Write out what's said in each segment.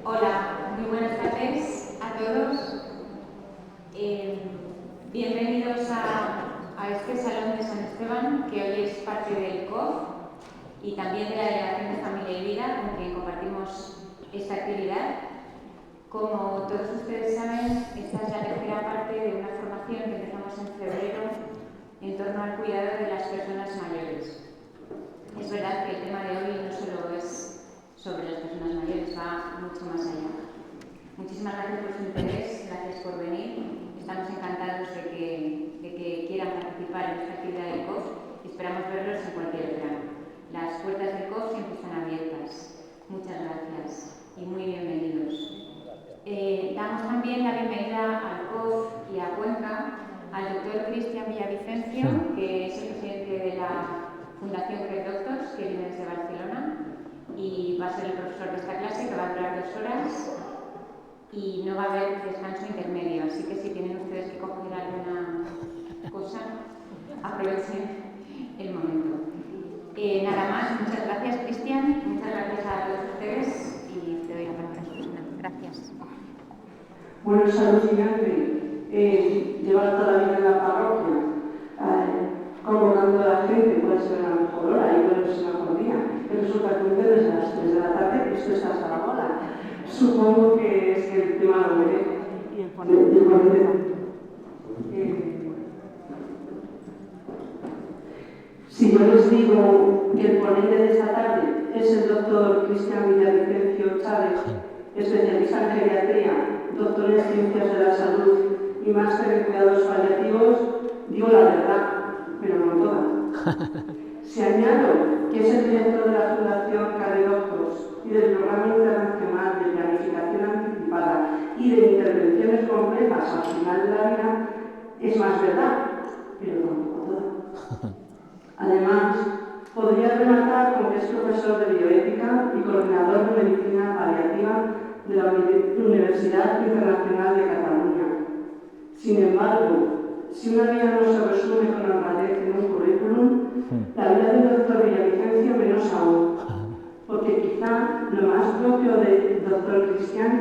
Hola, muy buenas tardes a todos. Bienvenidos a este Salón de San Esteban, que hoy es parte del COF y también de la Delegación de Familia y Vida, con quien compartimos esta actividad. Como todos ustedes saben, esta es la tercera parte de una formación que empezamos en febrero en torno al cuidado de las personas mayores. Es verdad que el tema de hoy no solo es sobre las personas mayores, va mucho más allá. Muchísimas gracias por su interés, gracias por venir. Estamos encantados de que quieran participar en esta actividad del COF y esperamos verlos en cualquier verano. Las puertas del COF siempre están abiertas. Muchas gracias y muy bienvenidos. Damos también la bienvenida al COF y a Cuenca al doctor Cristian Villavicencio, que es el presidente de la Fundación Great Doctors, que viene desde Barcelona y va a ser el profesor de esta clase, que va a durar 2 horas y no va a haber descanso intermedio, así que si tienen ustedes que coger alguna cosa, aprovechen el momento. Nada más, muchas gracias Cristian, muchas gracias a todos ustedes y te doy la palabra, Susana. Gracias. Bueno, salud gigante, llevar toda la vida en la parroquia, convocando a la gente, puede ser la mejor hora y puede ser el mejor día. Y resulta que desde las 3 de la tarde esto está hasta la bola. Supongo que es que el tema lo merece. Y el ponente. Si yo les digo que el ponente de esta tarde es el doctor Cristian Villavicencio Chávez, especialista en geriatría, doctor en ciencias de la salud y máster en cuidados paliativos, digo la verdad, pero no toda. Si añado que es el director de la Fundación Great Doctors y del Programa Internacional de Planificación Anticipada y de Intervenciones Complejas al final de la vida, es más verdad, pero tampoco toda. Además, podría rematar con que es profesor de bioética y coordinador de medicina paliativa de la Universidad Internacional de Cataluña. Sin embargo, si una vida no se resume con honradez en un currículum, la vida del doctor Villavicencio menos aún, porque quizá lo más propio del doctor Cristian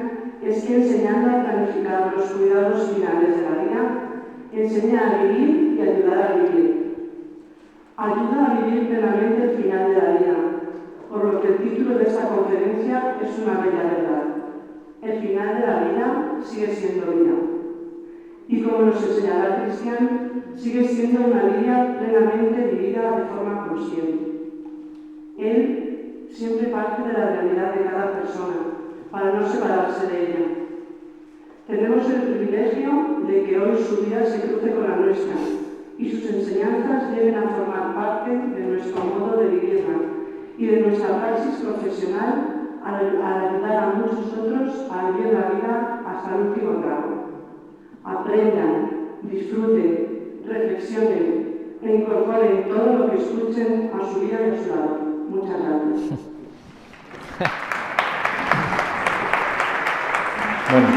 es que enseñando a planificar los cuidados finales de la vida, enseña a vivir y ayudar a vivir. Ayuda a vivir plenamente el final de la vida, por lo que el título de esta conferencia es una bella verdad. El final de la vida sigue siendo vida. Y como nos enseñará Cristian, sigue siendo una vida plenamente vivida de forma consciente. Él siempre parte de la realidad de cada persona, para no separarse de ella. Tenemos el privilegio de que hoy su vida se cruce con la nuestra, y sus enseñanzas deben a formar parte de nuestro modo de vivirla y de nuestra praxis profesional al ayudar a muchos otros a vivir la vida hasta el último trago. Aprendan, disfruten, reflexionen e incorporen todo lo que escuchen a su vida y a su lado. Muchas gracias. Bueno.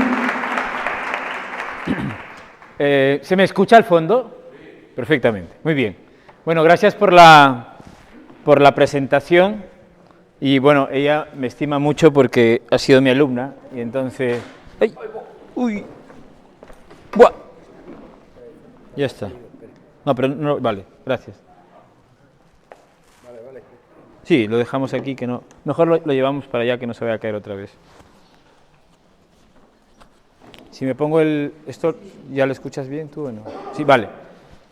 ¿Se me escucha al fondo? Perfectamente, muy bien. Bueno, gracias por la presentación y bueno, ella me estima mucho porque ha sido mi alumna y entonces... ¡Ay! ¡Uy! ¡Buah! Ya está. No, pero no, vale, gracias. Sí, lo dejamos aquí, que no... Mejor lo llevamos para allá, que no se vaya a caer otra vez. Si me pongo esto, ¿ya lo escuchas bien tú o no? Sí, vale.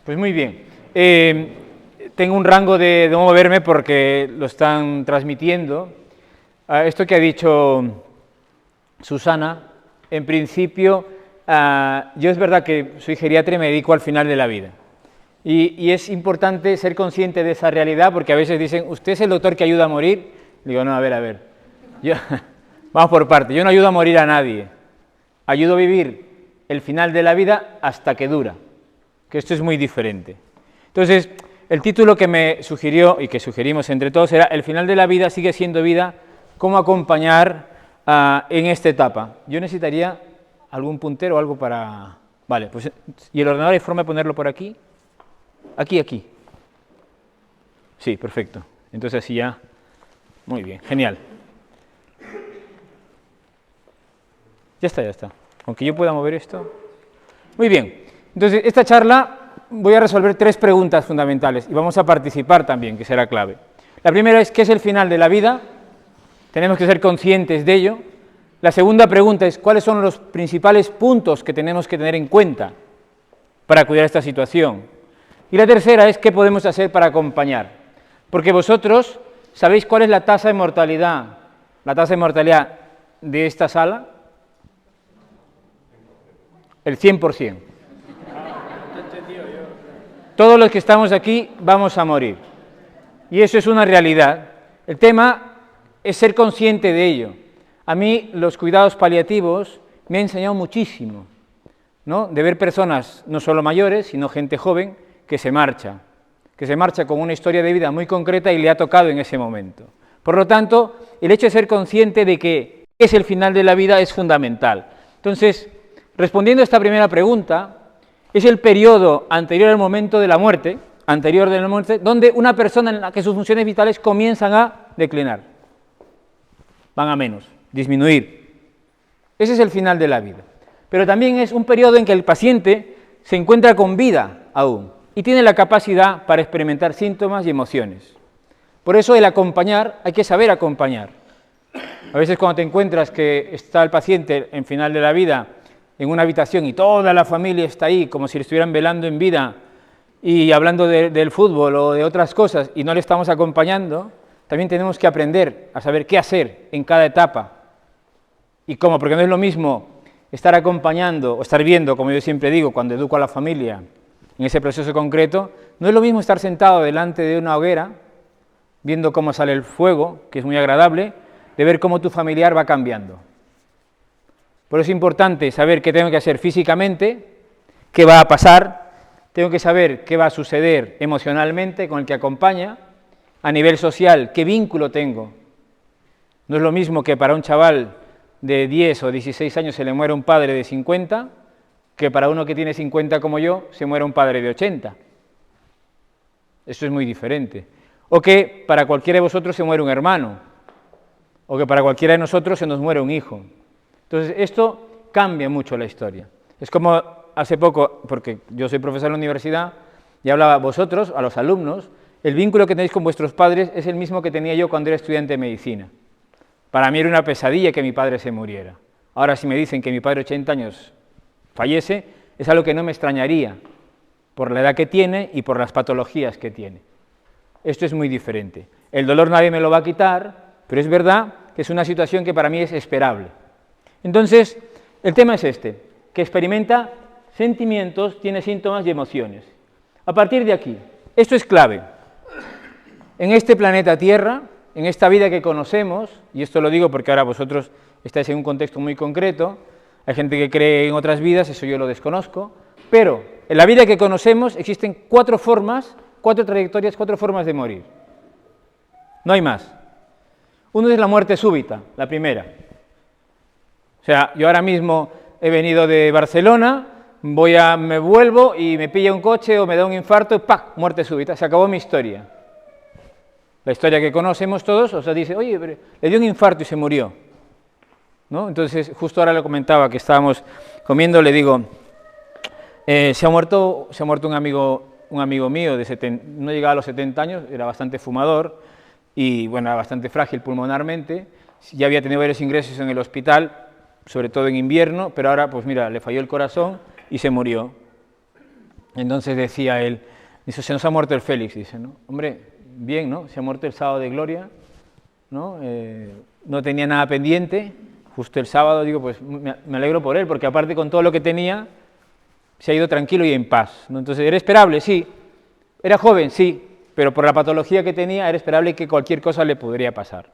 Pues muy bien. Tengo un rango de moverme porque lo están transmitiendo. Esto que ha dicho Susana, en principio, yo es verdad que soy geriatra y me dedico al final de la vida. Y es importante ser consciente de esa realidad porque a veces dicen, ¿usted es el doctor que ayuda a morir? Digo, no, a ver. Vamos por parte. Yo no ayudo a morir a nadie. Ayudo a vivir el final de la vida hasta que dura. Que esto es muy diferente. Entonces, el título que me sugirió y que sugerimos entre todos era El final de la vida sigue siendo vida, cómo acompañar en esta etapa. Yo necesitaría algún puntero o algo para... Vale, pues, ¿y el ordenador hay forma de ponerlo por aquí? Aquí. Sí, perfecto. Entonces así ya... Muy bien, genial. Ya está, ya está. Aunque yo pueda mover esto. Muy bien. Entonces, esta charla voy a resolver 3 preguntas fundamentales y vamos a participar también, que será clave. La primera es, ¿qué es el final de la vida? Tenemos que ser conscientes de ello. La segunda pregunta es, ¿cuáles son los principales puntos que tenemos que tener en cuenta para cuidar esta situación? Y la tercera es, ¿qué podemos hacer para acompañar? Porque vosotros, ¿sabéis cuál es la tasa de mortalidad de esta sala? El 100%. Todos los que estamos aquí vamos a morir. Y eso es una realidad. El tema es ser consciente de ello. A mí los cuidados paliativos me han enseñado muchísimo, ¿no? De ver personas, no solo mayores, sino gente joven, que se marcha con una historia de vida muy concreta y le ha tocado en ese momento. Por lo tanto, el hecho de ser consciente de que es el final de la vida es fundamental. Entonces, respondiendo a esta primera pregunta, es el periodo anterior al momento de la muerte, donde una persona en la que sus funciones vitales comienzan a declinar, van a menos, disminuir. Ese es el final de la vida. Pero también es un periodo en que el paciente se encuentra con vida aún y tiene la capacidad para experimentar síntomas y emociones. Por eso el acompañar, hay que saber acompañar. A veces cuando te encuentras que está el paciente en final de la vida en una habitación y toda la familia está ahí como si le estuvieran velando en vida y hablando del fútbol o de otras cosas y no le estamos acompañando, también tenemos que aprender a saber qué hacer en cada etapa y cómo, porque no es lo mismo estar acompañando o estar viendo, como yo siempre digo, cuando educo a la familia en ese proceso concreto, no es lo mismo estar sentado delante de una hoguera, viendo cómo sale el fuego, que es muy agradable, de ver cómo tu familiar va cambiando. Por eso es importante saber qué tengo que hacer físicamente, qué va a pasar, tengo que saber qué va a suceder emocionalmente con el que acompaña, a nivel social, qué vínculo tengo. No es lo mismo que para un chaval de 10 o 16 años se le muere un padre de 50, que para uno que tiene 50 como yo, se muere un padre de 80. Eso es muy diferente. O que para cualquiera de vosotros se muere un hermano, o que para cualquiera de nosotros se nos muere un hijo. Entonces, esto cambia mucho la historia. Es como hace poco, porque yo soy profesor en la universidad, y hablaba vosotros, a los alumnos, el vínculo que tenéis con vuestros padres es el mismo que tenía yo cuando era estudiante de medicina. Para mí era una pesadilla que mi padre se muriera. Ahora, si me dicen que mi padre de 80 años fallece, es algo que no me extrañaría, por la edad que tiene y por las patologías que tiene. Esto es muy diferente. El dolor nadie me lo va a quitar, pero es verdad que es una situación que para mí es esperable. Entonces, el tema es este, que experimenta sentimientos, tiene síntomas y emociones. A partir de aquí, esto es clave. En este planeta Tierra, en esta vida que conocemos, y esto lo digo porque ahora vosotros estáis en un contexto muy concreto, hay gente que cree en otras vidas, eso yo lo desconozco, pero en la vida que conocemos existen 4 formas, 4 trayectorias, 4 formas de morir. No hay más. Uno es la muerte súbita, la primera. O sea, yo ahora mismo he venido de Barcelona, me vuelvo y me pilla un coche o me da un infarto y ¡pac! Muerte súbita, se acabó mi historia. La historia que conocemos todos, o sea, dice, oye, pero le dio un infarto y se murió, ¿no? Entonces, justo ahora le comentaba que estábamos comiendo, le digo, se ha muerto un amigo mío, no llegaba a los 70 años, era bastante fumador y, bueno, era bastante frágil pulmonarmente, ya había tenido varios ingresos en el hospital, sobre todo en invierno, pero ahora, pues mira, le falló el corazón y se murió. Entonces decía él, dice, se nos ha muerto el Félix, dice, ¿no? Hombre, bien, ¿no? Se ha muerto el sábado de gloria, ¿no? No tenía nada pendiente, justo el sábado, digo, pues me alegro por él, porque aparte con todo lo que tenía, se ha ido tranquilo y en paz, ¿no? Entonces, ¿era esperable? Sí. ¿Era joven? Sí, pero por la patología que tenía, era esperable que cualquier cosa le podría pasar.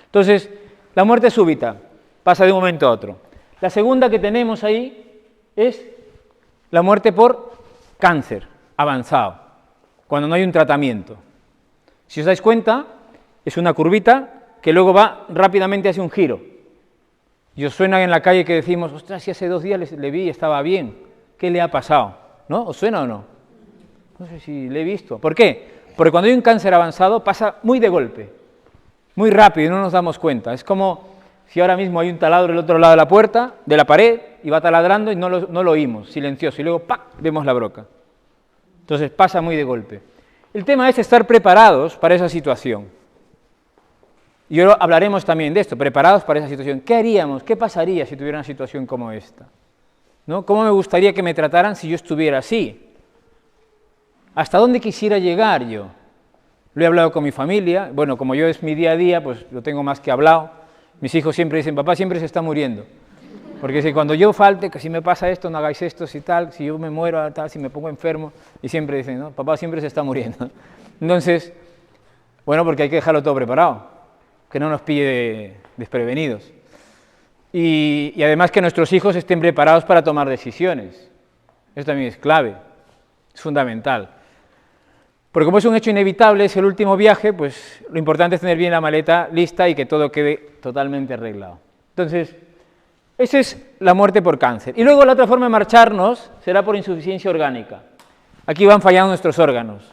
Entonces, la muerte súbita pasa de un momento a otro. La segunda que tenemos ahí es la muerte por cáncer avanzado, cuando no hay un tratamiento. Si os dais cuenta, es una curvita que luego va rápidamente hacia un giro. Y os suena en la calle que decimos, ostras, si hace 2 días le vi y estaba bien, ¿qué le ha pasado? ¿No? ¿Os suena o no? No sé si le he visto. ¿Por qué? Porque cuando hay un cáncer avanzado pasa muy de golpe, muy rápido y no nos damos cuenta. Es como si ahora mismo hay un taladro al otro lado de la puerta, de la pared, y va taladrando y no lo oímos, silencioso, y luego ¡pac!, vemos la broca. Entonces pasa muy de golpe. El tema es estar preparados para esa situación. Y ahora hablaremos también de esto, preparados para esa situación. ¿Qué haríamos? ¿Qué pasaría si tuviera una situación como esta? ¿No? ¿Cómo me gustaría que me trataran si yo estuviera así? ¿Hasta dónde quisiera llegar yo? Lo he hablado con mi familia, bueno, como yo es mi día a día, pues lo tengo más que hablado. Mis hijos siempre dicen, papá siempre se está muriendo. Porque si cuando yo falte, que si me pasa esto, no hagáis esto, si tal, si yo me muero, tal, si me pongo enfermo, y siempre dicen, no, papá siempre se está muriendo. Entonces, bueno, porque hay que dejarlo todo preparado, que no nos pille desprevenidos. Y además que nuestros hijos estén preparados para tomar decisiones. Eso también es clave, es fundamental. Porque como es un hecho inevitable, es el último viaje, pues lo importante es tener bien la maleta lista y que todo quede totalmente arreglado. Entonces, esa es la muerte por cáncer. Y luego la otra forma de marcharnos será por insuficiencia orgánica. Aquí van fallando nuestros órganos,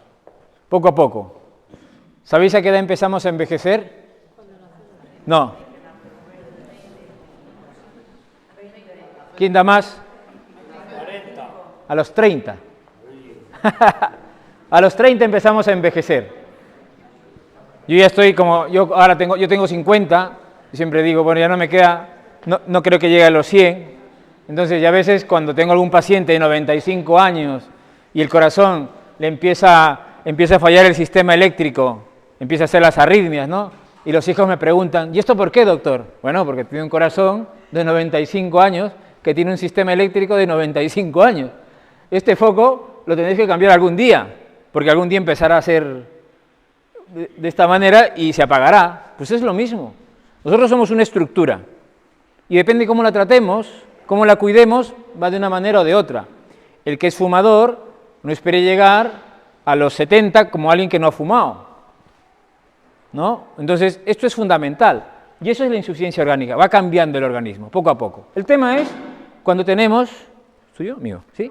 poco a poco. ¿Sabéis a qué edad empezamos a envejecer? No. ¿Quién da más? A los 30. A los 30 empezamos a envejecer. Yo ya estoy yo tengo 50, y siempre digo, bueno, ya no me queda, no creo que llegue a los 100. Entonces, ya a veces cuando tengo algún paciente de 95 años y el corazón le empieza a fallar el sistema eléctrico, empieza a hacer las arritmias, ¿no? Y los hijos me preguntan, ¿y esto por qué, doctor? Bueno, porque tiene un corazón de 95 años que tiene un sistema eléctrico de 95 años. Este foco lo tenéis que cambiar algún día, porque algún día empezará a ser de esta manera y se apagará. Pues es lo mismo. Nosotros somos una estructura y depende cómo la tratemos, cómo la cuidemos, va de una manera o de otra. El que es fumador no espere llegar a los 70 como alguien que no ha fumado, ¿no? Entonces, esto es fundamental y eso es la insuficiencia orgánica, va cambiando el organismo poco a poco. El tema es cuando tenemos... ¿Suyo? ¿Mío? ¿Sí?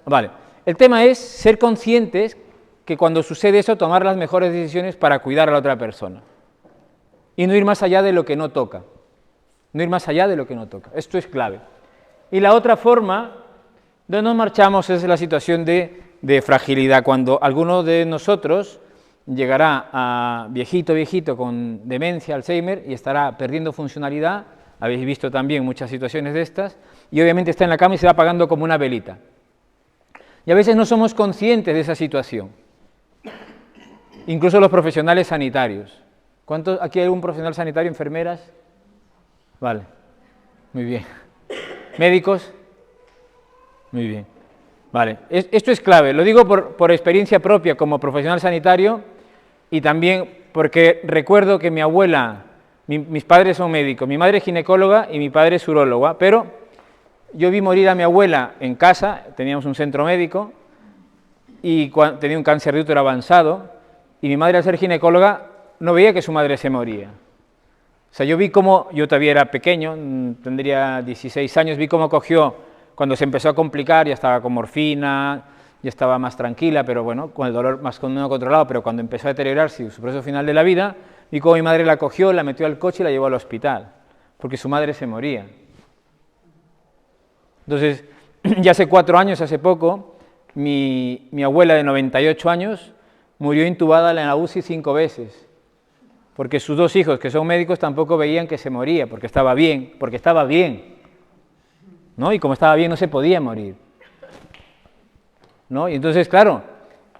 Vale. El tema es ser conscientes que cuando sucede eso, tomar las mejores decisiones para cuidar a la otra persona. Y no ir más allá de lo que no toca. No ir más allá de lo que no toca. Esto es clave. Y la otra forma de nos marchamos es la situación de fragilidad. Cuando alguno de nosotros llegará a viejito con demencia, Alzheimer, y estará perdiendo funcionalidad. Habéis visto también muchas situaciones de estas. Y obviamente está en la cama y se va apagando como una velita. Y a veces no somos conscientes de esa situación. Incluso los profesionales sanitarios. ¿Cuántos? ¿Aquí hay algún profesional sanitario, enfermeras? Vale, muy bien. ¿Médicos? Muy bien. Vale, esto es clave. Lo digo por experiencia propia como profesional sanitario y también porque recuerdo que mi abuela, mis padres son médicos, mi madre es ginecóloga y mi padre es uróloga, pero... Yo vi morir a mi abuela en casa, teníamos un centro médico, y tenía un cáncer de útero avanzado, y mi madre al ser ginecóloga no veía que su madre se moría. O sea, yo vi cómo, yo todavía era pequeño, tendría 16 años, vi cómo cogió, cuando se empezó a complicar, ya estaba con morfina, ya estaba más tranquila, pero bueno, con el dolor más o menos controlado, pero cuando empezó a deteriorarse su proceso final de la vida, vi cómo mi madre la cogió, la metió al coche y la llevó al hospital, porque su madre se moría. Entonces, ya hace 4 años, hace poco, mi abuela de 98 años murió intubada en la UCI 5 veces, porque sus 2 hijos, que son médicos, tampoco veían que se moría, porque estaba bien, ¿no? Y como estaba bien no se podía morir, ¿no? Y entonces, claro,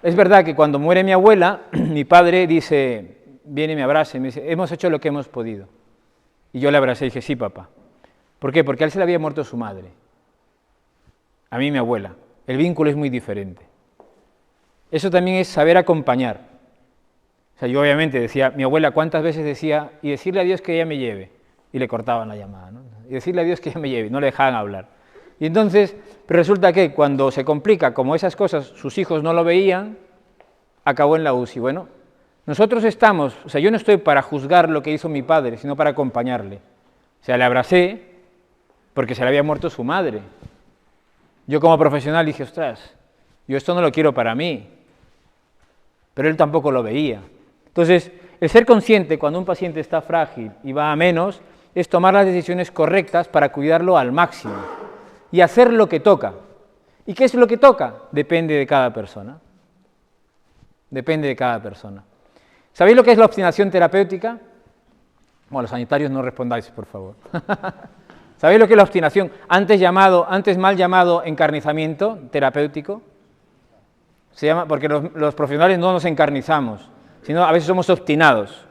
es verdad que cuando muere mi abuela, mi padre dice, viene y me abraza y me dice, hemos hecho lo que hemos podido. Y yo le abracé y dije, sí, papá. ¿Por qué? Porque a él se le había muerto su madre. A mí mi abuela. El vínculo es muy diferente. Eso también es saber acompañar. O sea, yo obviamente decía, mi abuela cuántas veces decía, y decirle a Dios que ella me lleve, y le cortaban la llamada, ¿no? Y decirle a Dios que ella me lleve, no le dejaban hablar. Y entonces, pero resulta que cuando se complica, como esas cosas sus hijos no lo veían, acabó en la UCI. Bueno, nosotros estamos, o sea, yo no estoy para juzgar lo que hizo mi padre, sino para acompañarle. O sea, le abracé porque se le había muerto su madre. Yo como profesional dije, ostras, yo esto no lo quiero para mí, pero él tampoco lo veía. Entonces, el ser consciente cuando un paciente está frágil y va a menos, es tomar las decisiones correctas para cuidarlo al máximo y hacer lo que toca. ¿Y qué es lo que toca? Depende de cada persona. Depende de cada persona. ¿Sabéis lo que es la obstinación terapéutica? Bueno, los sanitarios no respondáis, por favor. ¿Sabéis lo que es la obstinación? Antes mal llamado encarnizamiento terapéutico. Se llama, porque los profesionales no nos encarnizamos, sino a veces somos obstinados.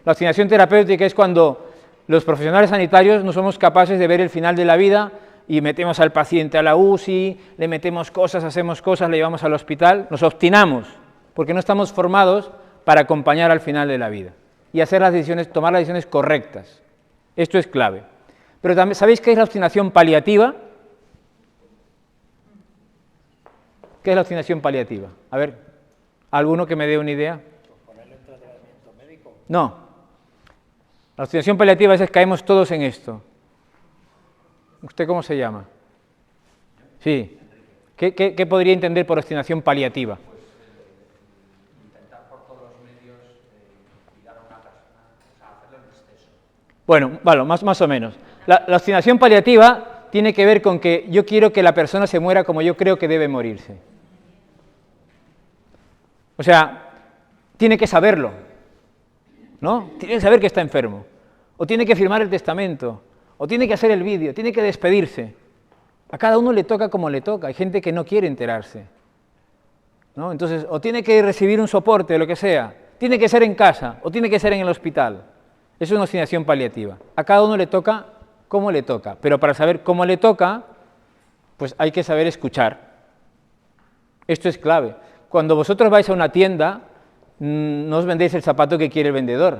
La obstinación terapéutica es cuando los profesionales sanitarios no somos capaces de ver el final de la vida y metemos al paciente a la UCI, le metemos cosas, hacemos cosas, le llevamos al hospital, nos obstinamos, porque no estamos formados para acompañar al final de la vida y hacer las decisiones, tomar las decisiones correctas. Esto es clave. Pero también, ¿sabéis qué es la obstinación paliativa? ¿Qué es la obstinación paliativa? A ver, ¿alguno que me dé una idea? ¿Ponerle un tratamiento médico? No. La obstinación paliativa es que caemos todos en esto. ¿Usted cómo se llama? Sí. ¿Qué podría entender por obstinación paliativa? Intentar por todos los medios cuidar a una persona, o sea, hacerlo en exceso. Bueno, vale, más o menos. La obstinación paliativa tiene que ver con que yo quiero que la persona se muera como yo creo que debe morirse. O sea, tiene que saberlo, ¿no? Tiene que saber que está enfermo, o tiene que firmar el testamento, o tiene que hacer el vídeo, tiene que despedirse. A cada uno le toca como le toca, hay gente que no quiere enterarse, ¿no? Entonces, o tiene que recibir un soporte, o lo que sea, tiene que ser en casa, o tiene que ser en el hospital. Es una obstinación paliativa. A cada uno le toca como le toca, pero para saber cómo le toca, pues hay que saber escuchar. Esto es clave. Cuando vosotros vais a una tienda, no os vendéis el zapato que quiere el vendedor,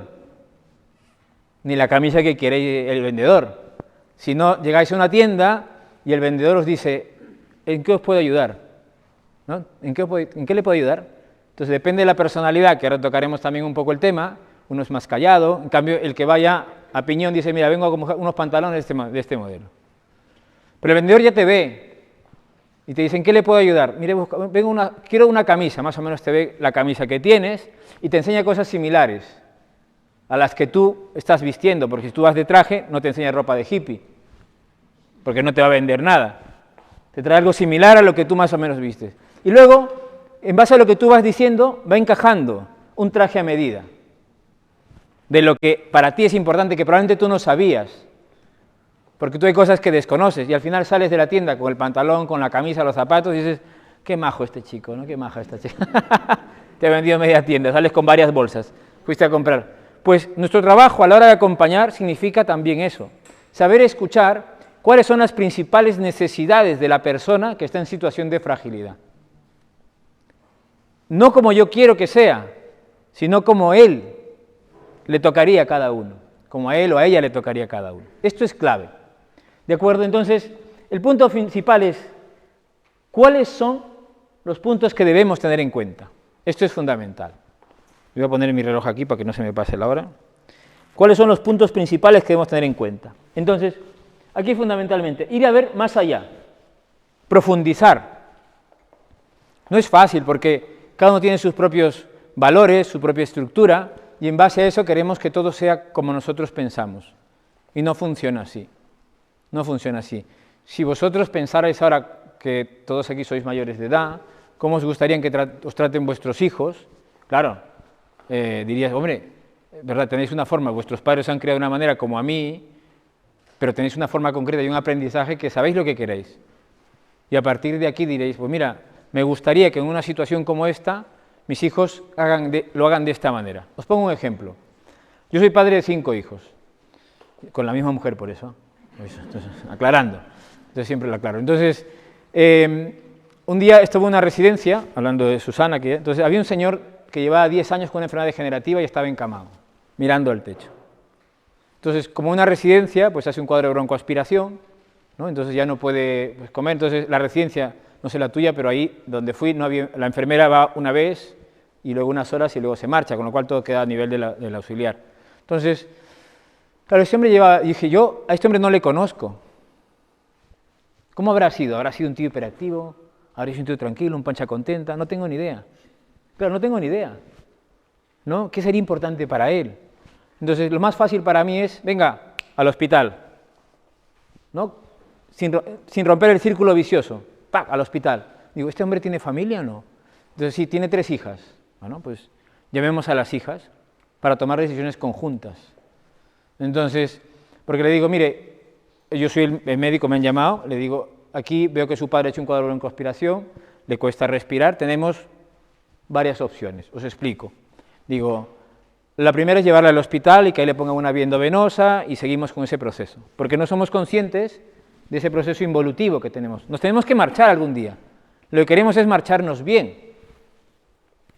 ni la camisa que quiere el vendedor. Si no, llegáis a una tienda y el vendedor os dice, ¿en qué os puedo ayudar? ¿No? ¿En qué le puedo ayudar? Entonces depende de la personalidad, que ahora tocaremos también un poco el tema, uno es más callado, en cambio el que vaya a piñón dice, mira, vengo a coger unos pantalones de este modelo. Pero el vendedor ya te ve y te dice, ¿en qué le puedo ayudar? Mire, quiero una camisa, más o menos te ve la camisa que tienes y te enseña cosas similares a las que tú estás vistiendo, porque si tú vas de traje no te enseña ropa de hippie, porque no te va a vender nada. Te trae algo similar a lo que tú más o menos vistes. Y luego, en base a lo que tú vas diciendo, va encajando un traje a medida de lo que para ti es importante, que probablemente tú no sabías, porque tú hay cosas que desconoces y al final sales de la tienda con el pantalón, con la camisa, los zapatos y dices, qué majo este chico, ¿no? Qué maja esta chica. Te ha vendido media tienda, sales con varias bolsas, fuiste a comprar. Pues nuestro trabajo a la hora de acompañar significa también eso, saber escuchar cuáles son las principales necesidades de la persona que está en situación de fragilidad. No como yo quiero que sea, sino como él le tocaría a cada uno, como a él o a ella le tocaría a cada uno. Esto es clave. ¿De acuerdo? Entonces, el punto principal es, ¿cuáles son los puntos que debemos tener en cuenta? Esto es fundamental. Voy a poner mi reloj aquí para que no se me pase la hora. ¿Cuáles son los puntos principales que debemos tener en cuenta? Entonces, aquí fundamentalmente, ir a ver más allá, profundizar. No es fácil porque cada uno tiene sus propios valores, su propia estructura, y en base a eso queremos que todo sea como nosotros pensamos. Y no funciona así. No funciona así. Si vosotros pensarais ahora que todos aquí sois mayores de edad, ¿cómo os gustaría que os traten vuestros hijos? Claro, dirías, hombre, ¿verdad? Tenéis una forma, vuestros padres se han criado de una manera como a mí, pero tenéis una forma concreta y un aprendizaje que sabéis lo que queréis. Y a partir de aquí diréis, pues mira, me gustaría que en una situación como esta, mis hijos lo hagan de esta manera. Os pongo un ejemplo. Yo soy padre de 5 hijos, con la misma mujer por eso. Entonces, aclarando, entonces siempre lo aclaro. Entonces, un día estuve en una residencia, hablando de Susana, entonces había un señor que llevaba 10 años con una enfermedad degenerativa y estaba encamado, mirando al techo. Entonces, como una residencia, pues hace un cuadro de broncoaspiración, ¿no? Entonces ya no puede comer, entonces la residencia, no sé la tuya, pero ahí donde fui, no había, la enfermera va una vez y luego unas horas y luego se marcha, con lo cual todo queda a nivel del auxiliar. Entonces, claro, ese hombre dije, yo a este hombre no le conozco. ¿Cómo habrá sido? ¿Habrá sido un tío hiperactivo? ¿Habrá sido un tío tranquilo, un pancha contenta? No tengo ni idea. Claro, no tengo ni idea, ¿no? ¿Qué sería importante para él? Entonces, lo más fácil para mí es, venga, al hospital, ¿no? Sin romper el círculo vicioso, ¡pac!, al hospital. Digo, ¿este hombre tiene familia o no? Entonces, sí, tiene 3 hijas. Bueno, pues llamemos a las hijas para tomar decisiones conjuntas. Entonces, porque le digo, mire, yo soy el médico, me han llamado, le digo, aquí veo que su padre ha hecho un cuadro de broncoaspiración, le cuesta respirar, tenemos varias opciones, os explico. Digo, la primera es llevarla al hospital y que ahí le pongan una vía endovenosa y seguimos con ese proceso, porque no somos conscientes de ese proceso involutivo que tenemos. Nos tenemos que marchar algún día, lo que queremos es marcharnos bien.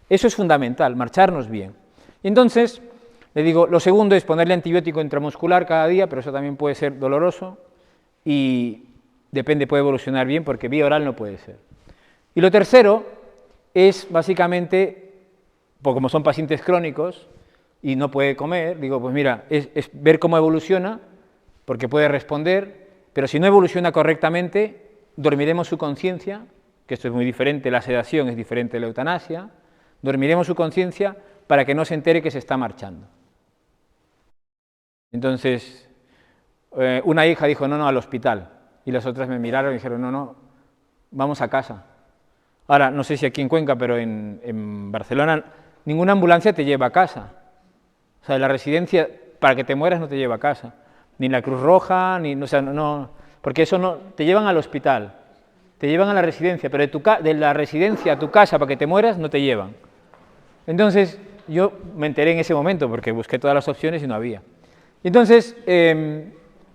Eso es fundamental, marcharnos bien. Y entonces, le digo, lo segundo es ponerle antibiótico intramuscular cada día, pero eso también puede ser doloroso y depende, puede evolucionar bien, porque vía oral no puede ser. Y lo tercero es básicamente, pues como son pacientes crónicos y no puede comer, digo, pues mira, es ver cómo evoluciona, porque puede responder, pero si no evoluciona correctamente, dormiremos su conciencia, que esto es muy diferente, la sedación es diferente de la eutanasia, dormiremos su conciencia para que no se entere que se está marchando. Entonces, una hija dijo, no, al hospital, y las otras me miraron y dijeron, no, vamos a casa. Ahora, no sé si aquí en Cuenca, pero en Barcelona, ninguna ambulancia te lleva a casa. O sea, la residencia, para que te mueras, no te lleva a casa. Ni la Cruz Roja, o sea, no, porque eso no, te llevan al hospital, te llevan a la residencia, pero de la residencia a tu casa para que te mueras, no te llevan. Entonces, yo me enteré en ese momento, porque busqué todas las opciones y no había. Y entonces,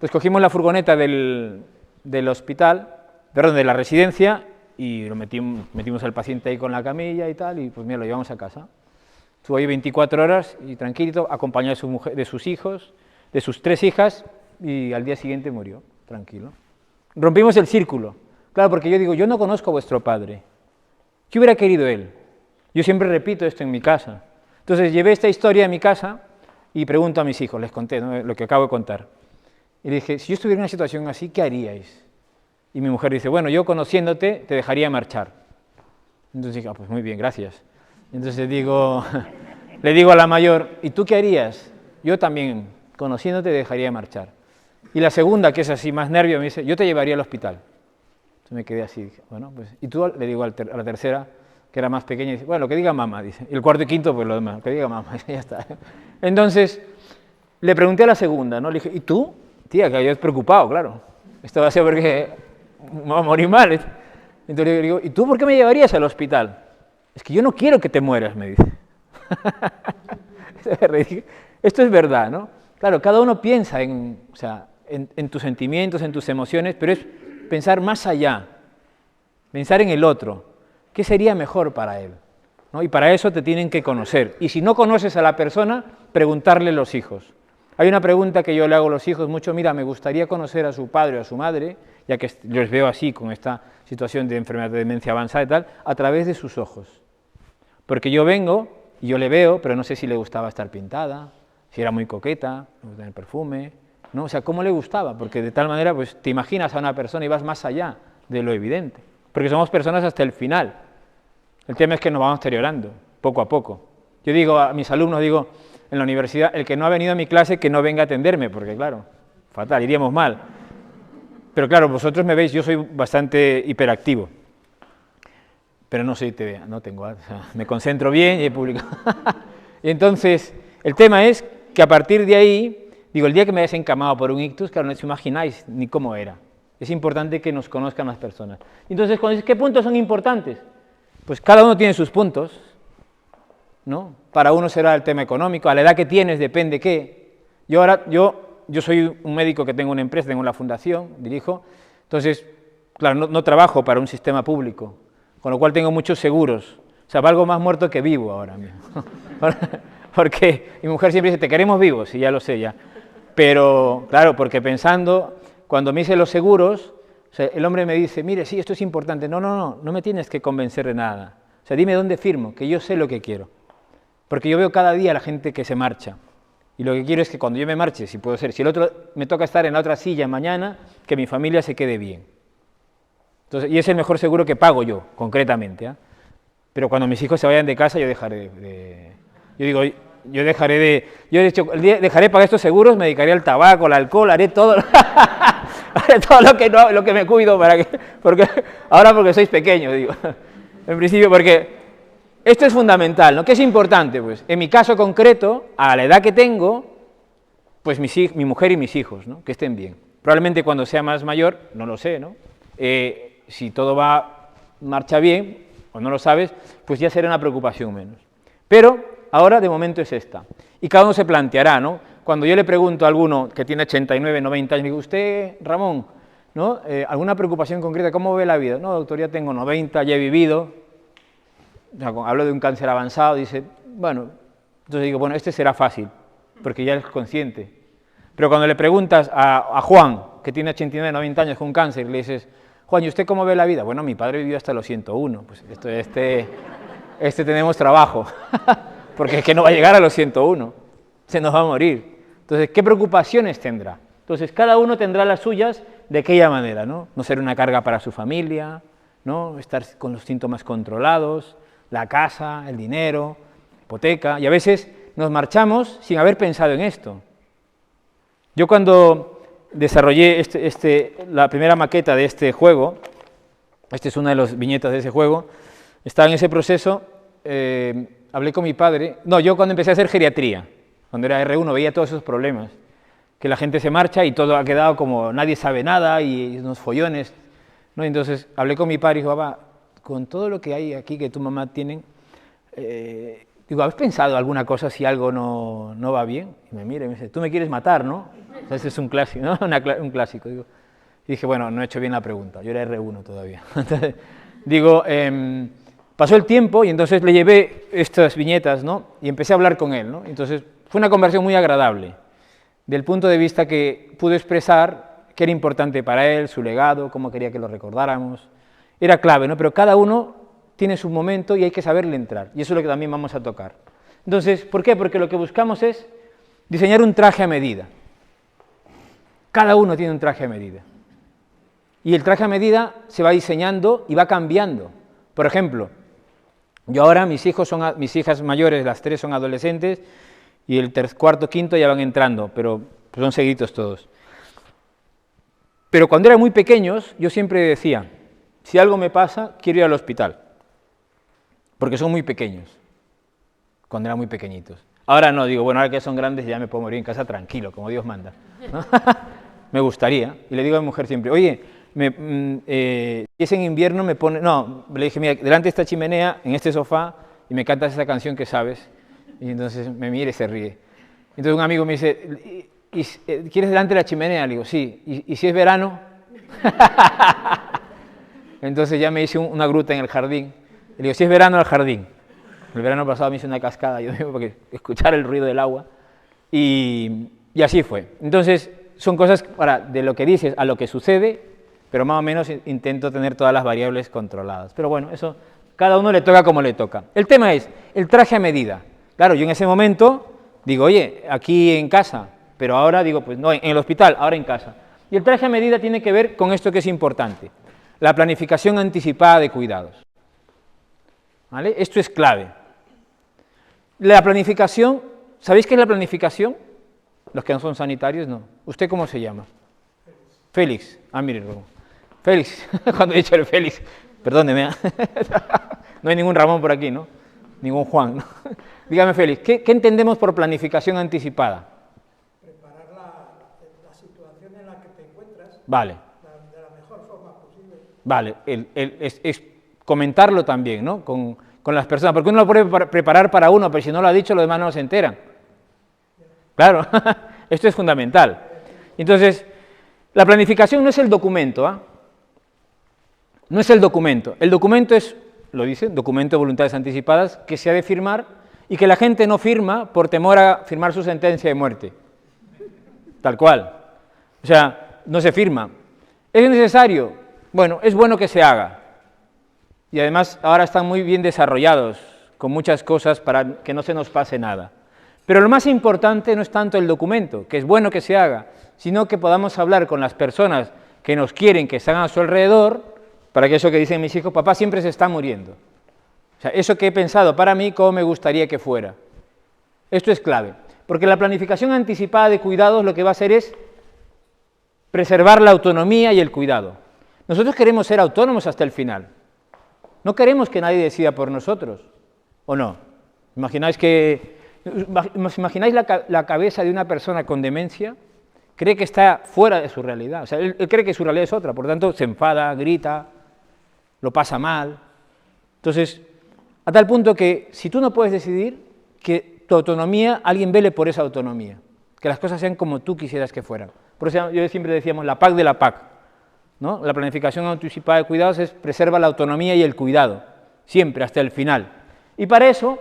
pues cogimos la furgoneta del hospital, perdón, de la residencia, y metimos al paciente ahí con la camilla y tal, y pues mira, lo llevamos a casa. Estuvo ahí 24 horas y tranquilito, acompañado de su mujer, de sus hijos, de sus 3 hijas, y al día siguiente murió, tranquilo. Rompimos el círculo, claro, porque yo digo, yo no conozco a vuestro padre, ¿qué hubiera querido él? Yo siempre repito esto en mi casa. Entonces llevé esta historia a mi casa y pregunto a mis hijos, les conté, ¿no?, lo que acabo de contar. Y le dije, si yo estuviera en una situación así, ¿qué haríais? Y mi mujer dice, bueno, yo conociéndote te dejaría marchar. Entonces dije, pues muy bien, gracias. Entonces le digo a la mayor, ¿y tú qué harías? Yo también, conociéndote, te dejaría marchar. Y la segunda, que es así más nervio, me dice, yo te llevaría al hospital. Entonces me quedé así, dije, bueno, pues, y tú, le digo a la tercera, que era más pequeña, dice, bueno, lo que diga mamá, dice. Y el cuarto y quinto, pues lo demás, lo que diga mamá, ya está. Entonces, le pregunté a la segunda, ¿no? Le dije, ¿y tú? Tía, que yo es preocupado, claro. Esto va a ser porque me va a morir mal. Entonces le digo, ¿y tú por qué me llevarías al hospital? Es que yo no quiero que te mueras, me dice. Esto es verdad, ¿no? Claro, cada uno piensa en tus sentimientos, en tus emociones, pero es pensar más allá, pensar en el otro. ¿Qué sería mejor para él? ¿No? Y para eso te tienen que conocer. Y si no conoces a la persona, preguntarle a los hijos. Hay una pregunta que yo le hago a los hijos mucho, mira, me gustaría conocer a su padre o a su madre, ya que yo les veo así, con esta situación de enfermedad de demencia avanzada y tal, a través de sus ojos. Porque yo vengo y yo le veo, pero no sé si le gustaba estar pintada, si era muy coqueta, le gustaba el perfume, ¿no? O sea, ¿cómo le gustaba? Porque de tal manera, pues te imaginas a una persona y vas más allá de lo evidente. Porque somos personas hasta el final. El tema es que nos vamos deteriorando, poco a poco. Yo digo a mis alumnos, digo, en la universidad, el que no ha venido a mi clase, que no venga a atenderme, porque claro, fatal, iríamos mal. Pero claro, vosotros me veis, yo soy bastante hiperactivo. Pero no soy TDA, no tengo, o sea, me concentro bien y he publicado. Y entonces, el tema es que a partir de ahí, digo, el día que me hayas encamado por un ictus, claro, no os imagináis ni cómo era. Es importante que nos conozcan las personas. Entonces, cuando dices, ¿qué puntos son importantes? Pues cada uno tiene sus puntos, ¿no? Para uno será el tema económico, a la edad que tienes depende qué. Yo soy un médico que tengo una empresa, tengo una fundación, dirijo, entonces, claro, no trabajo para un sistema público, con lo cual tengo muchos seguros, o sea, valgo más muerto que vivo ahora mismo. Porque mi mujer siempre dice, te queremos vivos, y ya lo sé ya. Pero, claro, porque pensando, cuando me hice los seguros, o sea, el hombre me dice, mire, sí, esto es importante. No me tienes que convencer de nada. O sea, dime dónde firmo, que yo sé lo que quiero. Porque yo veo cada día a la gente que se marcha. Y lo que quiero es que cuando yo me marche, si puedo ser, si el otro me toca estar en la otra silla mañana, que mi familia se quede bien. Entonces, y es el mejor seguro que pago yo, concretamente. Pero cuando mis hijos se vayan de casa, yo dejaré de... Yo digo, yo dejaré pagar estos seguros, me dedicaré al tabaco, al alcohol, haré todo, haré todo lo que me cuido porque sois pequeños, digo. En principio, porque esto es fundamental, ¿no? ¿Qué es importante? Pues en mi caso concreto, a la edad que tengo, pues mi mujer y mis hijos, ¿no? Que estén bien. Probablemente cuando sea más mayor, no lo sé, ¿no? Si todo marcha bien, o no lo sabes, pues ya será una preocupación menos. Pero ahora de momento es esta. Y cada uno se planteará, ¿no? Cuando yo le pregunto a alguno que tiene 89, 90 años, digo, usted, Ramón, ¿no? ¿Alguna preocupación concreta? ¿Cómo ve la vida? No, doctor, ya tengo 90, ya he vivido. O sea, hablo de un cáncer avanzado, dice, bueno, entonces digo, bueno, este será fácil, porque ya es consciente. Pero cuando le preguntas a Juan, que tiene 89, 90 años con cáncer, le dices, Juan, ¿y usted cómo ve la vida? Bueno, mi padre vivió hasta los 101, pues tenemos trabajo, porque es que no va a llegar a los 101, se nos va a morir. Entonces, ¿qué preocupaciones tendrá? Entonces, cada uno tendrá las suyas de aquella manera, ¿no? No ser una carga para su familia, ¿no? Estar con los síntomas controlados, la casa, el dinero, hipoteca, y a veces nos marchamos sin haber pensado en esto. Yo cuando desarrollé la primera maqueta de este juego, esta es una de las viñetas de ese juego, estaba en ese proceso, hablé con mi padre, no, yo cuando empecé a hacer geriatría, cuando era R1 veía todos esos problemas, que la gente se marcha y todo ha quedado como nadie sabe nada y unos follones, ¿no? Entonces hablé con mi padre y dijo, papá, con todo lo que hay aquí que tu mamá tienen, digo, ¿has pensado alguna cosa si algo no va bien? Y me mira y me dice, tú me quieres matar, ¿no? Ese es un clásico, ¿no? Un clásico. Digo. Y dije, bueno, no he hecho bien la pregunta, yo era R1 todavía. Entonces, digo, pasó el tiempo y entonces le llevé estas viñetas, ¿no? Y empecé a hablar con él, ¿no? Entonces fue una conversación muy agradable, del punto de vista que pudo expresar qué era importante para él, su legado, cómo quería que lo recordáramos. Era clave, ¿no? Pero cada uno tiene su momento y hay que saberle entrar, y eso es lo que también vamos a tocar. Entonces, ¿por qué? Porque lo que buscamos es diseñar un traje a medida. Cada uno tiene un traje a medida. Y el traje a medida se va diseñando y va cambiando. Por ejemplo, yo ahora, mis hijas mayores, las 3 son adolescentes, y el cuarto, quinto ya van entrando, pero pues son seguidos todos. Pero cuando eran muy pequeños, yo siempre decía, si algo me pasa, quiero ir al hospital. Porque son muy pequeños, cuando eran muy pequeñitos. Ahora no, digo, bueno, ahora que son grandes ya me puedo morir en casa tranquilo, como Dios manda, ¿no? Me gustaría, y le digo a mi mujer siempre, oye, si es en invierno me pone, no, le dije, mira, delante de esta chimenea, en este sofá, y me cantas esa canción que sabes, y entonces me mira y se ríe. Entonces un amigo me dice, ¿quieres delante de la chimenea? Le digo, sí, ¿y si es verano? Entonces ya me hice una gruta en el jardín. Le digo, si es verano, al jardín. El verano pasado me hice una cascada, yo digo, porque escuchar el ruido del agua. Y así fue. Entonces, son cosas de lo que dices a lo que sucede, pero más o menos intento tener todas las variables controladas. Pero bueno, eso cada uno le toca como le toca. El tema es el traje a medida. Claro, yo en ese momento digo, oye, aquí en casa, pero ahora digo, pues no, en el hospital, ahora en casa. Y el traje a medida tiene que ver con esto que es importante, la planificación anticipada de cuidados. ¿Vale? Esto es clave. La planificación, ¿sabéis qué es la planificación? Los que no son sanitarios, no. ¿Usted cómo se llama? Félix. Ah, mire, Ramón. Félix, cuando he dicho el Félix, perdóneme, no hay ningún Ramón por aquí, ¿no? Ningún Juan, ¿no? Dígame, Félix, ¿qué entendemos por planificación anticipada? Preparar la situación en la que te encuentras. Vale. De la mejor forma posible. Vale, es comentarlo también, ¿no? Con las personas, porque uno lo puede preparar para uno, pero si no lo ha dicho, los demás no se enteran. Claro, esto es fundamental. Entonces, la planificación no es el documento, ¿ah? No es el documento. El documento es, lo dice, documento de voluntades anticipadas, que se ha de firmar y que la gente no firma por temor a firmar su sentencia de muerte. Tal cual. O sea, no se firma. ¿Es necesario? Bueno, es bueno que se haga. Y además ahora están muy bien desarrollados, con muchas cosas para que no se nos pase nada. Pero lo más importante no es tanto el documento, que es bueno que se haga, sino que podamos hablar con las personas que nos quieren, que están a su alrededor, para que eso que dicen mis hijos, papá siempre se está muriendo. O sea, eso que he pensado para mí, ¿cómo me gustaría que fuera? Esto es clave, porque la planificación anticipada de cuidados lo que va a hacer es preservar la autonomía y el cuidado. Nosotros queremos ser autónomos hasta el final. No queremos que nadie decida por nosotros, ¿o no? ¿Os imagináis la cabeza de una persona con demencia? Cree que está fuera de su realidad. O sea, él cree que su realidad es otra, por lo tanto se enfada, grita, lo pasa mal. Entonces, a tal punto que si tú no puedes decidir, que tu autonomía, alguien vele por esa autonomía, que las cosas sean como tú quisieras que fueran. Por eso yo siempre decíamos la PAC de la PAC, ¿no? La planificación anticipada de cuidados preserva la autonomía y el cuidado, siempre, hasta el final. Y para eso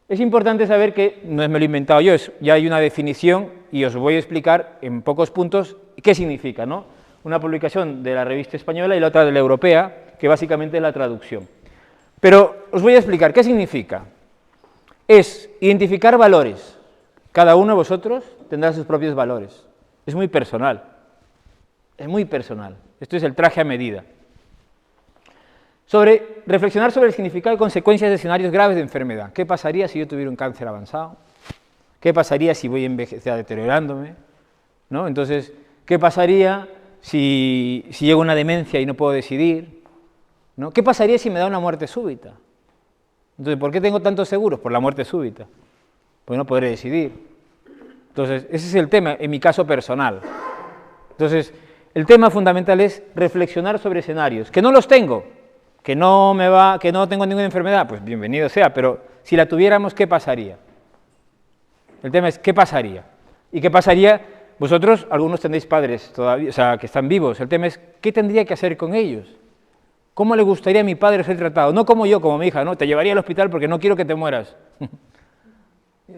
es importante saber que, no me lo he inventado yo, ya hay una definición y os voy a explicar en pocos puntos qué significa, ¿no? Una publicación de la revista española y la otra de la europea, que básicamente es la traducción. Pero os voy a explicar qué significa. Es identificar valores. Cada uno de vosotros tendrá sus propios valores. Es muy personal. Es muy personal. Esto es el traje a medida. Reflexionar sobre el significado y consecuencias de escenarios graves de enfermedad. ¿Qué pasaría si yo tuviera un cáncer avanzado? ¿Qué pasaría si voy a envejecer deteriorándome? ¿No? Entonces, ¿qué pasaría si llega una demencia y no puedo decidir? ¿No? ¿Qué pasaría si me da una muerte súbita? Entonces, ¿por qué tengo tantos seguros? Por la muerte súbita. Pues no podré decidir. Entonces, ese es el tema en mi caso personal. Entonces, el tema fundamental es reflexionar sobre escenarios, que no los tengo, que no tengo ninguna enfermedad, pues bienvenido sea, pero si la tuviéramos, ¿qué pasaría? El tema es, ¿qué pasaría? ¿Y qué pasaría? Vosotros, algunos tendréis padres todavía, o sea, que están vivos. El tema es, ¿qué tendría que hacer con ellos? ¿Cómo le gustaría a mi padre ser tratado? No como yo, como mi hija, ¿no? Te llevaría al hospital porque no quiero que te mueras.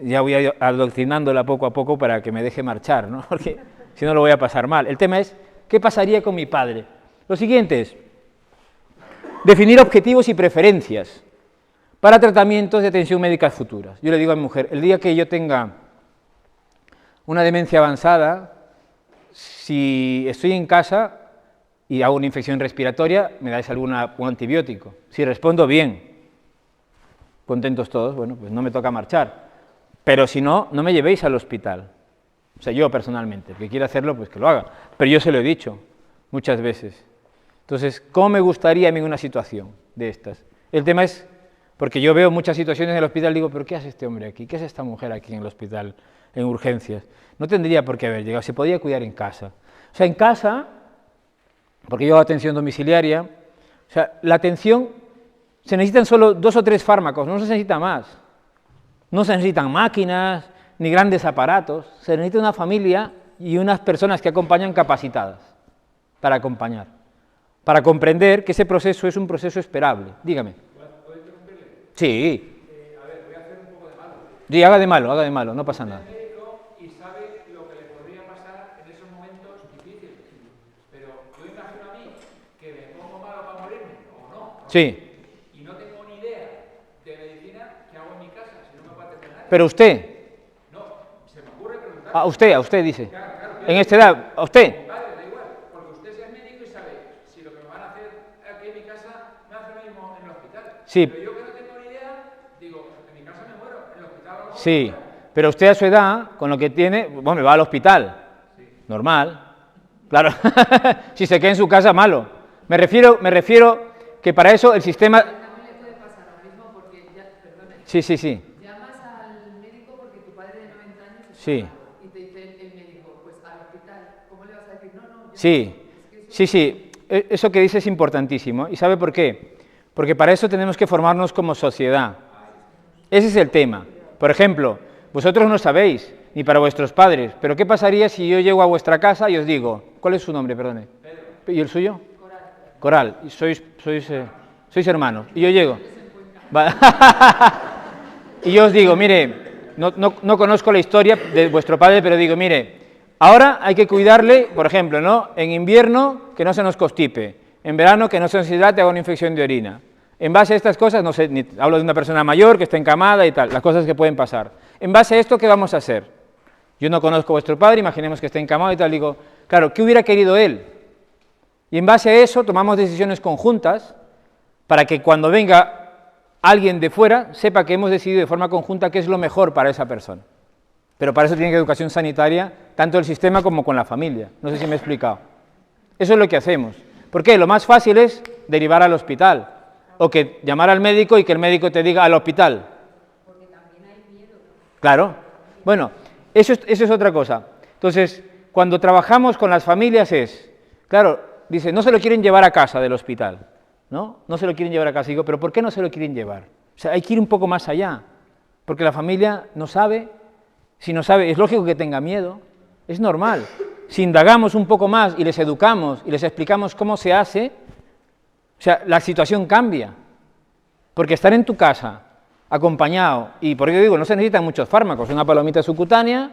Ya voy adoctrinándola poco a poco para que me deje marchar, ¿no? Porque si no lo voy a pasar mal. El tema es, ¿qué pasaría con mi padre? Lo siguiente es, definir objetivos y preferencias para tratamientos de atención médica futuras. Yo le digo a mi mujer, el día que yo tenga una demencia avanzada, si estoy en casa y hago una infección respiratoria, me dais un antibiótico. Si respondo bien, contentos todos, bueno, pues no me toca marchar. Pero si no, no me llevéis al hospital. O sea, yo personalmente, el que quiera hacerlo, pues que lo haga. Pero yo se lo he dicho muchas veces. Entonces, ¿cómo me gustaría a mí una situación de estas? El tema es, porque yo veo muchas situaciones en el hospital, digo, ¿pero qué hace este hombre aquí? ¿Qué hace esta mujer aquí en el hospital, en urgencias? No tendría por qué haber llegado, se podía cuidar en casa. O sea, en casa, porque yo hago atención domiciliaria, o sea, la atención, se necesitan solo 2 o 3 fármacos, no se necesita más. No se necesitan máquinas, ni grandes aparatos, se necesita una familia y unas personas que acompañan capacitadas para acompañar, para comprender que ese proceso es un proceso esperable. Dígame. ¿Puedo interrumpirle? Sí. A ver, voy a hacer un poco de malo. Sí, haga de malo, no pasa nada. Es médico y sabe lo que le podría pasar en esos momentos difíciles. Pero yo imagino a mí que me pongo malo para morirme, o no. Sí. Y no tengo ni idea de medicina que hago en mi casa, si no me puede atender nadie. Pero usted, No, se me ocurre preguntar. a usted dice, Claro, en esta edad, a usted. Vale, da igual, porque usted es médico y sabe si lo que me van a hacer aquí en mi casa me hace lo mismo en el hospital. Sí. Pero yo que no tengo ni idea, digo, en mi casa me muero, en el hospital a lo mejor Sí, pero usted a su edad, con lo que tiene, bueno, va al hospital, normal, claro, si se queda en su casa, malo. Me refiero que para eso el sistema... También le puede pasar ahora mismo porque ya, perdone, Sí, llamas al médico porque tu padre de 90 años está Sí. mal y te dice el médico, pues al hospital, ¿cómo le vas a decir? No, ya sí, sí, eso que dice es importantísimo. ¿Y sabe por qué? Porque para eso tenemos que formarnos como sociedad. Ese es el tema. Por ejemplo, vosotros no sabéis, ni para vuestros padres, pero ¿qué pasaría si yo llego a vuestra casa y os digo, ¿cuál es su nombre, perdone? Pedro. ¿Y el suyo? Coral. Y sois hermanos. Y yo llego. Y yo os digo, mire, no conozco la historia de vuestro padre, pero digo, mire, ahora hay que cuidarle, por ejemplo, ¿no? En invierno, que no se nos constipe. En verano, que no se nos hidrate, haga una infección de orina. En base a estas cosas, no sé, hablo de una persona mayor que está encamada y tal, las cosas que pueden pasar. En base a esto, ¿qué vamos a hacer? Yo no conozco a vuestro padre, imaginemos que está encamado y tal, digo, claro, ¿qué hubiera querido él? Y en base a eso tomamos decisiones conjuntas para que cuando venga alguien de fuera sepa que hemos decidido de forma conjunta qué es lo mejor para esa persona. Pero para eso tiene que haber educación sanitaria, tanto el sistema como con la familia. No sé si me he explicado. Eso es lo que hacemos. ¿Por qué? Lo más fácil es derivar al hospital, o que llamar al médico y que el médico te diga al hospital. Porque también hay miedo. Claro. Bueno, eso es otra cosa. Entonces, cuando trabajamos con las familias claro, dice, no se lo quieren llevar a casa del hospital, ¿no? No se lo quieren llevar a casa. Digo, ¿pero por qué no se lo quieren llevar? O sea, hay que ir un poco más allá, porque la familia no sabe, si no sabe, es lógico que tenga miedo, es normal. Si indagamos un poco más y les educamos y les explicamos cómo se hace, o sea, la situación cambia. Porque estar en tu casa, acompañado, y por ello digo, no se necesitan muchos fármacos, una palomita subcutánea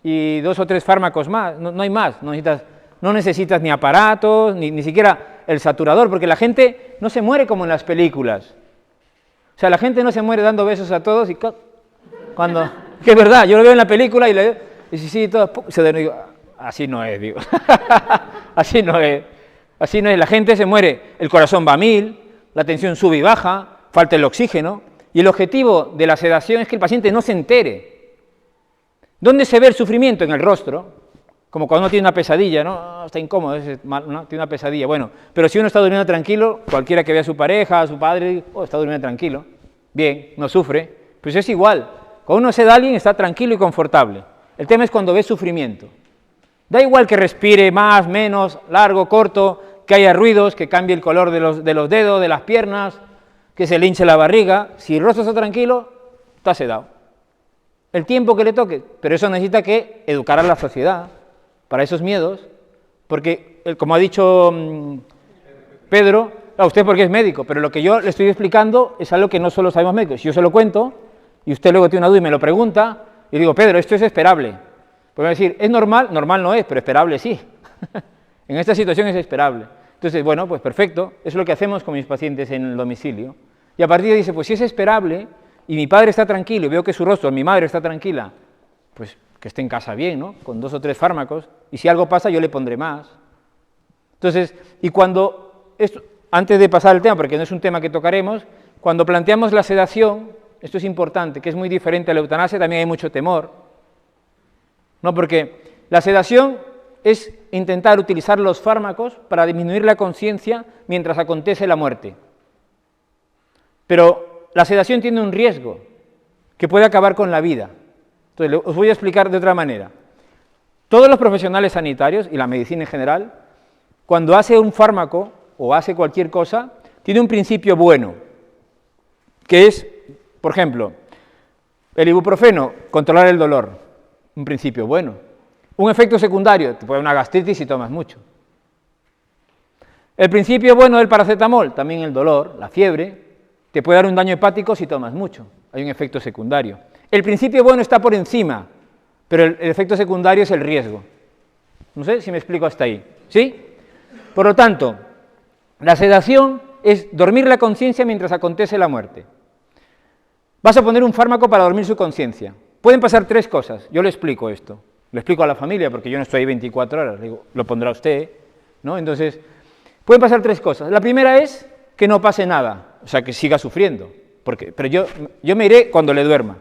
y 2 o 3 fármacos más, no hay más, no necesitas ni aparatos, ni siquiera el saturador, porque la gente no se muere como en las películas. O sea, la gente no se muere dando besos a todos y cuando... Que es verdad, yo lo veo en la película y sí, todo, digo, así no es, digo. Así no es, la gente se muere, el corazón va a 1000, la tensión sube y baja, falta el oxígeno, y el objetivo de la sedación es que el paciente no se entere. ¿Dónde se ve el sufrimiento? En el rostro, como cuando uno tiene una pesadilla, ¿no? Está incómodo, ¿no? Tiene una pesadilla, bueno, pero si uno está durmiendo tranquilo, cualquiera que vea a su pareja, a su padre, está durmiendo tranquilo, bien, no sufre, pues es igual, cuando uno seda a alguien está tranquilo y confortable, el tema es cuando ve sufrimiento. Da igual que respire más, menos, largo, corto, que haya ruidos, que cambie el color de los dedos, de las piernas, que se le hinche la barriga, si el rostro está tranquilo, está sedado. El tiempo que le toque, pero eso necesita que educar a la sociedad para esos miedos, porque, como ha dicho Pedro, usted porque es médico, pero lo que yo le estoy explicando es algo que no solo sabemos médicos. Si yo se lo cuento, y usted luego tiene una duda y me lo pregunta, y digo, Pedro, esto es esperable. Pues me va a decir, ¿es normal? Normal no es, pero esperable sí. En esta situación es esperable. Entonces, bueno, pues perfecto, eso es lo que hacemos con mis pacientes en el domicilio. Y a partir de ahí dice, pues si es esperable, y mi padre está tranquilo, y veo que su rostro, mi madre está tranquila, pues que esté en casa bien, ¿no? Con 2 o 3 fármacos, y si algo pasa yo le pondré más. Entonces, y cuando, antes de pasar al tema, porque no es un tema que tocaremos, cuando planteamos la sedación, esto es importante, que es muy diferente a la eutanasia, también hay mucho temor, ¿no? Porque la sedación es intentar utilizar los fármacos para disminuir la conciencia mientras acontece la muerte. Pero la sedación tiene un riesgo que puede acabar con la vida. Entonces, os voy a explicar de otra manera. Todos los profesionales sanitarios y la medicina en general, cuando hace un fármaco o hace cualquier cosa, tiene un principio bueno, que es, por ejemplo, el ibuprofeno, controlar el dolor, un principio bueno. Un efecto secundario, te puede dar una gastritis si tomas mucho. El principio bueno del paracetamol, también el dolor, la fiebre, te puede dar un daño hepático si tomas mucho, hay un efecto secundario. El principio bueno está por encima, pero el efecto secundario es el riesgo. No sé si me explico hasta ahí, ¿sí? Por lo tanto, la sedación es dormir la conciencia mientras acontece la muerte. Vas a poner un fármaco para dormir su conciencia. Pueden pasar 3 cosas, yo le explico esto. Lo explico a la familia porque yo no estoy ahí 24 horas, digo, lo pondrá usted, ¿no? Entonces, pueden pasar 3 cosas. La primera es que no pase nada, o sea, que siga sufriendo, pero yo me iré cuando le duerma.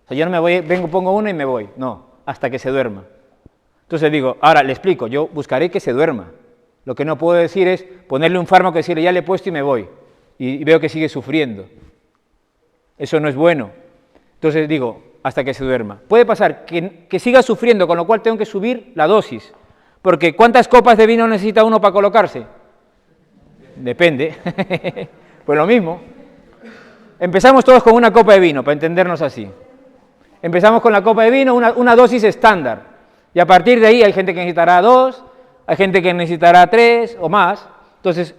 O sea, yo no me voy, pongo uno y me voy, no, hasta que se duerma. Entonces digo, ahora le explico, yo buscaré que se duerma. Lo que no puedo decir es ponerle un fármaco y decirle, ya le he puesto y me voy, y veo que sigue sufriendo. Eso no es bueno. Entonces digo, hasta que se duerma. Puede pasar que siga sufriendo, con lo cual tengo que subir la dosis, porque ¿cuántas copas de vino necesita uno para colocarse? Depende. Pues lo mismo. Empezamos todos con una copa de vino, para entendernos así. Empezamos con la copa de vino, una dosis estándar, y a partir de ahí hay gente que necesitará 2, hay gente que necesitará 3 o más. Entonces,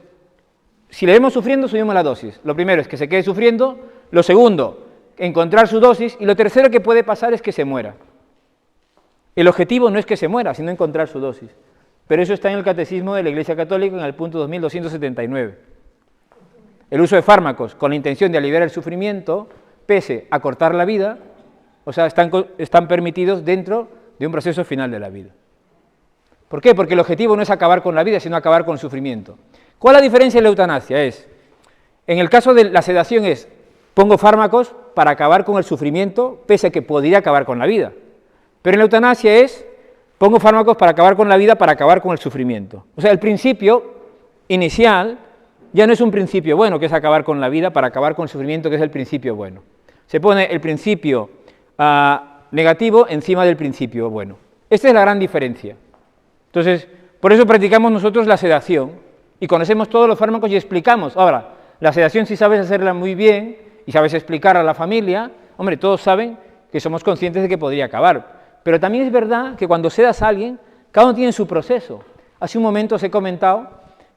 si le vemos sufriendo, subimos la dosis. Lo primero es que se quede sufriendo, lo segundo, encontrar su dosis, y lo tercero que puede pasar es que se muera. El objetivo no es que se muera, sino encontrar su dosis. Pero eso está en el Catecismo de la Iglesia Católica en el punto 2279. El uso de fármacos con la intención de aliviar el sufrimiento, pese a cortar la vida, o sea, están permitidos dentro de un proceso final de la vida. ¿Por qué? Porque el objetivo no es acabar con la vida, sino acabar con el sufrimiento. ¿Cuál es la diferencia de la eutanasia? En el caso de la sedación pongo fármacos para acabar con el sufrimiento, pese a que podría acabar con la vida. Pero en la eutanasia es, pongo fármacos para acabar con la vida, para acabar con el sufrimiento. O sea, el principio inicial ya no es un principio bueno, que es acabar con la vida, para acabar con el sufrimiento, que es el principio bueno. Se pone el principio negativo encima del principio bueno. Esta es la gran diferencia. Entonces, por eso practicamos nosotros la sedación y conocemos todos los fármacos y explicamos. Ahora, la sedación, si sabes hacerla muy bien y sabes explicar a la familia, hombre, todos saben que somos conscientes de que podría acabar. Pero también es verdad que cuando sedas a alguien, cada uno tiene su proceso. Hace un momento os he comentado,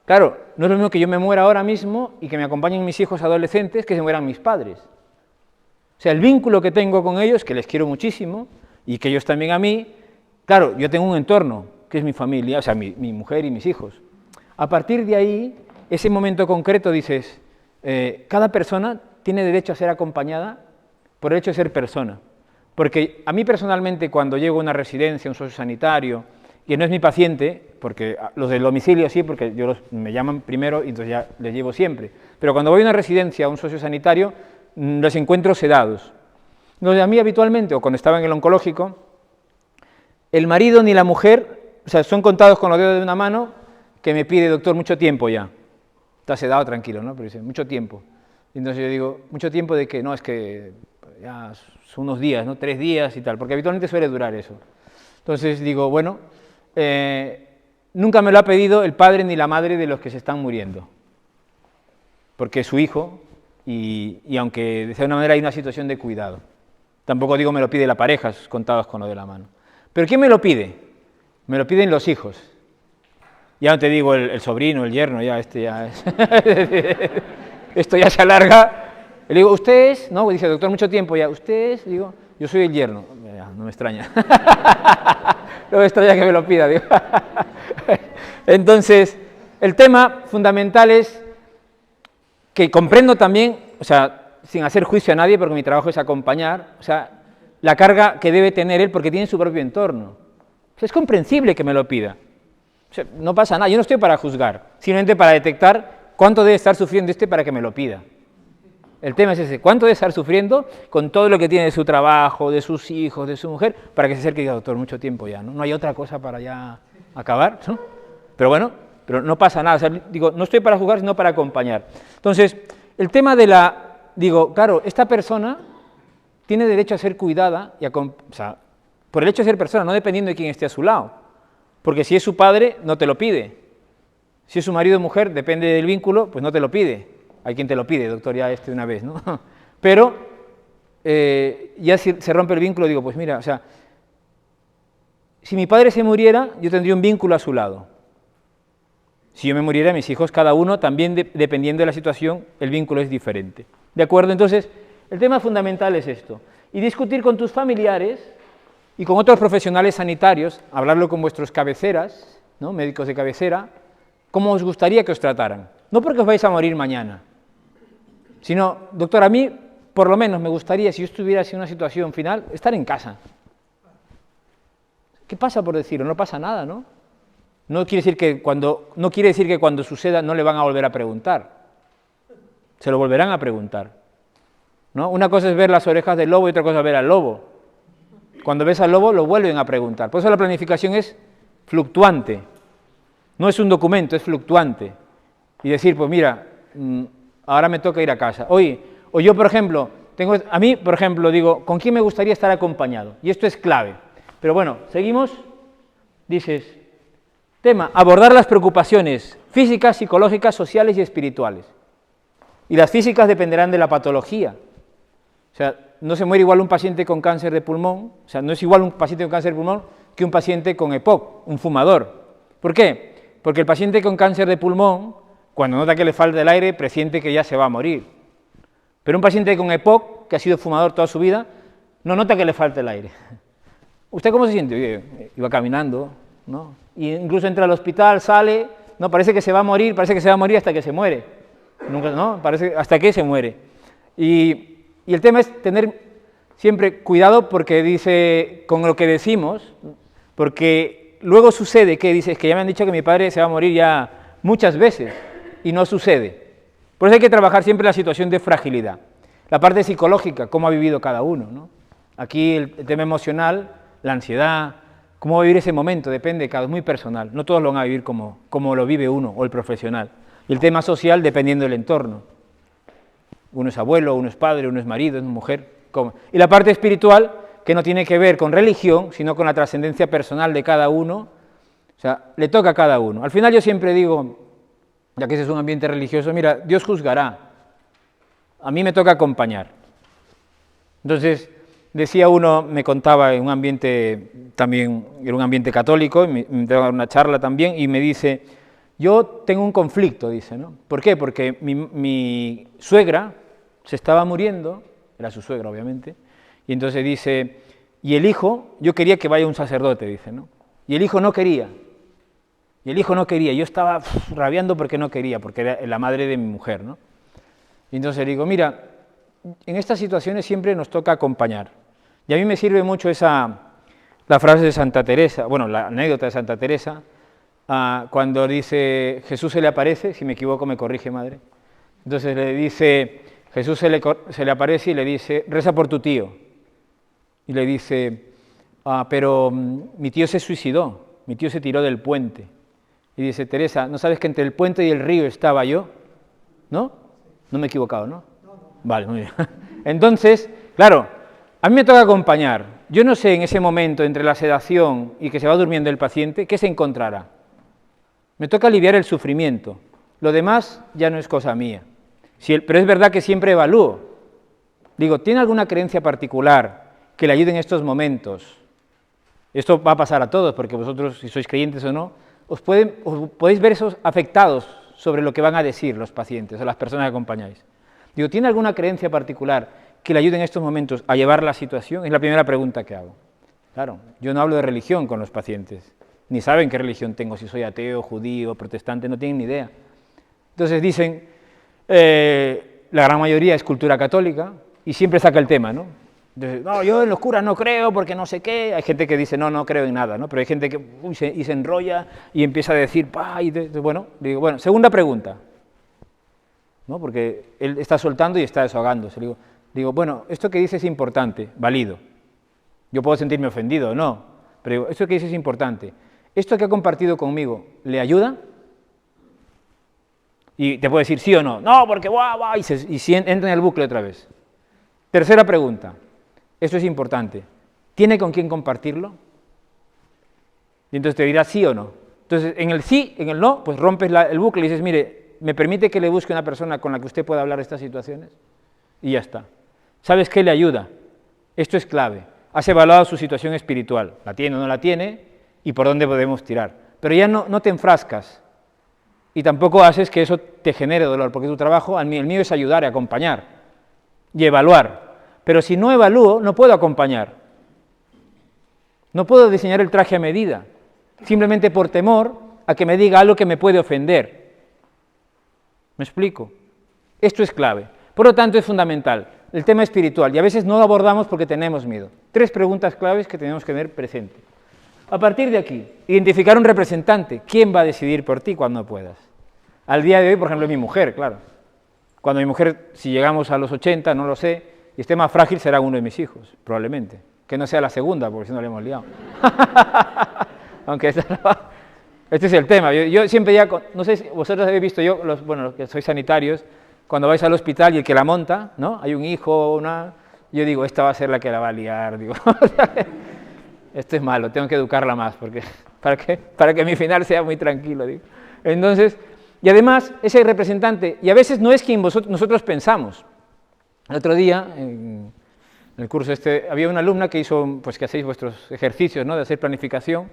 claro, no es lo mismo que yo me muera ahora mismo y que me acompañen mis hijos adolescentes que se mueran mis padres. O sea, el vínculo que tengo con ellos, que les quiero muchísimo, y que ellos también a mí, claro, yo tengo un entorno, que es mi familia, o sea, mi mujer y mis hijos. A partir de ahí, ese momento concreto dices, cada persona tiene derecho a ser acompañada por el hecho de ser persona. Porque a mí personalmente, cuando llego a una residencia, a un sociosanitario, y no es mi paciente, porque los del domicilio sí, porque me llaman primero y entonces ya les llevo siempre. Pero cuando voy a una residencia, a un sociosanitario, los encuentro sedados. Entonces, a mí habitualmente, o cuando estaba en el oncológico, el marido ni la mujer, o sea, son contados con los dedos de una mano, que me pide, doctor, mucho tiempo ya. Está sedado, tranquilo, ¿no? Pero dice, mucho tiempo. Y entonces yo digo, ¿mucho tiempo de qué? No, es que ya son unos días, ¿no? 3 días y tal, porque habitualmente suele durar eso. Entonces digo, bueno, nunca me lo ha pedido el padre ni la madre de los que se están muriendo, porque es su hijo, y aunque de alguna manera hay una situación de cuidado. Tampoco digo me lo pide la pareja, contados con lo de la mano. ¿Pero quién me lo pide? Me lo piden los hijos. Ya no te digo el sobrino, el yerno, ya ya es... Esto ya se alarga. Le digo, ¿usted es? No, dice, doctor, mucho tiempo ya. ¿Usted es? Digo, yo soy el yerno. Ya, no me extraña. No me extraña que me lo pida, digo. Entonces, el tema fundamental es que comprendo también, o sea, sin hacer juicio a nadie, porque mi trabajo es acompañar, o sea, la carga que debe tener él porque tiene su propio entorno. O sea, es comprensible que me lo pida. O sea, no pasa nada, yo no estoy para juzgar, simplemente para detectar cuánto debe estar sufriendo para que me lo pida. El tema es ese, cuánto debe estar sufriendo con todo lo que tiene de su trabajo, de sus hijos, de su mujer, para que se acerque y diga, doctor, mucho tiempo ya, ¿no? No hay otra cosa para ya acabar, ¿no? Pero bueno, pero no pasa nada, o sea, digo, no estoy para juzgar, sino para acompañar. Entonces, el tema de digo, claro, esta persona tiene derecho a ser cuidada, o sea, por el hecho de ser persona, no dependiendo de quién esté a su lado, porque si es su padre, no te lo pide, si es su marido o mujer, depende del vínculo, pues no te lo pide. Hay quien te lo pide, doctor, ya de una vez, ¿no? Pero ya si se rompe el vínculo, digo, pues mira, o sea, si mi padre se muriera, yo tendría un vínculo a su lado. Si yo me muriera, mis hijos, cada uno, también dependiendo de la situación, el vínculo es diferente. ¿De acuerdo? Entonces, el tema fundamental es esto. Y discutir con tus familiares y con otros profesionales sanitarios, hablarlo con vuestros cabeceras, ¿no? Médicos de cabecera, cómo os gustaría que os trataran. No porque os vais a morir mañana, sino, doctor, a mí, por lo menos, me gustaría, si yo estuviera en una situación final, estar en casa. ¿Qué pasa por decirlo? No pasa nada, ¿no? No quiere decir que cuando suceda no le van a volver a preguntar. Se lo volverán a preguntar, ¿no? Una cosa es ver las orejas del lobo y otra cosa es ver al lobo. Cuando ves al lobo lo vuelven a preguntar. Por eso la planificación es fluctuante. No es un documento, es fluctuante. Y decir, pues mira, ahora me toca ir a casa. Oye, o yo, por ejemplo, a mí, por ejemplo, digo, ¿con quién me gustaría estar acompañado? Y esto es clave. Pero bueno, seguimos. Dices, tema, abordar las preocupaciones físicas, psicológicas, sociales y espirituales. Y las físicas dependerán de la patología. O sea, no se muere igual un paciente con cáncer de pulmón, o sea, no es igual un paciente con cáncer de pulmón que un paciente con EPOC, un fumador. ¿Por qué? Porque el paciente con cáncer de pulmón, cuando nota que le falta el aire, presiente que ya se va a morir. Pero un paciente con EPOC, que ha sido fumador toda su vida, no nota que le falta el aire. ¿Usted cómo se siente? Oye, iba caminando, ¿no? Y incluso entra al hospital, sale, no, parece que se va a morir hasta que se muere. Nunca, ¿no? Parece hasta que se muere. Y el tema es tener siempre cuidado porque dice, con lo que decimos, porque luego sucede que dices que ya me han dicho que mi padre se va a morir ya muchas veces y no sucede. Por eso hay que trabajar siempre la situación de fragilidad. La parte psicológica, cómo ha vivido cada uno, ¿no? Aquí el tema emocional, la ansiedad, cómo va a vivir ese momento, depende, cada uno es muy personal. No todos lo van a vivir como lo vive uno o el profesional. Y el tema social, dependiendo del entorno. Uno es abuelo, uno es padre, uno es marido, uno es mujer. ¿Cómo? Y la parte espiritual, que no tiene que ver con religión, sino con la trascendencia personal de cada uno. O sea, le toca a cada uno. Al final yo siempre digo, ya que ese es un ambiente religioso, mira, Dios juzgará. A mí me toca acompañar. Entonces, decía uno, me contaba en un ambiente también, era un ambiente católico, y me daba una charla también, y me dice, yo tengo un conflicto, dice, ¿no? ¿Por qué? Porque mi suegra se estaba muriendo, era su suegra obviamente, y entonces dice, y el hijo, yo quería que vaya un sacerdote, dice, ¿no? Y el hijo no quería, yo estaba rabiando porque no quería, porque era la madre de mi mujer, ¿no? Y entonces le digo, mira, en estas situaciones siempre nos toca acompañar. Y a mí me sirve mucho la frase de Santa Teresa, bueno, la anécdota de Santa Teresa, cuando dice, Jesús se le aparece, si me equivoco me corrige madre, entonces le dice, Jesús se le aparece y le dice, reza por tu tío. Y le dice, pero mi tío se suicidó, mi tío se tiró del puente. Y dice, Teresa, ¿no sabes que entre el puente y el río estaba yo? ¿No? No me he equivocado, ¿no? Vale, muy bien. Entonces, claro, a mí me toca acompañar. Yo no sé en ese momento, entre la sedación y que se va durmiendo el paciente, ¿qué se encontrará? Me toca aliviar el sufrimiento. Lo demás ya no es cosa mía. Pero es verdad que siempre evalúo. Digo, ¿tiene alguna creencia particular que le ayude en estos momentos? Esto va a pasar a todos, porque vosotros, si sois creyentes o no, os podéis ver esos afectados sobre lo que van a decir los pacientes o las personas que acompañáis. Digo, ¿tiene alguna creencia particular que le ayude en estos momentos a llevar la situación? Es la primera pregunta que hago. Claro, yo no hablo de religión con los pacientes, ni saben qué religión tengo, si soy ateo, judío, protestante, no tienen ni idea. Entonces dicen, la gran mayoría es cultura católica y siempre saca el tema, ¿no? Entonces, no, yo en los curas no creo porque no sé qué. Hay gente que dice, no creo en nada, ¿no? Pero hay gente que se enrolla y empieza a decir, bueno, digo, segunda pregunta, ¿no? Porque él está soltando y está desahogándose. Digo, bueno, esto que dice es importante, válido. Yo puedo sentirme ofendido o no, pero digo, esto que dice es importante. ¿Esto que ha compartido conmigo le ayuda? Y te puede decir sí o no. No, porque y entra en el bucle otra vez. Tercera pregunta. Esto es importante. ¿Tiene con quién compartirlo? Y entonces te dirá sí o no. Entonces, en el sí, en el no, pues rompes el bucle y dices, mire, ¿me permite que le busque una persona con la que usted pueda hablar de estas situaciones? Y ya está. ¿Sabes qué le ayuda? Esto es clave. Has evaluado su situación espiritual. ¿La tiene o no la tiene? ¿Y por dónde podemos tirar? Pero ya no te enfrascas. Y tampoco haces que eso te genere dolor, porque tu trabajo, el mío es ayudar y acompañar y evaluar. Pero si no evalúo, no puedo acompañar. No puedo diseñar el traje a medida, simplemente por temor a que me diga algo que me puede ofender. ¿Me explico? Esto es clave. Por lo tanto, es fundamental. El tema espiritual, y a veces no lo abordamos porque tenemos miedo. 3 preguntas claves que tenemos que tener presente. A partir de aquí, identificar un representante. ¿Quién va a decidir por ti cuando puedas? Al día de hoy, por ejemplo, mi mujer, claro. Cuando mi mujer, si llegamos a los 80, no lo sé, y esté más frágil, será uno de mis hijos, probablemente. Que no sea la segunda, porque si no le hemos liado. Aunque este es el tema. Yo siempre ya, no sé si vosotros habéis visto, los que sois sanitarios, cuando vais al hospital y el que la monta, ¿no? Hay un hijo, yo digo, esta va a ser la que la va a liar, digo. Esto es malo, tengo que educarla más, porque para que mi final sea muy tranquilo, digo. Entonces, y además, ese representante, y a veces no es quien nosotros pensamos. El otro día, en el curso había una alumna que hizo, pues que hacéis vuestros ejercicios, ¿no? De hacer planificación.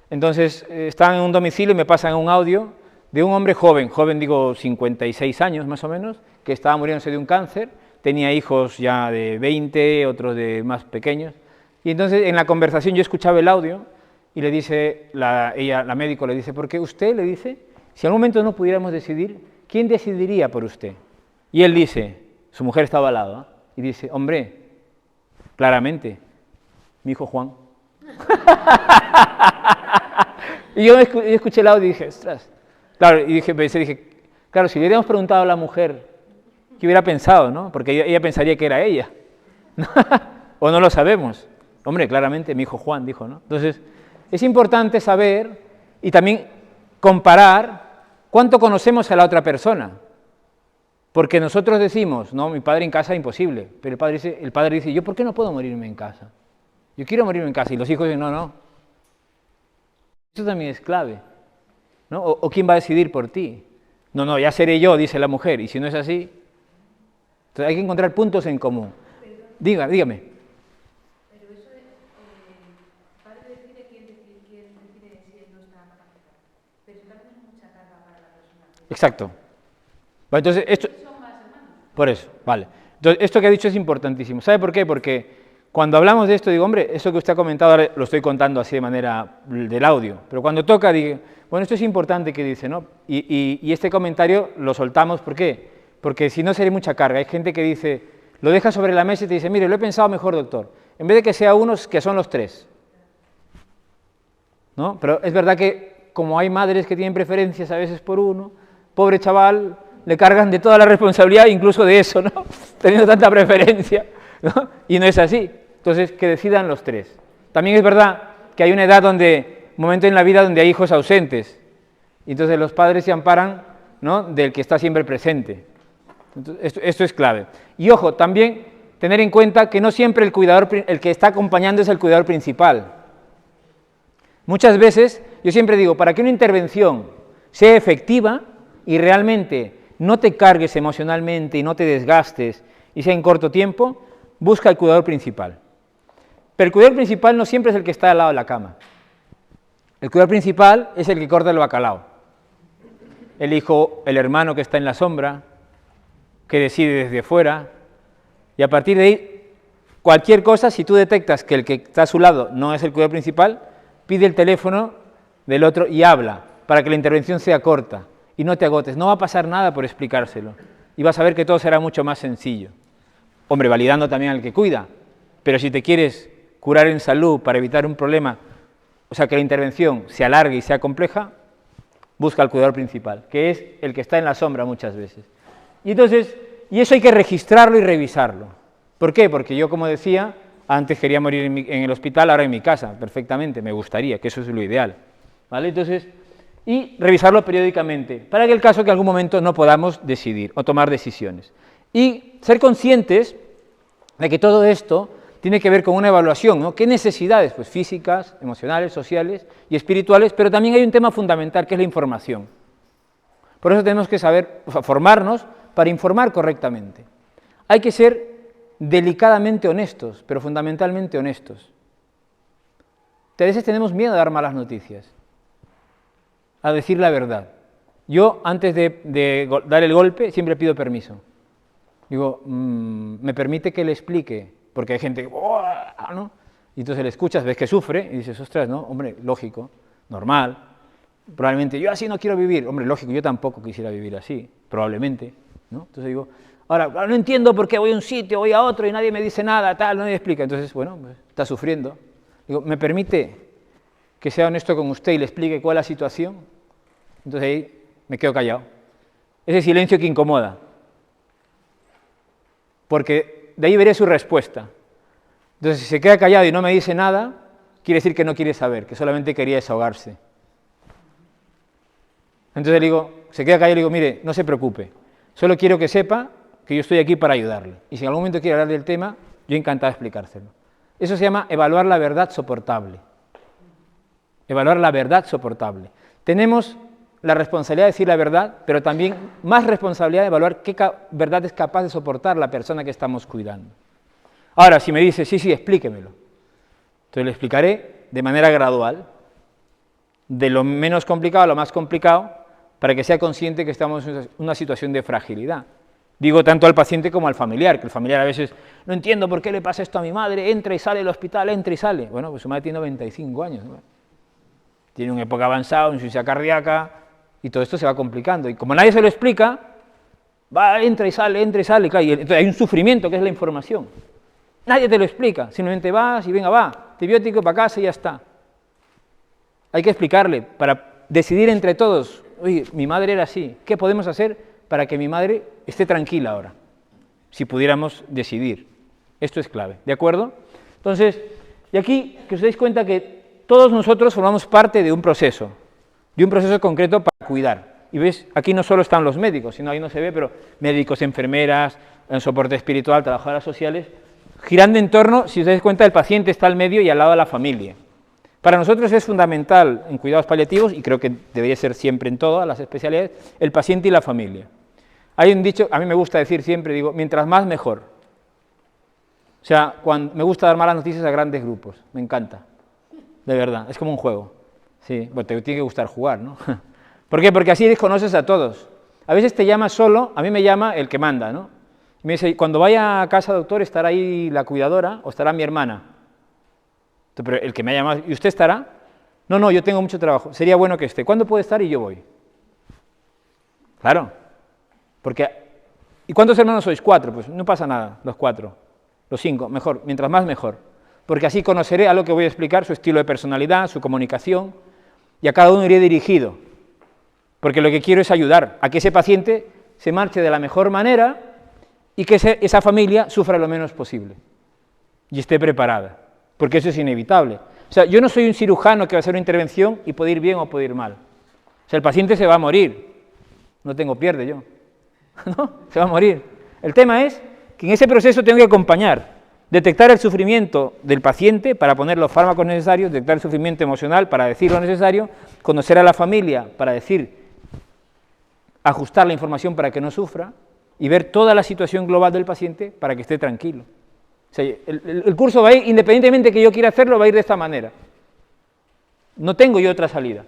Entonces, estaban en un domicilio y me pasan un audio de un hombre joven digo 56 años más o menos, que estaba muriéndose de un cáncer, tenía hijos ya de 20, otros de más pequeños, y entonces en la conversación yo escuchaba el audio y le dice, la médico le dice, ¿por qué usted le dice, si en algún momento no pudiéramos decidir, ¿quién decidiría por usted? Y él dice, su mujer estaba al lado, y dice, hombre, claramente, mi hijo Juan. Y yo escuché el audio y dije, ostras. Claro, y dije, claro, si le hubiéramos preguntado a la mujer ¿Qué hubiera pensado, no? Porque ella pensaría que era ella. O no lo sabemos. Hombre, claramente mi hijo Juan dijo, ¿no? Entonces, es importante saber y también comparar cuánto conocemos a la otra persona. Porque nosotros decimos, no, mi padre en casa es imposible, pero el padre dice, ¿yo por qué no puedo morirme en casa? Yo quiero morirme en casa. Y los hijos dicen, no, no. Eso también es clave, ¿no? O quién va a decidir por ti. No, no, ya seré yo, dice la mujer, y si no es así, entonces hay que encontrar puntos en común. Dígame. Pero eso es, padre decide quién decide si él no está capacitado. Pero eso también es mucha carga para la persona. Exacto. Bueno, entonces, esto, ¿Son más hermanos? por eso, vale. Entonces, esto que ha dicho es importantísimo. ¿Sabe por qué? Porque cuando hablamos de esto, digo, hombre, eso que usted ha comentado, ahora lo estoy contando así de manera del audio, pero cuando toca, digo, bueno, esto es importante que dice, ¿no? Y este comentario lo soltamos, ¿por qué? Porque si no sería mucha carga. Hay gente que dice, lo deja sobre la mesa y te dice, mire, lo he pensado mejor, doctor, en vez de que sea uno, que son los tres. ¿No? Pero es verdad que como hay madres que tienen preferencias a veces por uno, pobre chaval, le cargan de toda la responsabilidad, incluso de eso, ¿no? Teniendo tanta preferencia, ¿no? Y no es así. Entonces, que decidan los tres. También es verdad que hay una edad momento en la vida donde hay hijos ausentes, y entonces los padres se amparan, ¿no?, del que está siempre presente. Entonces, esto es clave. Y ojo, también tener en cuenta que no siempre el que está acompañando es el cuidador principal. Muchas veces, yo siempre digo, para que una intervención sea efectiva y realmente no te cargues emocionalmente y no te desgastes y sea en corto tiempo, busca el cuidador principal. Pero el cuidador principal no siempre es el que está al lado de la cama. El cuidador principal es el que corta el bacalao. El hijo, el hermano que está en la sombra, que decide desde fuera, y a partir de ahí, cualquier cosa, si tú detectas que el que está a su lado no es el cuidador principal, pide el teléfono del otro y habla, para que la intervención sea corta y no te agotes. No va a pasar nada por explicárselo, y vas a ver que todo será mucho más sencillo. Hombre, validando también al que cuida, pero si te quieres curar en salud para evitar un problema, o sea, que la intervención se alargue y sea compleja, busca al cuidador principal, que es el que está en la sombra muchas veces. Y entonces, y eso hay que registrarlo y revisarlo. ¿Por qué? Porque yo, como decía, antes quería morir en el hospital, ahora en mi casa, perfectamente, me gustaría, que eso es lo ideal, ¿vale? Entonces, y revisarlo periódicamente, para que el caso que en algún momento no podamos decidir o tomar decisiones. Y ser conscientes de que todo esto tiene que ver con una evaluación, ¿no? ¿Qué necesidades? Pues físicas, emocionales, sociales y espirituales, pero también hay un tema fundamental que es la información. Por eso tenemos que saber, o sea, formarnos para informar correctamente. Hay que ser delicadamente honestos, pero fundamentalmente honestos. A veces tenemos miedo a dar malas noticias, a decir la verdad. Yo, antes de dar el golpe, siempre pido permiso. Digo, ¿me permite que le explique? Porque hay gente que, ¿no? Y entonces le escuchas, ves que sufre, y dices, ostras, ¿no? Hombre, lógico, normal. Probablemente, yo así no quiero vivir. Hombre, lógico, yo tampoco quisiera vivir así, probablemente, ¿no? Entonces digo, ahora, no entiendo por qué voy a un sitio, voy a otro y nadie me dice nada, tal, nadie me explica. Entonces, bueno, pues, está sufriendo. Digo, ¿me permite que sea honesto con usted y le explique cuál es la situación? Entonces ahí me quedo callado. Ese silencio que incomoda. Porque de ahí veré su respuesta. Entonces, si se queda callado y no me dice nada, quiere decir que no quiere saber, que solamente quería desahogarse. Entonces le digo, se queda callado y le digo, mire, no se preocupe, solo quiero que sepa que yo estoy aquí para ayudarle. Y si en algún momento quiere hablar del tema, yo encantado de explicárselo. Eso se llama evaluar la verdad soportable. Evaluar la verdad soportable. Tenemos la responsabilidad de decir la verdad, pero también más responsabilidad de evaluar qué verdad es capaz de soportar la persona que estamos cuidando. Ahora, si me dice, sí, explíquemelo, entonces le explicaré de manera gradual, de lo menos complicado a lo más complicado, para que sea consciente que estamos en una situación de fragilidad. Digo tanto al paciente como al familiar, que el familiar a veces, no entiendo por qué le pasa esto a mi madre, entra y sale del hospital, entra y sale. Bueno, pues su madre tiene 95 años, ¿no? Tiene una época avanzada, una insuficiencia cardíaca, y todo esto se va complicando. Y como nadie se lo explica, entra y sale, claro, y entonces hay un sufrimiento que es la información. Nadie te lo explica, simplemente vas y venga, antibiótico para casa y ya está. Hay que explicarle, para decidir entre todos, oye, mi madre era así, ¿qué podemos hacer para que mi madre esté tranquila ahora? si pudiéramos decidir. Esto es clave, ¿de acuerdo? Entonces, y aquí que os dais cuenta que todos nosotros formamos parte de un proceso concreto para cuidar. Y ves, aquí no solo están los médicos, sino ahí no se ve, pero médicos, enfermeras, en soporte espiritual, trabajadoras sociales, girando en torno, si os dais cuenta, el paciente está al medio y al lado de la familia. Para nosotros es fundamental en cuidados paliativos, y creo que debería ser siempre en todas las especialidades, el paciente y la familia. Hay un dicho, a mí me gusta decir siempre, digo, mientras más mejor. O sea, me gusta dar malas noticias a grandes grupos, me encanta, de verdad, es como un juego. Sí, bueno, te tiene que gustar jugar, ¿no? ¿Por qué? Porque así desconoces a todos. A veces te llamas solo, a mí me llama el que manda, ¿no? Y me dice, cuando vaya a casa, doctor, ¿estará ahí la cuidadora o estará mi hermana? Pero el que me ha llamado, ¿y usted estará? No, yo tengo mucho trabajo, sería bueno que esté. ¿Cuándo puede estar? Y yo voy. Claro, porque... ¿Y cuántos hermanos sois? 4, pues no pasa nada, los 4, los 5, mejor, mientras más mejor. Porque así conoceré a lo que voy a explicar, su estilo de personalidad, su comunicación, y a cada uno iré dirigido. Porque lo que quiero es ayudar a que ese paciente se marche de la mejor manera y que esa familia sufra lo menos posible y esté preparada, porque eso es inevitable. O sea, yo no soy un cirujano que va a hacer una intervención y puede ir bien o puede ir mal. O sea, el paciente se va a morir, no tengo pierde yo, ¿no? Se va a morir. El tema es que en ese proceso tengo que acompañar, detectar el sufrimiento del paciente para poner los fármacos necesarios, detectar el sufrimiento emocional para decir lo necesario, conocer a la familia para ajustar la información para que no sufra, y ver toda la situación global del paciente para que esté tranquilo. O sea, el curso va a ir, independientemente que yo quiera hacerlo, va a ir de esta manera. No tengo yo otra salida.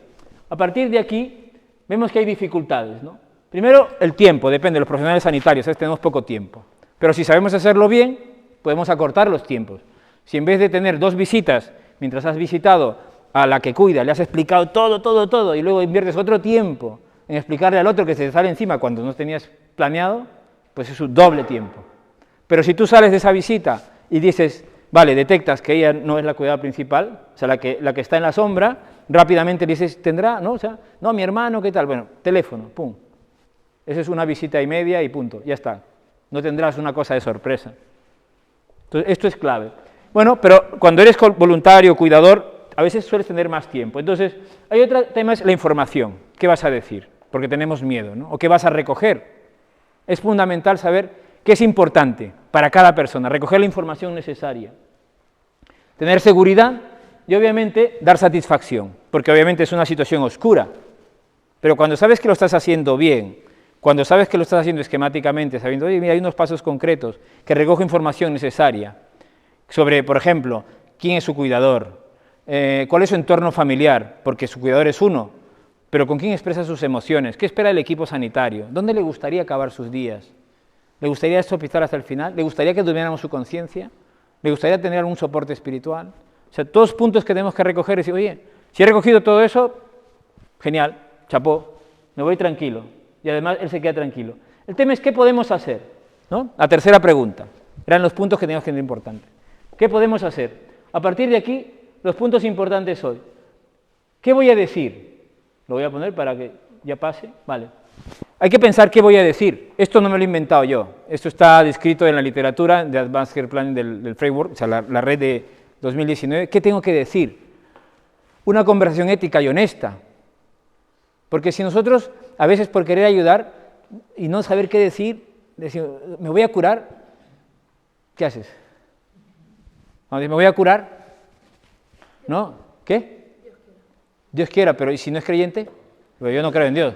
A partir de aquí, vemos que hay dificultades, ¿no? Primero, el tiempo, depende de los profesionales sanitarios, tenemos poco tiempo. Pero si sabemos hacerlo bien, podemos acortar los tiempos. Si en vez de tener 2 visitas, mientras has visitado a la que cuida, le has explicado todo, y luego inviertes otro tiempo en explicarle al otro que se te sale encima cuando no tenías planeado, pues es un doble tiempo. Pero si tú sales de esa visita y dices, vale, detectas que ella no es la cuidadora principal, o sea, la que está en la sombra, rápidamente le dices, ¿tendrá? ¿No? O sea, no, mi hermano, ¿qué tal? Bueno, teléfono, pum. Esa es una visita y media y punto, ya está. No tendrás una cosa de sorpresa. Entonces, esto es clave. Bueno, pero cuando eres voluntario, cuidador, a veces sueles tener más tiempo. Entonces, hay otro tema, es la información. ¿Qué vas a decir? Porque tenemos miedo, ¿no? ¿O qué vas a recoger? Es fundamental saber qué es importante para cada persona, recoger la información necesaria, tener seguridad y obviamente dar satisfacción, porque obviamente es una situación oscura, pero cuando sabes que lo estás haciendo bien, cuando sabes que lo estás haciendo esquemáticamente, sabiendo, oye, mira, hay unos pasos concretos, que recoge información necesaria sobre, por ejemplo, quién es su cuidador, cuál es su entorno familiar, porque su cuidador es uno, pero con quién expresa sus emociones, qué espera el equipo sanitario, dónde le gustaría acabar sus días, le gustaría estopizar hasta el final, le gustaría que tuviéramos su conciencia, le gustaría tener algún soporte espiritual. O sea, todos puntos que tenemos que recoger y decir, oye, si he recogido todo eso, genial, chapó, me voy tranquilo, y además él se queda tranquilo. El tema es qué podemos hacer, ¿no? La tercera pregunta, eran los puntos que teníamos que tener importantes. ¿Qué podemos hacer? A partir de aquí, los puntos importantes hoy. ¿Qué voy a decir? Lo voy a poner para que ya pase, vale. Hay que pensar qué voy a decir. Esto no me lo he inventado yo. Esto está descrito en la literatura de Advanced Care Planning del Framework, o sea, la red de 2019. ¿Qué tengo que decir? Una conversación ética y honesta. Porque si nosotros, a veces por querer ayudar y no saber qué decir, decimos, ¿me voy a curar? ¿Qué haces? ¿Me voy a curar? ¿No? ¿Qué? Dios quiera, pero ¿y si no es creyente? Pero yo no creo en Dios.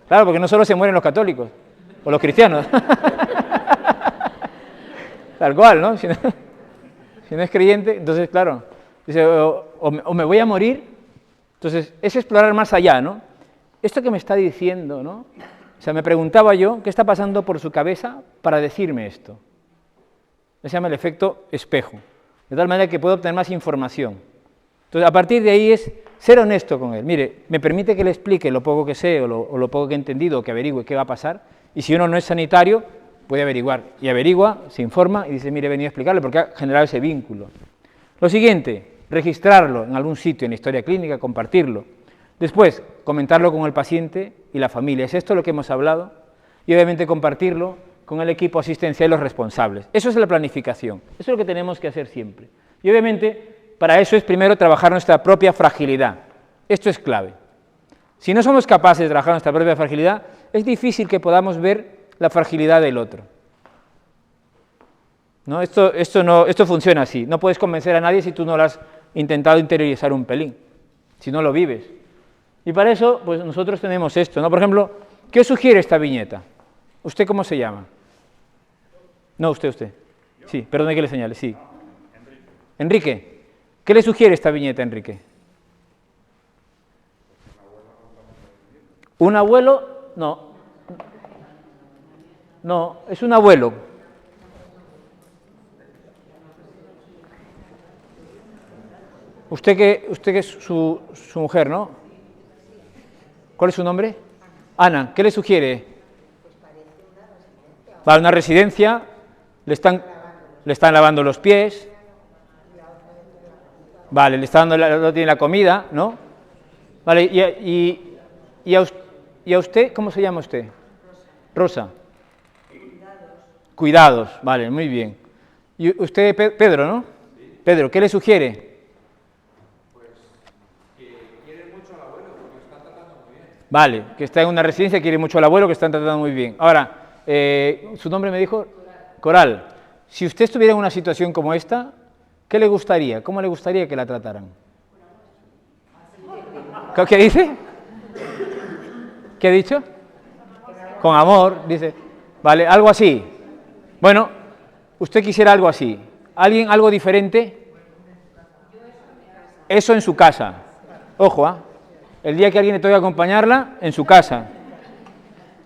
Claro, porque no solo se mueren los católicos o los cristianos. Tal cual, ¿no? Si no es creyente, entonces, claro, dice, o me voy a morir. Entonces, es explorar más allá, ¿no? Esto que me está diciendo, ¿no? O sea, me preguntaba yo, ¿qué está pasando por su cabeza para decirme esto? Se llama el efecto espejo, de tal manera que puedo obtener más información. Entonces, a partir de ahí es ser honesto con él. Mire, me permite que le explique lo poco que sé o lo poco que he entendido, o que averigüe qué va a pasar, y si uno no es sanitario, puede averiguar. Y averigua, se informa y dice, mire, he venido a explicarle porque ha generado ese vínculo. Lo siguiente, registrarlo en algún sitio, en la historia clínica, compartirlo. Después, comentarlo con el paciente y la familia. ¿Es esto lo que hemos hablado? y obviamente compartirlo con el equipo asistencial y los responsables. Eso es la planificación, eso es lo que tenemos que hacer siempre. Y obviamente para eso es primero trabajar nuestra propia fragilidad. Esto es clave. Si no somos capaces de trabajar nuestra propia fragilidad, es difícil que podamos ver la fragilidad del otro. ¿No? Esto funciona así. No puedes convencer a nadie si tú no lo has intentado interiorizar un pelín, si no lo vives. Y para eso, pues nosotros tenemos esto, ¿no? Por ejemplo, ¿qué os sugiere esta viñeta? ¿Usted cómo se llama? No, usted. Sí, perdone que le señale, sí. Enrique. ¿Qué le sugiere esta viñeta, Enrique? ¿Un abuelo? No. No, es un abuelo. Usted que es su mujer, ¿no? ¿Cuál es su nombre? Ana, ¿qué le sugiere? Va a una residencia, le están lavando los pies, vale, no tiene la comida, ¿no? Vale, y a usted, ¿cómo se llama usted? Rosa. Cuidados, vale, muy bien. Y usted, Pedro, ¿no? Pedro, ¿qué le sugiere? Vale, que está en una residencia, quiere mucho al abuelo, que están tratando muy bien. Ahora, ¿su nombre me dijo? Coral. Si usted estuviera en una situación como esta, ¿qué le gustaría? ¿Cómo le gustaría que la trataran? ¿Qué dice? ¿Qué ha dicho? Con amor, dice. Vale, algo así. Bueno, usted quisiera algo así. ¿Alguien algo diferente? Eso en su casa. Ojo, ¿ah? El día que alguien le toque acompañarla, en su casa.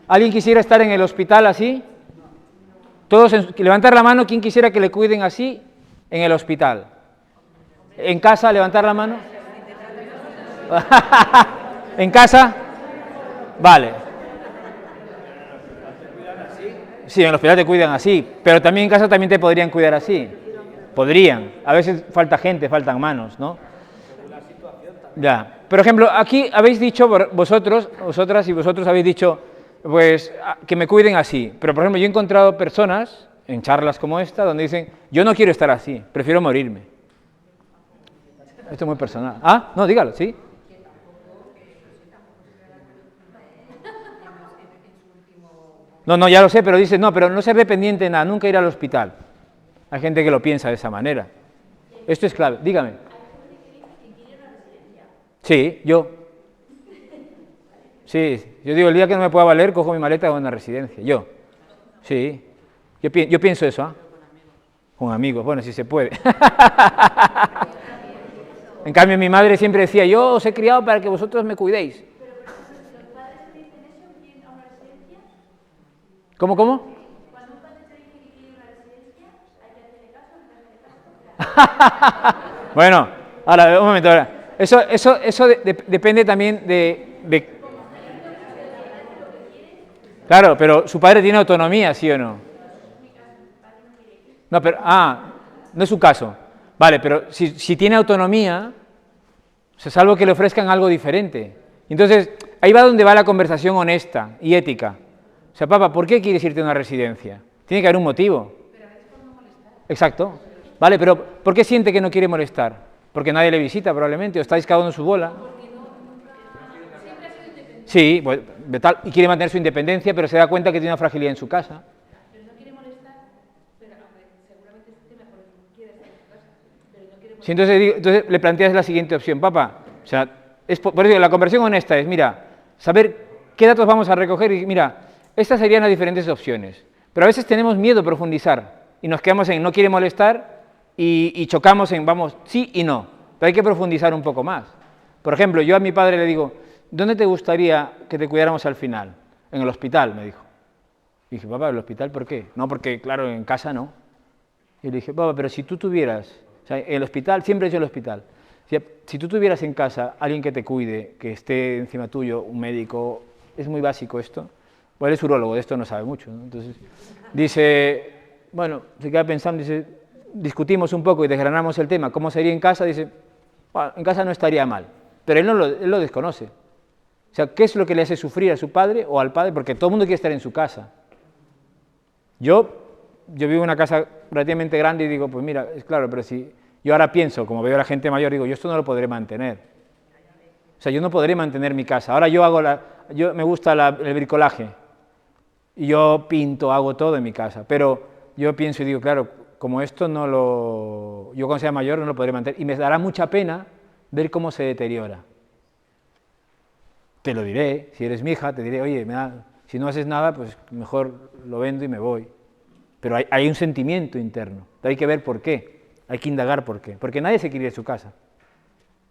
¿Alguien quisiera estar en el hospital así? Todos, levantar la mano, ¿quién quisiera que le cuiden así en el hospital? ¿En casa, levantar la mano? ¿En casa? Vale. Sí, en el hospital te cuidan así, pero también en casa también te podrían cuidar así. Podrían. A veces falta gente, faltan manos, ¿no? Ya. Por ejemplo, aquí habéis dicho vosotras y vosotros habéis dicho, pues, que me cuiden así. Pero, por ejemplo, yo he encontrado personas en charlas como esta donde dicen, yo no quiero estar así, prefiero morirme. Esto es muy personal. Ah, no, dígalo, ¿sí? No, ya lo sé, pero dice, no, pero no ser dependiente de nada, nunca ir al hospital. Hay gente que lo piensa de esa manera. Esto es clave, dígame. Sí, yo. Sí, yo digo, el día que no me pueda valer, cojo mi maleta y voy a una residencia. Yo. Sí. Yo pienso eso, ¿ah? Con amigos, bueno, si se puede. En cambio, mi madre siempre decía, yo os he criado para que vosotros me cuidéis. ¿Cómo? Cuando un padre te dice que quiere una residencia, hay que hacerle caso, no hay que hacerle caso. Bueno, ahora, un momento, ahora. Eso depende también de... Claro, pero su padre tiene autonomía, ¿sí o no? No, pero... no es su caso. Vale, pero si tiene autonomía, salvo que le ofrezcan algo diferente. Entonces, ahí va donde va la conversación honesta y ética. O sea, papá, ¿por qué quieres irte a una residencia? Tiene que haber un motivo. Pero a veces por no molestar. Exacto. Vale, pero ¿por qué siente que no quiere molestar? Porque nadie le visita probablemente, o estáis cada uno en su bola. Porque nunca, siempre ha sido independiente. Sí, pues, y quiere mantener su independencia, pero se da cuenta que tiene una fragilidad en su casa. Pero no quiere molestar, pero seguramente esté mejor, quiere estar en su casa, pero no quiere molestar. Sí, entonces le planteas la siguiente opción, papá, o sea, por eso la conversión honesta es, mira, saber qué datos vamos a recoger y mira, estas serían las diferentes opciones, pero a veces tenemos miedo a profundizar y nos quedamos en no quiere molestar y chocamos en vamos sí y no, pero hay que profundizar un poco más. Por ejemplo, yo a mi padre le digo, ¿dónde te gustaría que te cuidáramos al final? En el hospital, me dijo. Y dije, papá, ¿el hospital por qué? No, porque claro, en casa no. Y le dije, papá, pero si tú tuvieras, o sea, el hospital, siempre he hecho el hospital, si tú tuvieras en casa alguien que te cuide, que esté encima tuyo, un médico, es muy básico esto, pues él es urólogo, de esto no sabe mucho, ¿no? Entonces, dice, bueno, se queda pensando, dice, discutimos un poco y desgranamos el tema, ¿cómo sería en casa? Dice, bueno, en casa no estaría mal, pero él lo desconoce. O sea, ¿qué es lo que le hace sufrir a su padre o al padre? Porque todo el mundo quiere estar en su casa. Yo vivo en una casa relativamente grande y digo, pues mira, es claro, pero si yo ahora pienso, como veo a la gente mayor, digo, yo esto no lo podré mantener. O sea, yo no podré mantener mi casa. Ahora me gusta el bricolaje y yo pinto, hago todo en mi casa, pero yo pienso y digo, claro, como esto yo cuando sea mayor no lo podré mantener y me dará mucha pena ver cómo se deteriora. Te lo diré, si eres mi hija, te diré, oye, si no haces nada, pues mejor lo vendo y me voy. Pero hay un sentimiento interno, hay que ver por qué, hay que indagar por qué, porque nadie se quiere ir de su casa,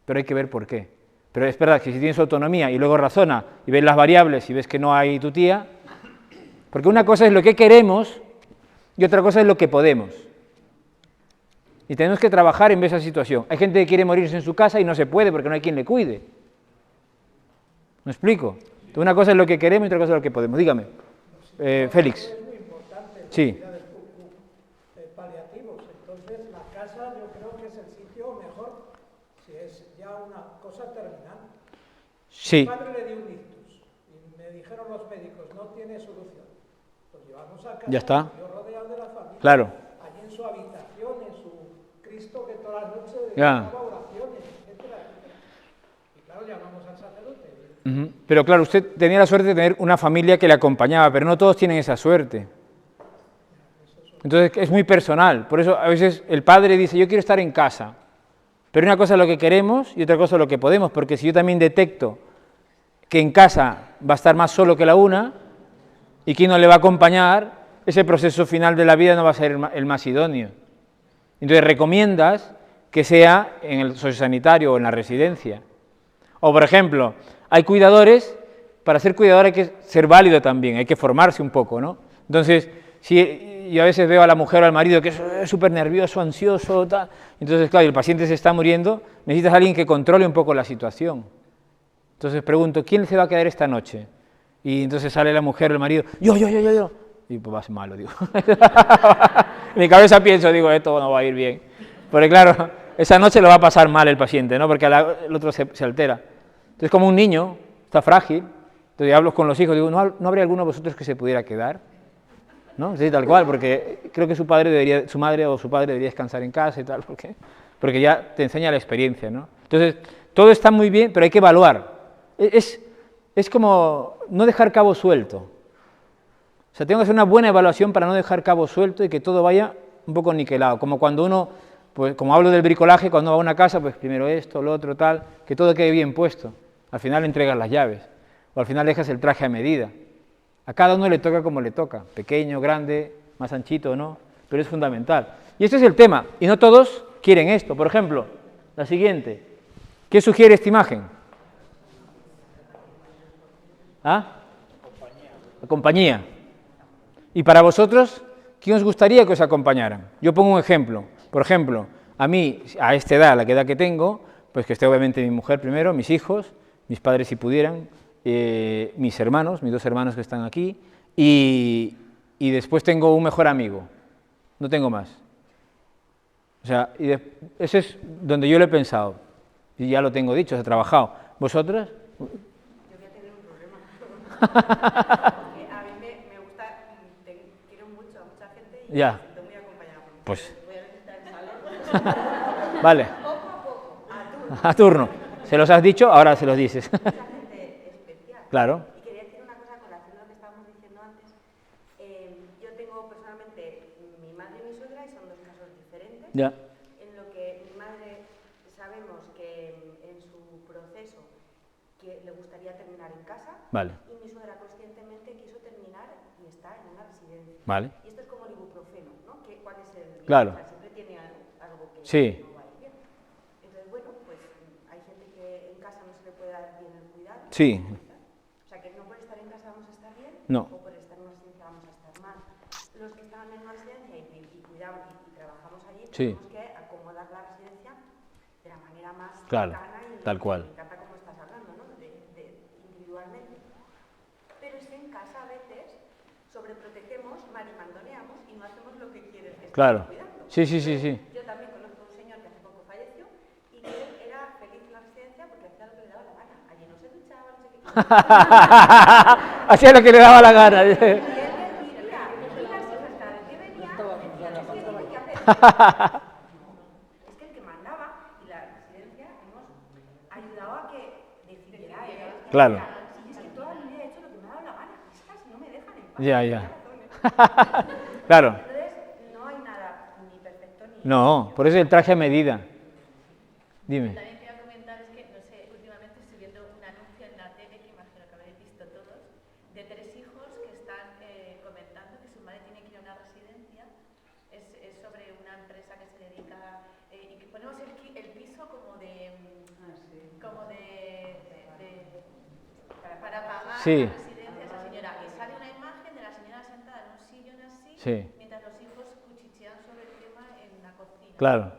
pero hay que ver por qué. Pero es verdad que si tienes autonomía y luego razona y ves las variables y ves que no hay tu tía, porque una cosa es lo que queremos y otra cosa es lo que podemos. Y tenemos que trabajar en esa situación. Hay gente que quiere morirse en su casa y no se puede porque no hay quien le cuide. ¿Me explico? Entonces, una cosa es lo que queremos y otra cosa es lo que podemos. Dígame, Félix. Es muy importante el Sí. cuidado de paliativos. Entonces, la casa yo creo que es el sitio mejor si es ya una cosa terminal. Sí. Mi padre le dio un ictus y me dijeron los médicos, no tiene solución. Pues llevamos a casa, Ya está. yo rodeado de la familia, Claro. allí en su habitación, en su Cristo que todas las noches Ya. daba oraciones, etcétera, etcétera. Y claro, llamamos al sacerdote. Ujú. Pero claro, usted tenía la suerte de tener una familia que le acompañaba, pero no todos tienen esa suerte. Entonces es muy personal, por eso a veces el padre dice, yo quiero estar en casa, pero una cosa es lo que queremos y otra cosa es lo que podemos, porque si yo también detecto que en casa va a estar más solo que la una, y quién no le va a acompañar, ese proceso final de la vida no va a ser el más idóneo. Entonces recomiendas que sea en el sociosanitario o en la residencia. O por ejemplo, hay cuidadores, para ser cuidador hay que ser válido también, hay que formarse un poco, ¿no? Entonces, si yo a veces veo a la mujer o al marido que es súper nervioso, ansioso, tal, entonces claro, el paciente se está muriendo, necesitas a alguien que controle un poco la situación. Entonces pregunto, ¿quién se va a quedar esta noche? Y entonces sale la mujer o el marido, yo. Y pues va a ser malo, digo. En mi cabeza pienso, digo, esto no va a ir bien. Porque claro, esa noche lo va a pasar mal el paciente, ¿no? Porque el otro se altera. Entonces, como un niño, está frágil, entonces hablo con los hijos, digo, ¿no habría alguno de vosotros que se pudiera quedar? ¿No? Sí, tal cual, porque creo que su madre o su padre debería descansar en casa y tal, porque ya te enseña la experiencia, ¿no? Entonces, todo está muy bien, pero hay que evaluar. Es como no dejar cabo suelto. O sea, tengo que hacer una buena evaluación para no dejar cabo suelto y que todo vaya un poco niquelado. Como cuando uno, pues como hablo del bricolaje, cuando va a una casa, pues primero esto, lo otro, tal, que todo quede bien puesto. Al final le entregas las llaves, o al final dejas el traje a medida. A cada uno le toca como le toca, pequeño, grande, más anchito, ¿no? Pero es fundamental. Y este es el tema, y no todos quieren esto. Por ejemplo, la siguiente. ¿Qué sugiere esta imagen? ¿Ah? La compañía. Y para vosotros, ¿quién os gustaría que os acompañaran? Yo pongo un ejemplo. Por ejemplo, a mí, a esta edad, la edad que tengo, pues que esté obviamente mi mujer primero, mis hijos, mis padres si pudieran, mis hermanos, mis dos hermanos que están aquí, y después tengo un mejor amigo. No tengo más. O sea, ese es donde yo lo he pensado. Y ya lo tengo dicho, se ha trabajado. ¿Vosotras? Yo voy a tener un problema. Porque a mí me gusta, quiero mucho a mucha gente y Ya. me siento muy acompañada. Pues, Voy a necesitar el salón. vale. Poco a poco, a turno. A turno. ¿Se los has dicho? Ahora se los dices. Mucha gente especial. Claro. Y quería decir una cosa con relación a lo que estábamos diciendo antes. Yo tengo personalmente mi madre y mi suegra y son dos casos diferentes. Ya. En lo que mi madre sabemos que en su proceso que le gustaría terminar en casa Vale. y mi suegra conscientemente quiso terminar y está en una residencia. Vale. Y esto es como el ibuprofeno, ¿no? ¿Cuál es el...? Claro. O sea, siempre tiene algo que Sí. no va a ir bien. Entonces, bueno, pues hay gente que en casa no se le puede dar bien el cuidado. Sí. O sea, que no por estar en casa vamos a estar bien, No. o por estar en una residencia vamos a estar mal. Los que estaban en una residencia y cuidamos y trabajamos allí, Sí. tenemos que acomodar la residencia de la manera más Claro, cercana y tal cual. Me encanta cómo estás hablando, ¿no? De individualmente. Pero es que en casa a veces sobreprotegemos, marimandoneamos y no hacemos lo que quieres que Claro. estemos cuidando. Sí, sí, sí, sí. Yo también conozco a un señor que hace poco falleció y que él era feliz en la residencia porque hacía lo que le daba la gana. Allí no se duchaba, no sé qué. Hacía lo que le daba la gana. Y él decía, y las hijas cada vez que venían, decían, es que tengo que hacer. Es que el que mandaba y la residencia hemos ayudado a que decidiera él. Claro. Es que toda mi vida he hecho lo que me ha dado la gana. Estas no me dejan en paz. Ya, ya. Tiene razones. Claro. Entonces, no hay nada ni perfecto ni... No, por eso el traje a medida. Dime. También quería comentar, es que, no sé, últimamente estoy viendo un anuncio en la tele, que imagino que habréis visto todos, de 3 hijos que están comentando que su madre tiene que ir a una residencia. Es sobre una empresa que se dedica, y que ponemos el piso como de... para pagar Sí. la residencia a esa señora. Y sale una imagen de la señora sentada en un sillón así, Sí. mientras los hijos cuchichean sobre el tema en la cocina. Claro.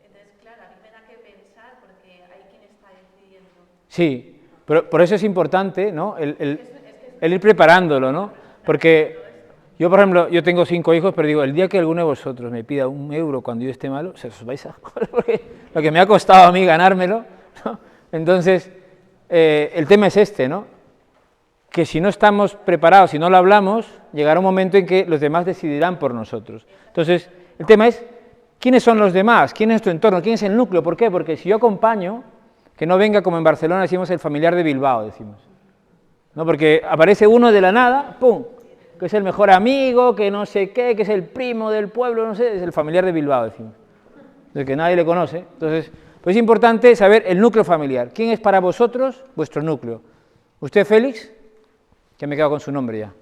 Entonces, claro, a mí me da que pensar porque hay quien está decidiendo. Sí, pero por eso es importante, ¿no? El ir preparándolo, ¿no? Porque yo, por ejemplo, yo tengo 5 hijos, pero digo, el día que alguno de vosotros me pida 1 euro cuando yo esté malo, se os vais a joder, porque lo que me ha costado a mí ganármelo, ¿no? Entonces, el tema es este, ¿no? Que si no estamos preparados, si no lo hablamos, llegará un momento en que los demás decidirán por nosotros. Entonces, el tema es, ¿quiénes son los demás? ¿Quién es tu entorno? ¿Quién es el núcleo? ¿Por qué? Porque si yo acompaño, que no venga como en Barcelona decimos el familiar de Bilbao, decimos. ¿No? Porque aparece uno de la nada, ¡pum!, que es el mejor amigo, que no sé qué, que es el primo del pueblo, no sé, es el familiar de Bilbao, decimos. De que nadie le conoce. Entonces, pues es importante saber el núcleo familiar. ¿Quién es para vosotros vuestro núcleo? ¿Usted, Félix? Ya me he quedado con su nombre ya.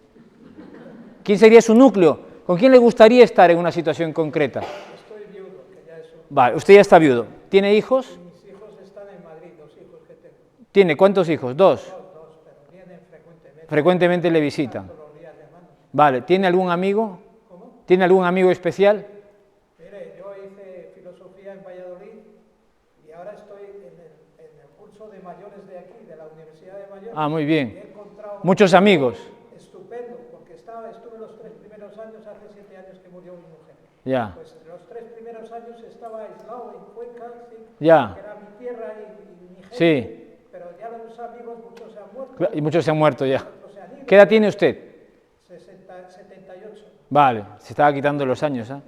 ¿Quién sería su núcleo? ¿Con quién le gustaría estar en una situación concreta? Estoy viudo, que ya es un... Vale, usted ya está viudo. ¿Tiene hijos? Mis hijos están en Madrid, 2 hijos que tengo. ¿Tiene cuántos hijos? 2. Dos, pero vienen frecuentemente. Frecuentemente le visitan. Todos los días llamando. Vale, ¿tiene algún amigo? ¿Cómo? ¿Tiene algún amigo especial? Mire, yo hice filosofía en Valladolid y ahora estoy en el curso de mayores de aquí, de la Universidad de Mayores. Ah, muy Y bien. he encontrado Muchos amigos. estupendo, porque estuve los 3 primeros años, hace 7 años que murió mi mujer. Ya, Pues los 3 primeros años estaba aislado en Cuenca, sí, Ya. que era mi tierra y mi gente, Sí. pero ya los amigos, muchos se han muerto, y muchos se han muerto ya. otros se han ido. ¿Qué edad tiene usted? 78. Vale, se estaba quitando los años, ¿eh?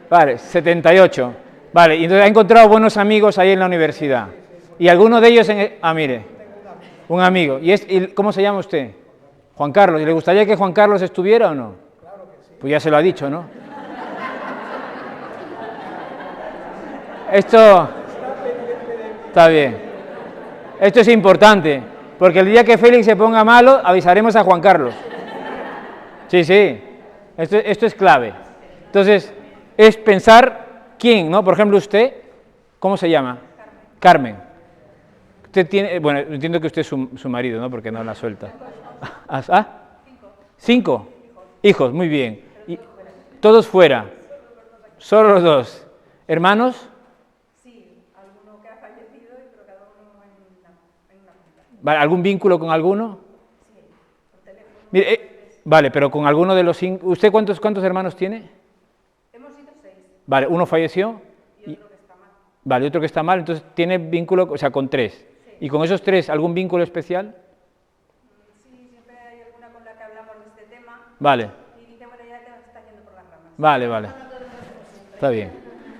Vale, 78. Vale, y entonces ha encontrado buenos amigos ahí en la universidad. Y alguno de ellos en... Ah, mire, un amigo. ¿Y cómo se llama usted? Juan Carlos. ¿Y le gustaría que Juan Carlos estuviera o no? Claro que sí. Pues ya se lo ha dicho, ¿no? Esto... Está bien. Esto es importante, porque el día que Félix se ponga malo, avisaremos a Juan Carlos. Sí, sí. Esto es clave. Entonces, es pensar quién, ¿no? Por ejemplo, usted, ¿cómo se llama? Carmen. Usted tiene... Bueno, entiendo que usted es su marido, ¿no? Porque no la suelta. ¿Ah? 5 hijos, muy bien. Y todos fuera. Solo los 2. ¿Hermanos? Sí, alguno que ha fallecido, pero cada uno en una punta. ¿Vale? ¿Algún vínculo con alguno? Sí, por teléfono. Mire, vale, pero con alguno de los 5... ¿Usted cuántos hermanos tiene? Hemos sido 6 Vale, uno falleció. y otro que está mal. Vale, otro que está mal, entonces tiene vínculo, o sea, con 3. ¿Y con esos 3 algún vínculo especial? Sí, siempre hay alguna con la que hablamos de este tema Vale, y dice, bueno, ya te está yendo por las ramas. vale. Está bien.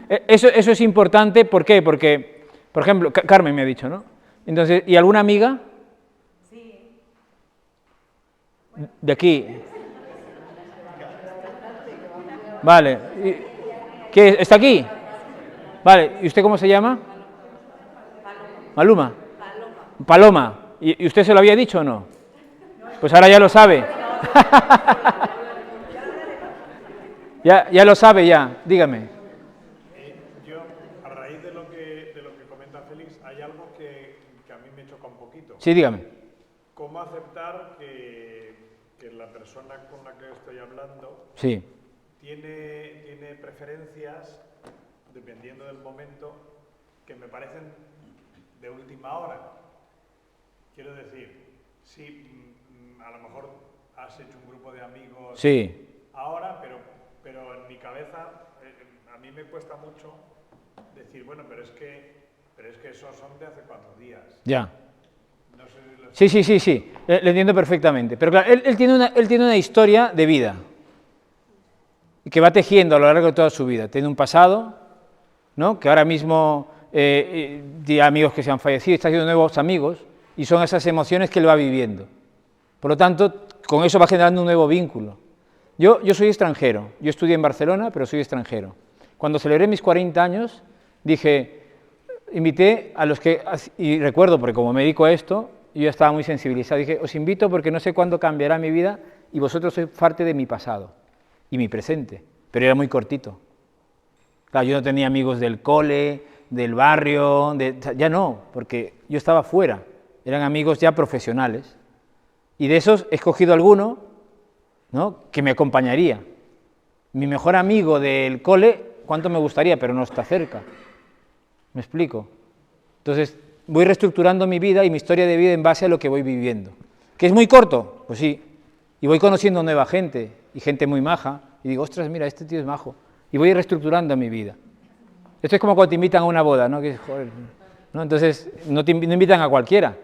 Eso es importante, ¿por qué? Porque, por ejemplo, Carmen me ha dicho, ¿no? Entonces, ¿y alguna amiga? Sí, De aquí. Vale. ¿Qué? ¿Está aquí? Vale. ¿Y usted cómo se llama? Maluma. Paloma. ¿Y usted se lo había dicho o no? Pues ahora ya lo sabe. Ya lo sabe ya. Dígame. Yo, a raíz de lo que comenta Félix, hay algo que a mí me choca un poquito. Sí, dígame. ¿Cómo aceptar que la persona con la que estoy hablando Sí. tiene preferencias, dependiendo del momento, que me parecen de última hora? Quiero decir, sí, a lo mejor has hecho un grupo de amigos Sí. ahora, pero en mi cabeza a mí me cuesta mucho decir, bueno, pero es que Pero es que esos son de hace 4 días. Ya. No sé si los... Sí. Le entiendo perfectamente. Pero claro, él tiene una historia de vida que va tejiendo a lo largo de toda su vida. Tiene un pasado, ¿no? Que ahora mismo tiene amigos que se han fallecido, está haciendo nuevos amigos, y son esas emociones que él va viviendo. Por lo tanto, con eso va generando un nuevo vínculo. Yo soy extranjero, yo estudié en Barcelona, pero soy extranjero. Cuando celebré mis 40 años, invité a los que, y recuerdo, porque como me dedico a esto, yo estaba muy sensibilizado, dije, os invito porque no sé cuándo cambiará mi vida y vosotros sois parte de mi pasado y mi presente, pero era muy cortito. Claro, yo no tenía amigos del cole, del barrio, ya no, porque yo estaba fuera, eran amigos ya profesionales, y de esos he escogido alguno, ¿no?, que me acompañaría. Mi mejor amigo del cole, cuánto me gustaría, pero no está cerca. ¿Me explico? Entonces, voy reestructurando mi vida y mi historia de vida en base a lo que voy viviendo. ¿Que es muy corto? Pues sí. Y voy conociendo nueva gente, y gente muy maja, y digo, ostras, mira, este tío es majo. Y voy reestructurando mi vida. Esto es como cuando te invitan a una boda, ¿no? Que, joder, ¿no? Entonces, no invitan a cualquiera,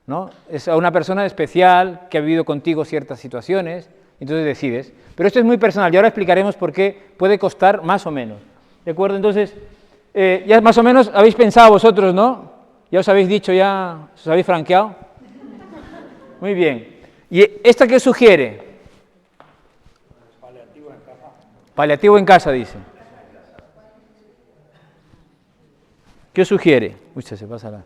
¿no? Es a una persona especial que ha vivido contigo ciertas situaciones, entonces decides. Pero esto es muy personal, y ahora explicaremos por qué puede costar más o menos. ¿De acuerdo? Entonces, ya más o menos habéis pensado vosotros, ¿no? Ya os habéis dicho, ya os habéis franqueado. Muy bien. ¿Y esta qué sugiere? Paliativo en casa. Paliativo en casa, dice. ¿Qué os sugiere? Uy, se pasa la...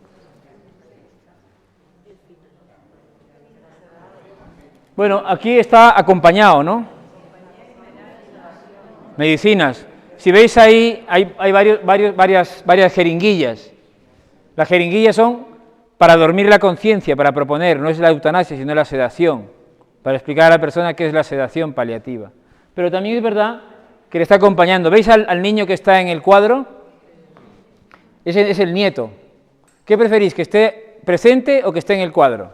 Bueno, aquí está acompañado, ¿no? Medicinas. Si veis ahí, hay varias jeringuillas. Las jeringuillas son para dormir la conciencia, para proponer, no es la eutanasia, sino la sedación, para explicar a la persona qué es la sedación paliativa. Pero también es verdad que le está acompañando. ¿Veis al niño que está en el cuadro? Ese es el nieto. ¿Qué preferís, que esté presente o que esté en el cuadro?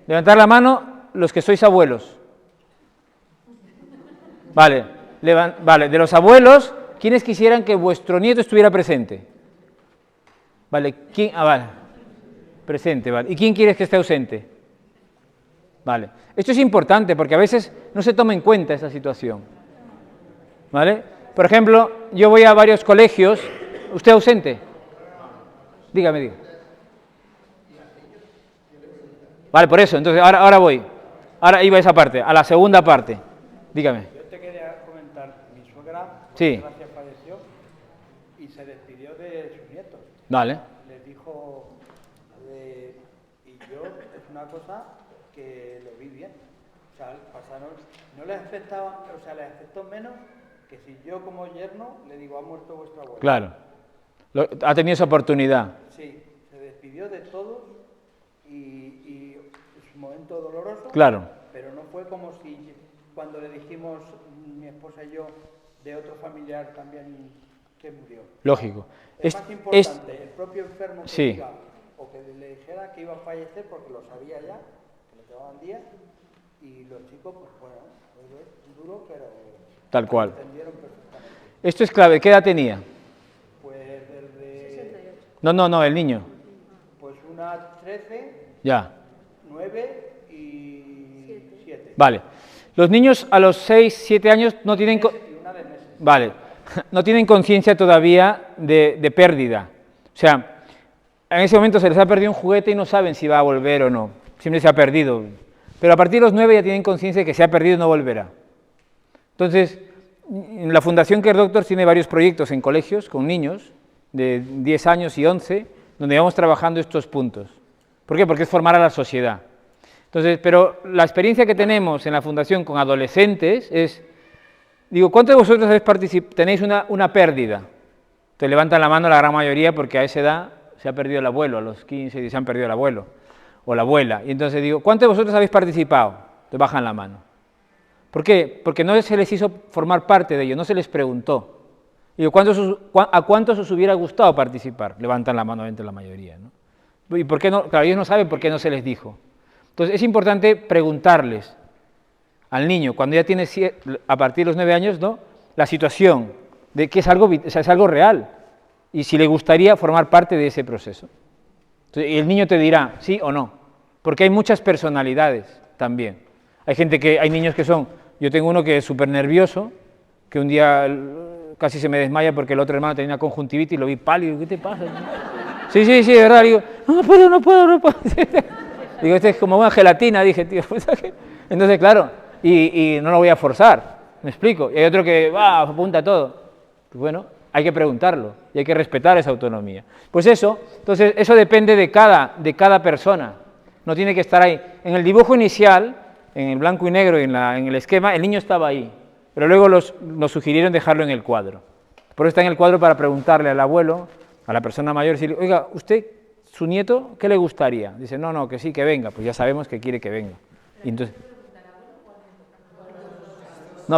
Levantar la mano los que sois abuelos. Vale, de los abuelos, ¿quiénes quisieran que vuestro nieto estuviera presente? Vale, ¿quién? Vale, presente, vale. ¿Y quién quieres que esté ausente? Vale, esto es importante porque a veces no se toma en cuenta esa situación. ¿Vale? Por ejemplo, yo voy a varios colegios. ¿Usted ausente? Dígame. Vale, por eso, entonces ahora voy. Ahora iba a esa parte, a la segunda parte. Dígame. Yo te quería comentar, mi suegra, por Sí. desgracia, falleció y se despidió de sus nietos. Vale. Les dijo, y yo, es una cosa que lo vi bien. O sea, pasaron, no les afectaba, o sea, les afectó menos que si yo como yerno le digo, ha muerto vuestra abuela. Claro. Ha tenido esa oportunidad. Sí, se despidió de todos y es un momento doloroso. Claro. Pero no fue como si cuando le dijimos mi esposa y yo de otro familiar también que murió. Lógico. Es más importante el propio enfermo que sí. diga o que le dijera que iba a fallecer porque lo sabía ya, que le quedaban días, y los chicos, pues bueno, es duro, pero tal cual. entendieron perfectamente. Esto es clave. ¿Qué edad tenía? Pues desde... No, el niño. Pues una 13, Ya. 9 y 7. Vale. Los niños a los 6, 7 años no tienen... Y una de meses. Vale. No tienen conciencia todavía de pérdida. O sea, en ese momento se les ha perdido un juguete y no saben si va a volver o no. Siempre se ha perdido. Pero a partir de los 9 ya tienen conciencia de que se ha perdido y no volverá. Entonces, la Fundación Care Doctors tiene varios proyectos en colegios con niños de 10 años y 11, donde vamos trabajando estos puntos. ¿Por qué? Porque es formar a la sociedad. Entonces, pero la experiencia que tenemos en la Fundación con adolescentes es, digo, ¿cuántos de vosotros tenéis una pérdida? Te levantan la mano la gran mayoría porque a esa edad se ha perdido el abuelo, a los 15 y se han perdido el abuelo o la abuela. Y entonces digo, ¿cuántos de vosotros habéis participado? Te bajan la mano. ¿Por qué? Porque no se les hizo formar parte de ello, no se les preguntó. Digo, ¿a cuántos os hubiera gustado participar? Levantan la mano entre la mayoría, ¿no? ¿Y por qué no? Claro, ellos no saben por qué no se les dijo. Entonces es importante preguntarles al niño, cuando ya tiene a partir de los 9 años, ¿no?, la situación de que es algo real y si le gustaría formar parte de ese proceso. Entonces, y el niño te dirá sí o no, porque hay muchas personalidades también. Hay niños que son, yo tengo uno que es súper nervioso, que un día casi se me desmaya porque el otro hermano tenía una conjuntivitis y lo vi pálido, ¿qué te pasa? Sí, de verdad, digo, no puedo. Digo, este es como una gelatina, dije, tío. Entonces, claro, y no lo voy a forzar, ¿me explico? Y hay otro que apunta todo. Pues bueno, hay que preguntarlo y hay que respetar esa autonomía. Pues entonces eso depende de cada persona, no tiene que estar ahí. En el dibujo inicial, en el blanco y negro y en el esquema, el niño estaba ahí, pero luego nos sugirieron dejarlo en el cuadro. Por eso está en el cuadro para preguntarle al abuelo, a la persona mayor, decirle, oiga, usted, su nieto, ¿qué le gustaría? Dice, no, que sí, que venga. Pues ya sabemos que quiere que venga. Y entonces,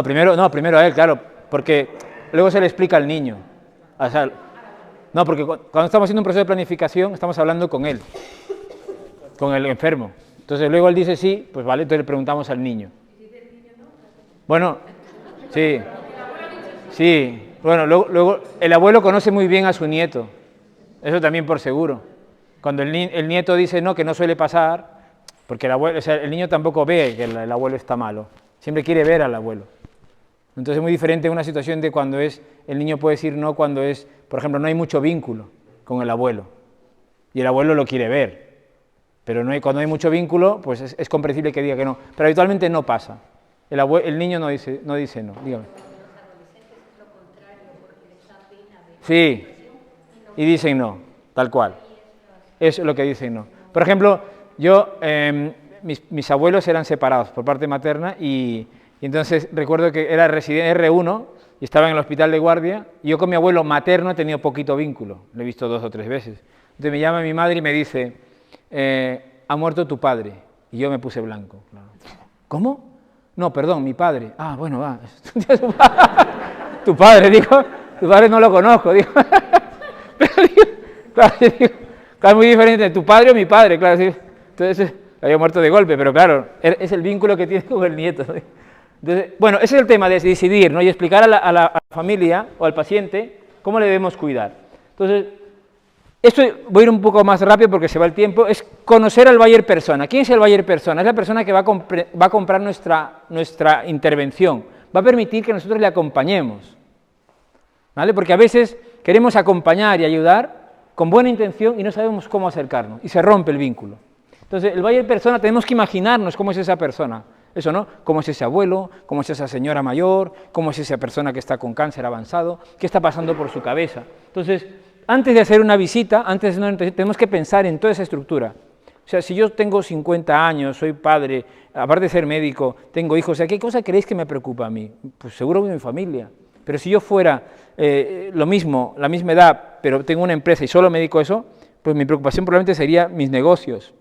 primero a él, claro, porque luego se le explica al niño. O sea, no, porque cuando estamos haciendo un proceso de planificación, estamos hablando con él, con el enfermo. Entonces luego él dice sí, pues vale, entonces le preguntamos al niño. Bueno, sí. Bueno, luego el abuelo conoce muy bien a su nieto, eso también por seguro. Cuando el nieto dice no, que no suele pasar, porque el niño tampoco ve que el abuelo está malo, siempre quiere ver al abuelo. Entonces es muy diferente una situación de cuando el niño puede decir no cuando por ejemplo, no hay mucho vínculo con el abuelo, y el abuelo lo quiere ver, pero cuando hay mucho vínculo, pues es comprensible que diga que no, pero habitualmente no pasa. El niño no dice no, dígame. Sí, y dicen no, tal cual. Eso es lo que dicen no. Por ejemplo, mis abuelos eran separados por parte materna y entonces recuerdo que era residente R1 y estaba en el hospital de guardia y yo con mi abuelo materno he tenido poquito vínculo, lo he visto 2 o 3 veces. Entonces me llama mi madre y me dice, ha muerto tu padre. Y yo me puse blanco. Claro. ¿Cómo? No, perdón, mi padre. Ah, bueno, va. Tu padre, digo. Tu padre no lo conozco, digo. Pero claro, es muy diferente, tu padre o mi padre, claro. Sí. Entonces, había muerto de golpe, pero claro, es el vínculo que tiene con el nieto. Entonces, bueno, ese es el tema de decidir, ¿no? Y explicar a la familia o al paciente cómo le debemos cuidar. Entonces, esto voy a ir un poco más rápido porque se va el tiempo, es conocer al buyer persona. ¿Quién es el buyer persona? Es la persona que va a comprar nuestra intervención, va a permitir que nosotros le acompañemos. ¿Vale? Porque a veces queremos acompañar y ayudar con buena intención y no sabemos cómo acercarnos y se rompe el vínculo. Entonces, el buyer persona tenemos que imaginarnos cómo es esa persona, eso, ¿no? Cómo es ese abuelo, cómo es esa señora mayor, cómo es esa persona que está con cáncer avanzado, qué está pasando por su cabeza. Entonces, antes de hacer una visita, tenemos que pensar en toda esa estructura. O sea, si yo tengo 50 años, soy padre, aparte de ser médico, tengo hijos, o sea, ¿qué cosa creéis que me preocupa a mí? Pues seguro que mi familia. Pero si yo fuera lo mismo, la misma edad, pero tengo una empresa y solo me dedico a eso, pues mi preocupación probablemente sería mis negocios.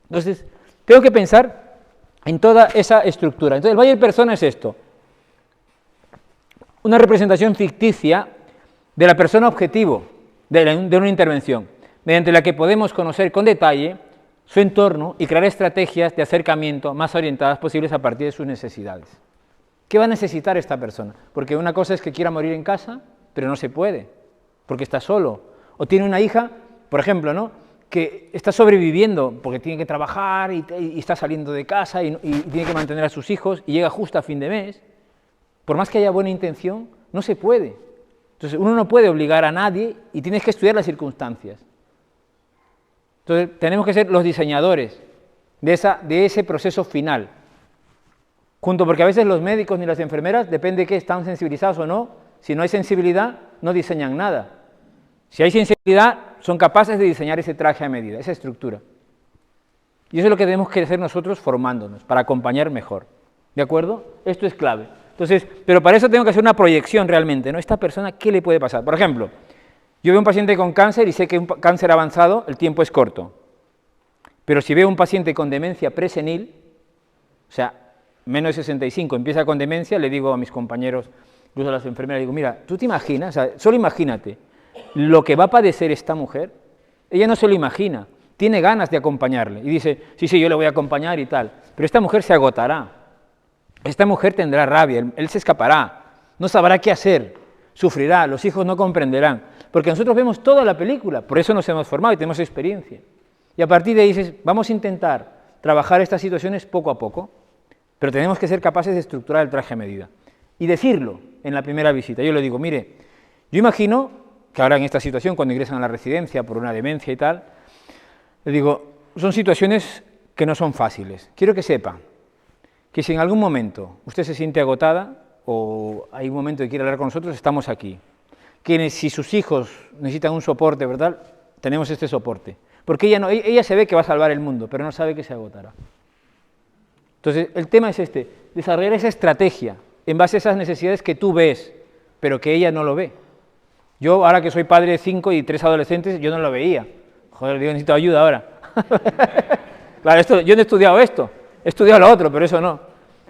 Entonces, tengo que pensar en toda esa estructura. Entonces, el buyer persona es esto. Una representación ficticia de la persona objetivo de una intervención, mediante la que podemos conocer con detalle su entorno y crear estrategias de acercamiento más orientadas posibles a partir de sus necesidades. ¿Qué va a necesitar esta persona? Porque una cosa es que quiera morir en casa, pero no se puede, porque está solo. O tiene una hija, por ejemplo, ¿no?, que está sobreviviendo porque tiene que trabajar y está saliendo de casa y tiene que mantener a sus hijos y llega justo a fin de mes. Por más que haya buena intención, no se puede. Entonces, uno no puede obligar a nadie y tienes que estudiar las circunstancias. Entonces, tenemos que ser los diseñadores de ese proceso final. Porque a veces los médicos ni las enfermeras, depende de qué, están sensibilizados o no. Si no hay sensibilidad, no diseñan nada. Si hay sensibilidad, son capaces de diseñar ese traje a medida, esa estructura. Y eso es lo que tenemos que hacer nosotros formándonos, para acompañar mejor. ¿De acuerdo? Esto es clave. Entonces, pero para eso tengo que hacer una proyección realmente, ¿no? Esta persona, ¿qué le puede pasar? Por ejemplo, yo veo un paciente con cáncer y sé que un cáncer avanzado, el tiempo es corto. Pero si veo un paciente con demencia presenil, o sea, menos de 65, empieza con demencia, le digo a mis compañeros, incluso a las enfermeras, digo, mira, ¿tú te imaginas? O sea, solo imagínate lo que va a padecer esta mujer. Ella no se lo imagina, tiene ganas de acompañarle y dice, sí, yo le voy a acompañar y tal, pero esta mujer se agotará, esta mujer tendrá rabia, él se escapará, no sabrá qué hacer, sufrirá, los hijos no comprenderán. porque nosotros vemos toda la película, por eso nos hemos formado y tenemos experiencia. Y a partir de ahí dices, vamos a intentar trabajar estas situaciones poco a poco, pero tenemos que ser capaces de estructurar el traje a medida. Y decirlo en la primera visita. Yo le digo, mire, yo imagino que ahora en esta situación, cuando ingresan a la residencia por una demencia y tal, le digo, son situaciones que no son fáciles. Quiero que sepa que si en algún momento usted se siente agotada o hay un momento que quiere hablar con nosotros, estamos aquí. Que si sus hijos necesitan un soporte, ¿verdad?, tenemos este soporte. Porque ella se ve que va a salvar el mundo, pero no sabe que se agotará. Entonces, el tema es este, desarrollar esa estrategia en base a esas necesidades que tú ves, pero que ella no lo ve. Yo, ahora que soy padre de 5 y 3 adolescentes, yo no lo veía. Joder, digo, necesito ayuda ahora. Claro, yo no he estudiado esto, he estudiado lo otro, pero eso no.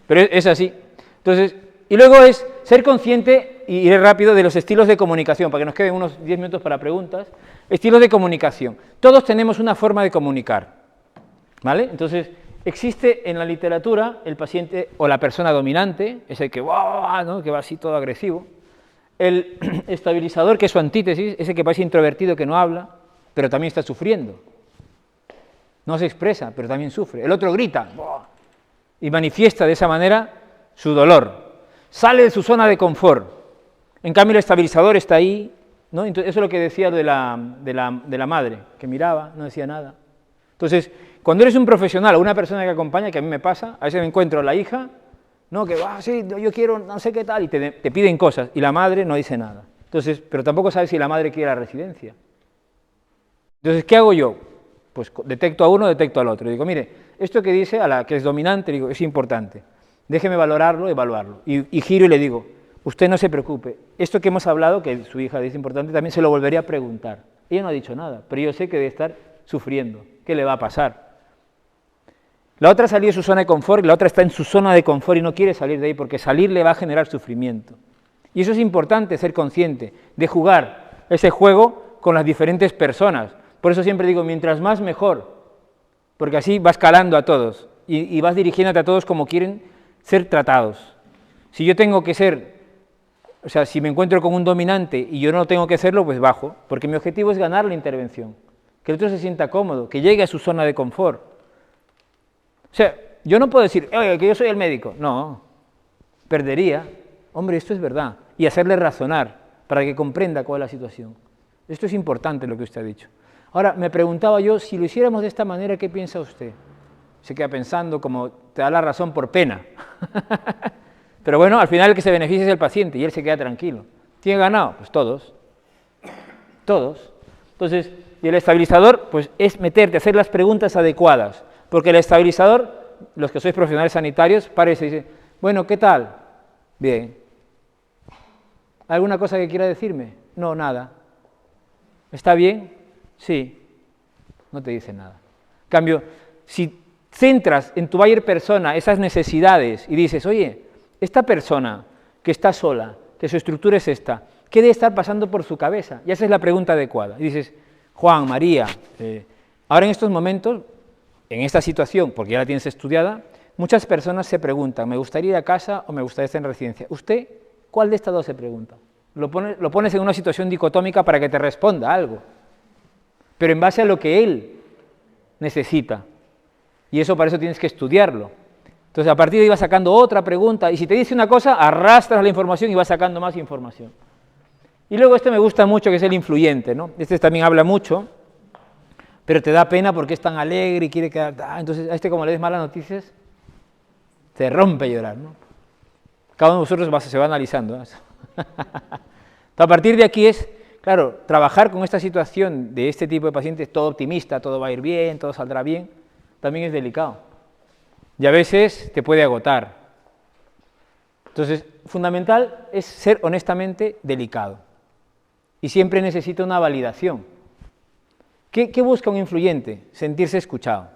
Pero es así. Entonces, y luego es ser consciente, y iré rápido, de los estilos de comunicación, para que nos queden unos 10 minutos para preguntas. Estilos de comunicación. Todos tenemos una forma de comunicar, ¿vale? Entonces, existe en la literatura el paciente o la persona dominante, ese que, ¡wow!, ¿no?, que va así todo agresivo. El estabilizador, que es su antítesis, ese que parece introvertido, que no habla, pero también está sufriendo. No se expresa, pero también sufre. El otro grita, ¡wow!, y manifiesta de esa manera su dolor. Sale de su zona de confort. En cambio, el estabilizador está ahí, ¿no? Entonces, eso es lo que decía de la madre, que miraba, no decía nada. Entonces, cuando eres un profesional o una persona que acompaña, que a mí me pasa, a veces me encuentro a la hija, ¿no?, que sí, yo quiero no sé qué tal, y te piden cosas, y la madre no dice nada. Entonces, pero tampoco sabes si la madre quiere la residencia. Entonces, ¿qué hago yo? Pues detecto a uno, detecto al otro. Digo, mire, esto que dice a la que es dominante, digo, es importante. Déjeme valorarlo, evaluarlo. Y giro y le digo, usted no se preocupe, esto que hemos hablado, que su hija dice importante, también se lo volvería a preguntar. Ella no ha dicho nada, pero yo sé que debe estar sufriendo. ¿Qué le va a pasar? La otra salió de su zona de confort y la otra está en su zona de confort y no quiere salir de ahí porque salir le va a generar sufrimiento. Y eso es importante, ser consciente de jugar ese juego con las diferentes personas. Por eso siempre digo, mientras más mejor, porque así vas calando a todos y vas dirigiéndote a todos como quieren ser tratados. Si yo tengo que ser, o sea, si me encuentro con un dominante y yo no tengo que serlo, pues bajo, porque mi objetivo es ganar la intervención, que el otro se sienta cómodo, que llegue a su zona de confort. O sea, yo no puedo decir, oye, que yo soy el médico. No, perdería. Hombre, esto es verdad. Y hacerle razonar para que comprenda cuál es la situación. Esto es importante lo que usted ha dicho. Ahora, me preguntaba yo, si lo hiciéramos de esta manera, ¿qué piensa usted? Se queda pensando como te da la razón por pena. Pero bueno, al final el que se beneficia es el paciente y él se queda tranquilo. ¿Quién ha ganado? Pues todos. Todos. Entonces, y el estabilizador, pues es meterte, hacer las preguntas adecuadas. Porque el estabilizador, los que sois profesionales sanitarios, parece y dice, bueno, ¿qué tal? Bien. ¿Alguna cosa que quiera decirme? No, nada. ¿Está bien? Sí. No te dice nada. En cambio, si centras en tu buyer persona esas necesidades y dices, oye, esta persona que está sola, que su estructura es esta, ¿qué debe estar pasando por su cabeza? Y esa es la pregunta adecuada. Y dices, Juan, María, ahora en estos momentos, en esta situación, porque ya la tienes estudiada, muchas personas se preguntan, ¿me gustaría ir a casa o me gustaría estar en residencia? ¿Usted cuál de estas dos se pregunta? Lo pones en una situación dicotómica para que te responda algo, pero en base a lo que él necesita. Y eso para eso tienes que estudiarlo. Entonces, a partir de ahí vas sacando otra pregunta, y si te dice una cosa, arrastras la información y vas sacando más información. Y luego este me gusta mucho, que es el influyente, ¿no? Este también habla mucho, pero te da pena porque es tan alegre y quiere quedar... entonces, a este como le des malas noticias, te rompe llorar, ¿no? Cada uno de vosotros se va analizando, ¿no? A partir de aquí es, claro, trabajar con esta situación de este tipo de pacientes, todo optimista, todo va a ir bien, todo saldrá bien, también es delicado. Y a veces te puede agotar. Entonces, fundamental es ser honestamente delicado. Y siempre necesita una validación. ¿Qué busca un influyente? Sentirse escuchado.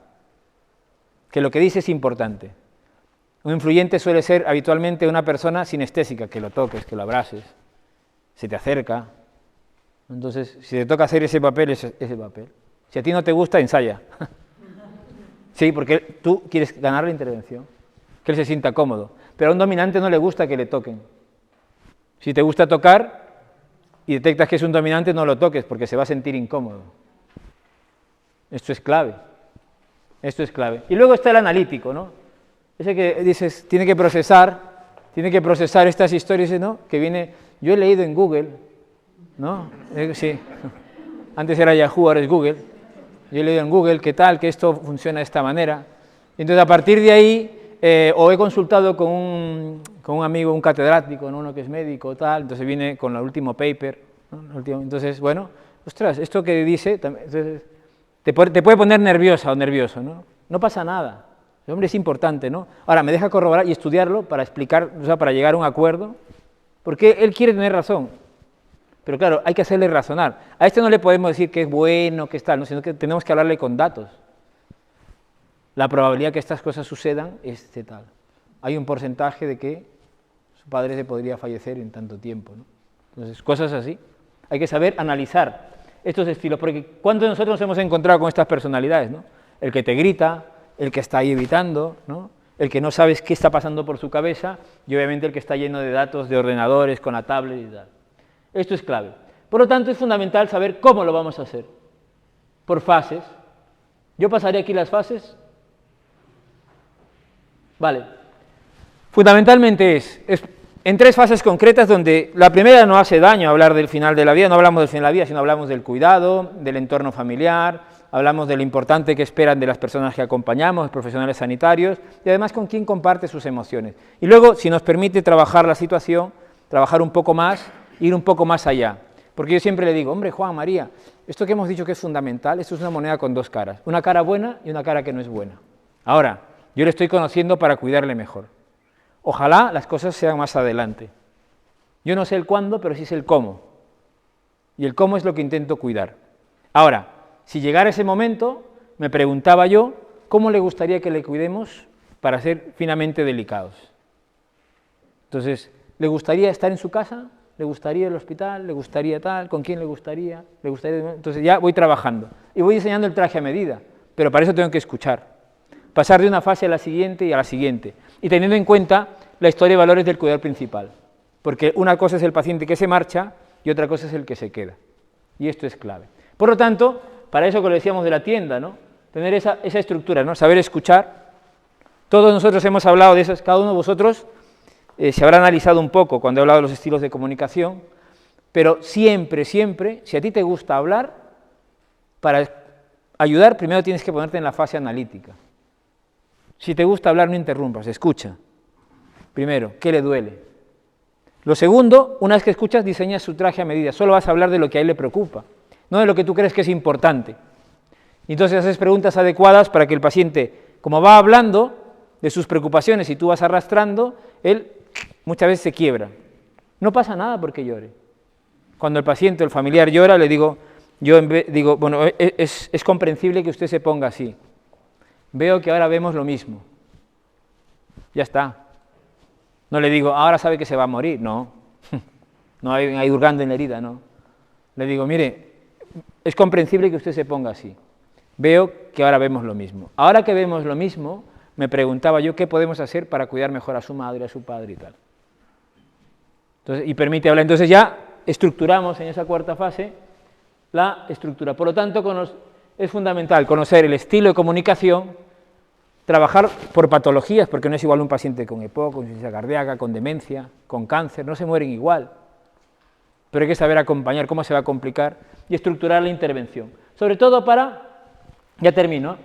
Que lo que dice es importante. Un influyente suele ser habitualmente una persona sinestésica, que lo toques, que lo abraces, se te acerca. Entonces, si te toca hacer ese papel, ese papel. Si a ti no te gusta, ensaya. Sí, porque tú quieres ganar la intervención, que él se sienta cómodo. Pero a un dominante no le gusta que le toquen. Si te gusta tocar, y detectas que es un dominante, no lo toques porque se va a sentir incómodo. Esto es clave. Esto es clave. Y luego está el analítico, ¿no? Ese que dices, tiene que procesar estas historias, ¿no? Que viene, yo he leído en Google, ¿no? Sí, antes era Yahoo, ahora es Google. Yo he leído en Google qué tal, que esto funciona de esta manera. Entonces, a partir de ahí, o he consultado con un amigo, un catedrático, ¿no? Uno que es médico, tal, entonces viene con el último paper, ¿no? Entonces, bueno, ostras, esto que dice, entonces, te puede poner nerviosa o nervioso, ¿no? No pasa nada, el hombre es importante, ¿no? Ahora, me deja corroborar y estudiarlo para explicar, o sea, para llegar a un acuerdo, porque él quiere tener razón, pero claro, hay que hacerle razonar. A este no le podemos decir que es bueno, que es tal, ¿no? Sino que tenemos que hablarle con datos. La probabilidad que estas cosas sucedan es de tal. Hay un porcentaje de que su padre se podría fallecer en tanto tiempo, ¿no? Entonces, cosas así. Hay que saber analizar estos estilos, porque ¿cuántos de nosotros nos hemos encontrado con estas personalidades, ¿no? El que te grita, el que está ahí evitando, ¿no? El que no sabes qué está pasando por su cabeza y obviamente el que está lleno de datos de ordenadores, con la tablet y tal. Esto es clave. Por lo tanto, es fundamental saber cómo lo vamos a hacer. Por fases. Yo pasaré aquí las fases. Vale. Fundamentalmente es en 3 fases concretas donde la primera no hace daño hablar del final de la vida, no hablamos del final de la vida, sino hablamos del cuidado, del entorno familiar, hablamos de lo importante que esperan de las personas que acompañamos, los profesionales sanitarios, y además con quién comparte sus emociones. Y luego, si nos permite trabajar la situación, trabajar un poco más, ir un poco más allá. Porque yo siempre le digo, hombre, Juan, María, esto que hemos dicho que es fundamental, esto es una moneda con 2 caras, una cara buena y una cara que no es buena. Ahora, yo le estoy conociendo para cuidarle mejor. Ojalá las cosas sean más adelante. Yo no sé el cuándo, pero sí sé el cómo. Y el cómo es lo que intento cuidar. Ahora, si llegara ese momento, me preguntaba yo, ¿cómo le gustaría que le cuidemos para ser finamente delicados? Entonces, ¿le gustaría estar en su casa? ¿Le gustaría el hospital? ¿Le gustaría tal? ¿Con quién le gustaría? ¿Le gustaría? Entonces ya voy trabajando. Y voy diseñando el traje a medida, pero para eso tengo que escuchar. Pasar de una fase a la siguiente y a la siguiente. Y teniendo en cuenta la historia de valores del cuidador principal. Porque una cosa es el paciente que se marcha y otra cosa es el que se queda. Y esto es clave. Por lo tanto, para eso que lo decíamos de la tienda, ¿no? Tener esa estructura, ¿no? Saber escuchar. Todos nosotros hemos hablado de esas, cada uno de vosotros se habrá analizado un poco cuando he hablado de los estilos de comunicación, pero siempre, siempre, si a ti te gusta hablar, para ayudar primero tienes que ponerte en la fase analítica. Si te gusta hablar, no interrumpas, escucha. Primero, ¿qué le duele? Lo segundo, una vez que escuchas, diseñas su traje a medida. Solo vas a hablar de lo que a él le preocupa, no de lo que tú crees que es importante. Y entonces haces preguntas adecuadas para que el paciente, como va hablando de sus preocupaciones y tú vas arrastrando, él muchas veces se quiebra. No pasa nada porque llore. Cuando el paciente o el familiar llora, le digo, bueno, es comprensible que usted se ponga así. Veo que ahora vemos lo mismo. Ya está. No le digo, ahora sabe que se va a morir. No. No hay hurgando en la herida, no. Le digo, mire, es comprensible que usted se ponga así. Veo que ahora vemos lo mismo. Ahora que vemos lo mismo, me preguntaba yo qué podemos hacer para cuidar mejor a su madre, a su padre y tal. Entonces, y permite hablar. Entonces ya estructuramos en esa 4ª fase la estructura. Por lo tanto, es fundamental conocer el estilo de comunicación, trabajar por patologías, porque no es igual un paciente con EPOC, con insuficiencia cardíaca, con demencia, con cáncer, no se mueren igual. Pero hay que saber acompañar cómo se va a complicar y estructurar la intervención. Sobre todo ya termino,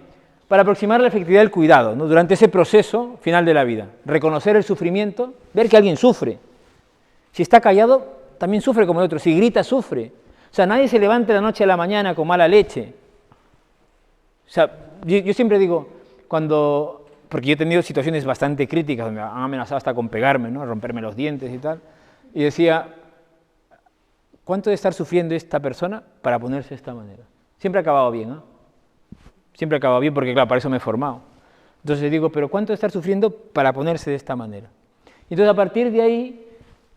para aproximar la efectividad del cuidado, ¿no? Durante ese proceso final de la vida. Reconocer el sufrimiento, ver que alguien sufre. Si está callado, también sufre como el otro. Si grita, sufre. O sea, nadie se levanta de la noche a la mañana con mala leche. O sea, yo siempre digo, porque yo he tenido situaciones bastante críticas, donde han amenazado hasta con pegarme, ¿no? Romperme los dientes y tal, y decía, ¿cuánto debe estar sufriendo esta persona para ponerse de esta manera? Siempre ha acabado bien, ¿no? Siempre ha acabado bien porque, claro, para eso me he formado. Entonces digo, ¿pero cuánto debe estar sufriendo para ponerse de esta manera? Y entonces a partir de ahí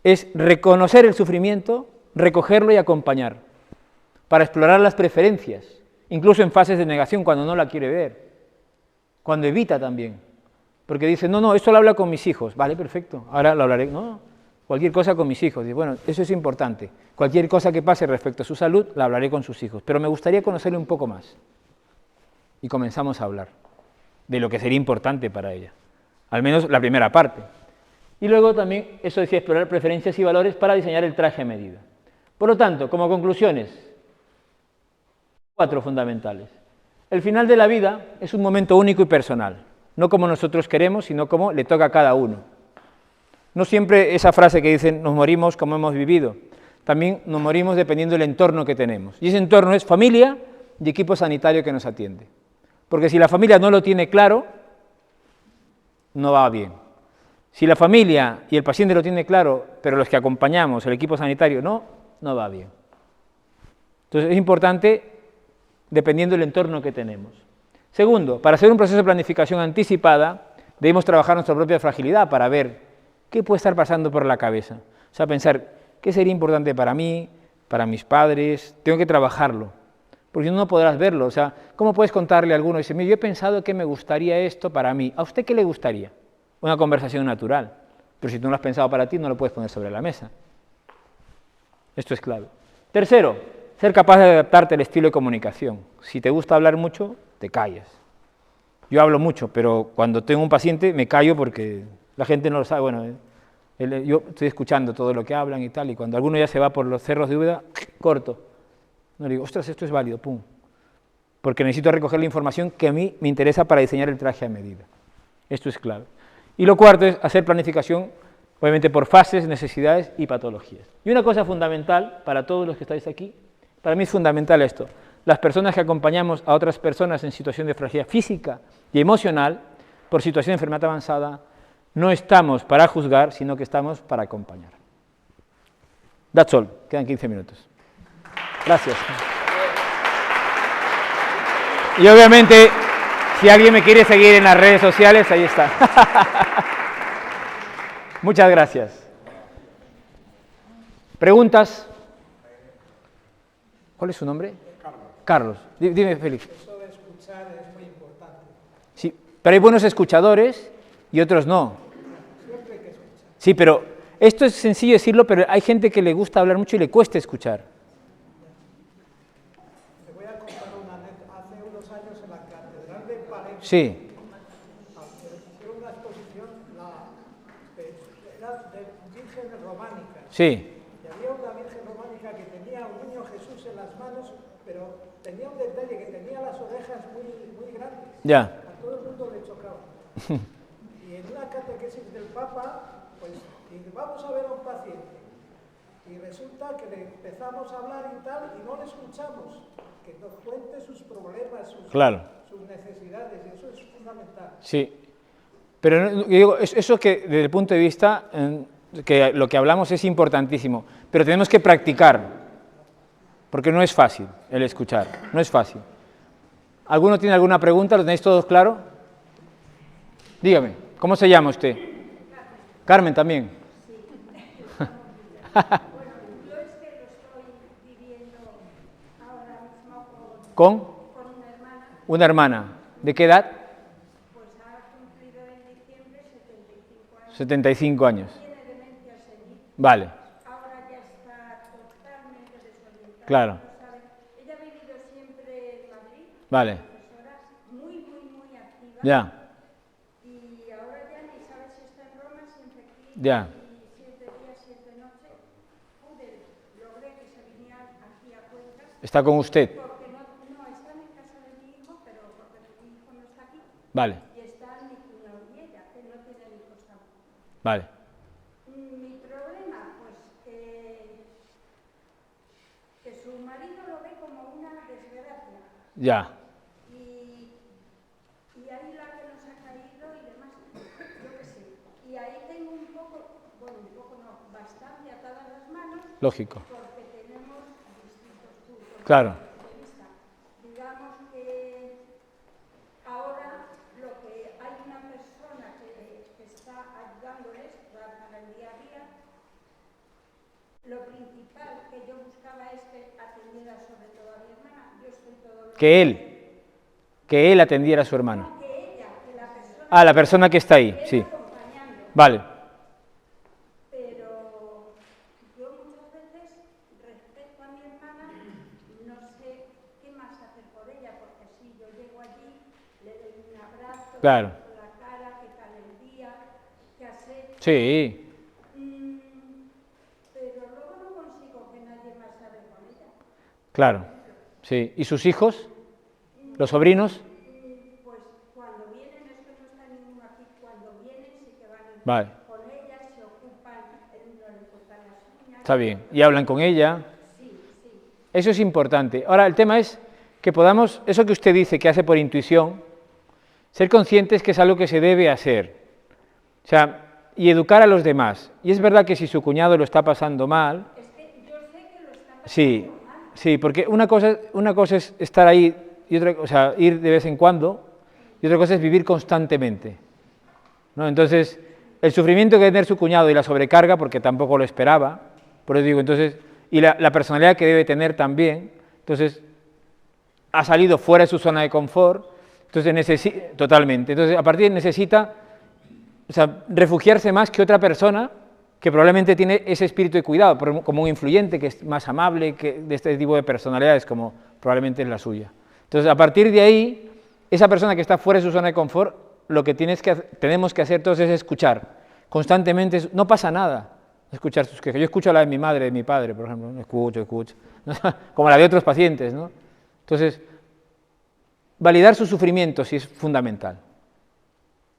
es reconocer el sufrimiento, recogerlo y acompañar, para explorar las preferencias, incluso en fases de negación cuando no la quiere ver, cuando evita también, porque dice, no, esto lo habla con mis hijos, vale, perfecto, ahora lo hablaré, no, Cualquier cosa con mis hijos. Dice, bueno, eso es importante. Cualquier cosa que pase respecto a su salud, la hablaré con sus hijos. Pero me gustaría conocerle un poco más. Y comenzamos a hablar de lo que sería importante para ella. Al menos la primera parte. Y luego también, eso decía, explorar preferencias y valores para diseñar el traje a medida. Por lo tanto, como conclusiones, 4 fundamentales. El final de la vida es un momento único y personal. No como nosotros queremos, sino como le toca a cada uno. No siempre esa frase que dicen, nos morimos como hemos vivido. También nos morimos dependiendo del entorno que tenemos. Y ese entorno es familia y equipo sanitario que nos atiende. Porque si la familia no lo tiene claro, no va bien. Si la familia y el paciente lo tiene claro, pero los que acompañamos, el equipo sanitario, no va bien. Entonces es importante dependiendo del entorno que tenemos. Segundo, para hacer un proceso de planificación anticipada, debemos trabajar nuestra propia fragilidad para ver qué puede estar pasando por la cabeza. O sea, pensar, ¿qué sería importante para mí, para mis padres? Tengo que trabajarlo, porque no podrás verlo. O sea, ¿cómo puedes contarle a alguno? Dice, mira, yo he pensado que me gustaría esto para mí. ¿A usted qué le gustaría? Una conversación natural. Pero si tú no lo has pensado para ti, no lo puedes poner sobre la mesa. Esto es clave. Tercero, ser capaz de adaptarte al estilo de comunicación. Si te gusta hablar mucho, te callas. Yo hablo mucho, pero cuando tengo un paciente me callo porque la gente no lo sabe. Bueno, yo estoy escuchando todo lo que hablan y tal, y cuando alguno ya se va por los cerros de Úbeda, corto. No le digo, ostras, esto es válido, pum. Porque necesito recoger la información que a mí me interesa para diseñar el traje a medida. Esto es clave. Y lo cuarto es hacer planificación, obviamente por fases, necesidades y patologías. Y una cosa fundamental para todos los que estáis aquí, para mí es fundamental esto. Las personas que acompañamos a otras personas en situación de fragilidad física y emocional, por situación de enfermedad avanzada, no estamos para juzgar, sino que estamos para acompañar. That's all. Quedan 15 minutos. Gracias. Y obviamente, si alguien me quiere seguir en las redes sociales, ahí está. Muchas gracias. ¿Preguntas? ¿Cuál es su nombre? Carlos. Dime, Félix. Eso de escuchar es muy importante. Sí, pero hay buenos escuchadores y otros no. Siempre hay que escuchar. Sí, pero esto es sencillo decirlo, pero hay gente que le gusta hablar mucho y le cuesta escuchar. Te voy a contar una anécdota. Hace unos años en la Catedral de Palencia Sí, hicieron una exposición, era de Virgen románica. sí, Y había una Virgen románica que tenía un niño Jesús en las manos, pero tenía un detalle, que tenía las orejas muy grandes. ya. A todo el mundo le chocaba. Y en una catequesis del Papa, pues dice, vamos a ver a un paciente. Y resulta que le empezamos a hablar y tal, y no le escuchamos. Que nos cuente sus problemas, sus necesidades, y eso es fundamental. Sí, pero yo digo, eso que desde el punto de vista, que lo que hablamos es importantísimo, pero tenemos que practicar, porque no es fácil el escuchar, no es fácil. ¿Alguno tiene alguna pregunta? ¿Lo tenéis todos claro? Dígame, ¿cómo se llama usted? Carmen también. Bueno, yo es que lo estoy viviendo ahora mismo ¿Con? una hermana, Una hermana. ¿De qué edad? pues ha cumplido en diciembre 75 años. 75 años. Tiene demencia senil. Vale, Ahora ya está totalmente desorientada. claro. No sabe. Ella ha vivido siempre en Madrid. Vale, Profesora muy activa. ya, Y ahora ya ni sabe si está en Roma, si en Pekín. ya. Y 7 días, 7 noches. Logré que se viniera aquí a Cuenca. ¿Está con usted? Porque no están en casa de mi hijo, pero porque mi hijo no está aquí. Vale, Y está mi cuñado y ella, que no tiene hijos tampoco. vale. Mi problema, pues, que su marido lo ve como una desgracia. Ya, Y ahí la que nos ha caído y demás, yo qué sé. Y ahí tengo un poco, bueno, un poco no, bastante atadas las manos. lógico. Porque tenemos distintos puntos Claro, de vista. Digamos que ahora lo que hay una persona que está ayudándoles para el día a día, lo principal que yo buscaba es que atendiera sobre todo a mi hermana. Yo estoy todo lo que él atendiera a su hermana. que ella, que la persona Ah, la persona que está ahí, sí. acompañando. Vale, Pero abrazo, Claro. con la cara, qué tal el día, qué has hecho. Sí, Pero luego no consigo que nadie más hable con ella. claro. Sí. ¿Y sus hijos? ¿Los sobrinos? Pues cuando vienen, es que no está ninguno aquí, cuando vienen sí que van Vale. con ella, se ocupan, no le cortan las uñas. Está bien. ¿Y hablan con ella? Sí, sí. Eso es importante. Ahora, el tema es que podamos, eso que usted dice que hace por intuición, ser conscientes que es algo que se debe hacer. O sea, y educar a los demás. Y es verdad que si su cuñado lo está pasando mal, Es que yo sé que lo están pasando sí, mal. sí, porque una cosa es estar ahí, y otra, o sea, ir de vez en cuando, y otra cosa es vivir constantemente, ¿no? Entonces, el sufrimiento que debe tener su cuñado y la sobrecarga, porque tampoco lo esperaba, por eso digo, entonces, y la personalidad que debe tener también, entonces, ha salido fuera de su zona de confort, entonces totalmente, entonces a partir de ahí necesita, o sea, refugiarse más que otra persona que probablemente tiene ese espíritu de cuidado, como un influyente que es más amable, que de este tipo de personalidades, como probablemente es la suya. Entonces, a partir de ahí, esa persona que está fuera de su zona de confort, lo que tenemos que hacer todos es escuchar constantemente, no pasa nada, escuchar sus quejas. Yo escucho la de mi madre, de mi padre, por ejemplo, escucho, como la de otros pacientes, ¿no? Entonces, validar su sufrimiento sí es fundamental,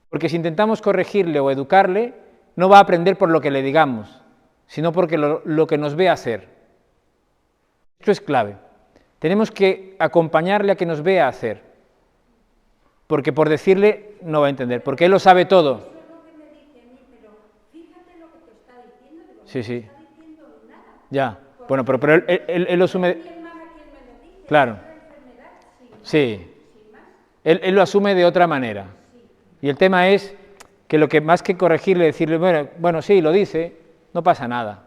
porque si intentamos corregirle o educarle, no va a aprender por lo que le digamos, sino porque lo que nos ve hacer. Esto es clave. Tenemos que acompañarle a que nos vea hacer, porque por decirle no va a entender, porque él lo sabe todo. Eso es lo que me dice a mí, pero fíjate lo que te está diciendo, digo, Sí, sí. no está diciendo nada. Ya. Bueno, pero él lo asume. Mi hermana quien me lo dice, Claro. es una enfermedad sin más, Sí. sin más. Él lo asume de otra manera. Y el tema es que lo que más que corregirle, decirle, bueno, sí, lo dice, no pasa nada.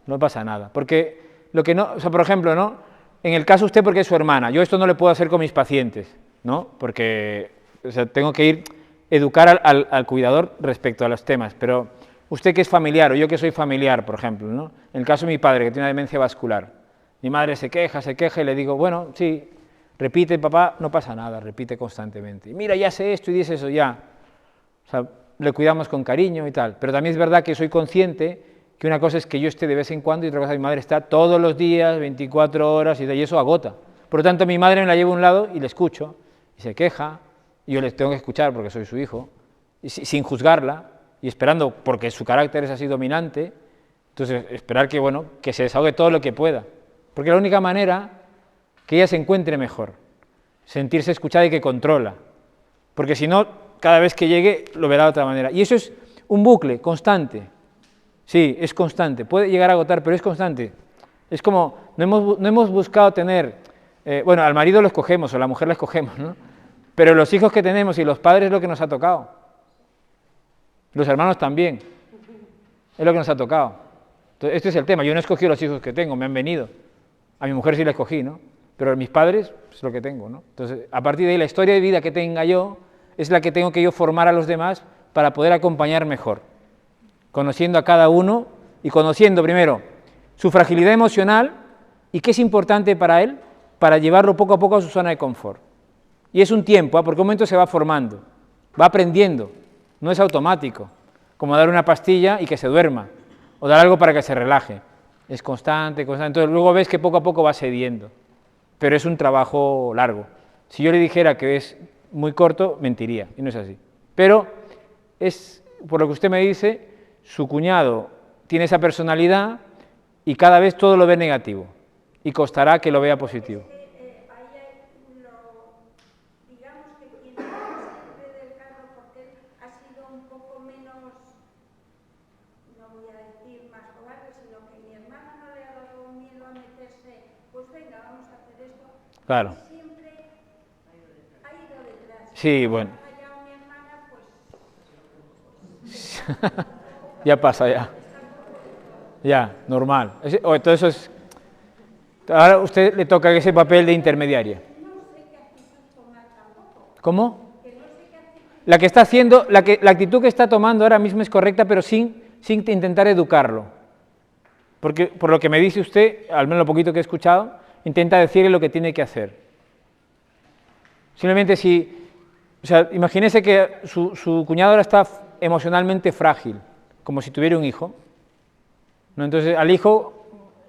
No pasa nada. Porque lo que no, o sea, por ejemplo, ¿no? En el caso usted porque es su hermana, yo esto no le puedo hacer con mis pacientes, ¿no? Porque o sea, tengo que educar al cuidador respecto a los temas, pero usted que es familiar o yo que soy familiar, por ejemplo, ¿no? En el caso de mi padre que tiene una demencia vascular, mi madre se queja y le digo, bueno, sí, repite, papá, no pasa nada, repite constantemente. Y mira, ya sé esto y dice eso, ya. O sea, le cuidamos con cariño y tal. Pero también es verdad que soy consciente que una cosa es que yo esté de vez en cuando y otra cosa es que mi madre está todos los días, 24 horas, y eso agota. Por lo tanto, mi madre me la llevo a un lado y le escucho, y se queja, y yo les tengo que escuchar porque soy su hijo, y sin juzgarla, y esperando, porque su carácter es así dominante, entonces esperar que, bueno, que se desahogue todo lo que pueda. Porque la única manera que ella se encuentre mejor, sentirse escuchada y que controla. Porque si no, cada vez que llegue lo verá de otra manera. Y eso es un bucle constante. Sí, es constante. Puede llegar a agotar, pero es constante. Es como, no hemos buscado tener, bueno, al marido lo escogemos o a la mujer la escogemos, ¿no? Pero los hijos que tenemos y los padres es lo que nos ha tocado. Los hermanos también. Es lo que nos ha tocado. Entonces, este es el tema. Yo no escogí los hijos que tengo, me han venido. A mi mujer sí la escogí, ¿no? Pero a mis padres es lo que tengo, ¿no? Entonces, a partir de ahí, la historia de vida que tenga yo es la que tengo que yo formar a los demás para poder acompañar mejor, conociendo a cada uno y conociendo primero su fragilidad emocional y qué es importante para él para llevarlo poco a poco a su zona de confort. Y es un tiempo, porque un momento se va formando, va aprendiendo, no es automático, como dar una pastilla y que se duerma, o dar algo para que se relaje. Es constante, constante. Entonces luego ves que poco a poco va cediendo, pero es un trabajo largo. Si yo le dijera que es muy corto, mentiría, y no es así. Pero es, por lo que usted me dice, su cuñado tiene esa personalidad y cada vez todo lo ve negativo, y costará que lo vea positivo. Digamos que quien siempre del carro, porque él ha sido un poco menos, no voy a decir más cobarde, sino que mi hermana no le ha dado miedo a meterse, pues venga, vamos a hacer esto. Claro. Y siempre ha ido detrás. Sí, bueno. Ha fallado mi hermana, pues... Ya pasa, ya. Ya, normal. Todo eso es... Ahora a usted le toca ese papel de intermediaria. ¿Cómo? La que está haciendo, la actitud que está tomando ahora mismo es correcta, pero sin intentar educarlo. Porque por lo que me dice usted, al menos lo poquito que he escuchado, intenta decirle lo que tiene que hacer. Simplemente si O sea, imagínese que su cuñado ahora está emocionalmente frágil, como si tuviera un hijo, ¿no? Entonces, al hijo,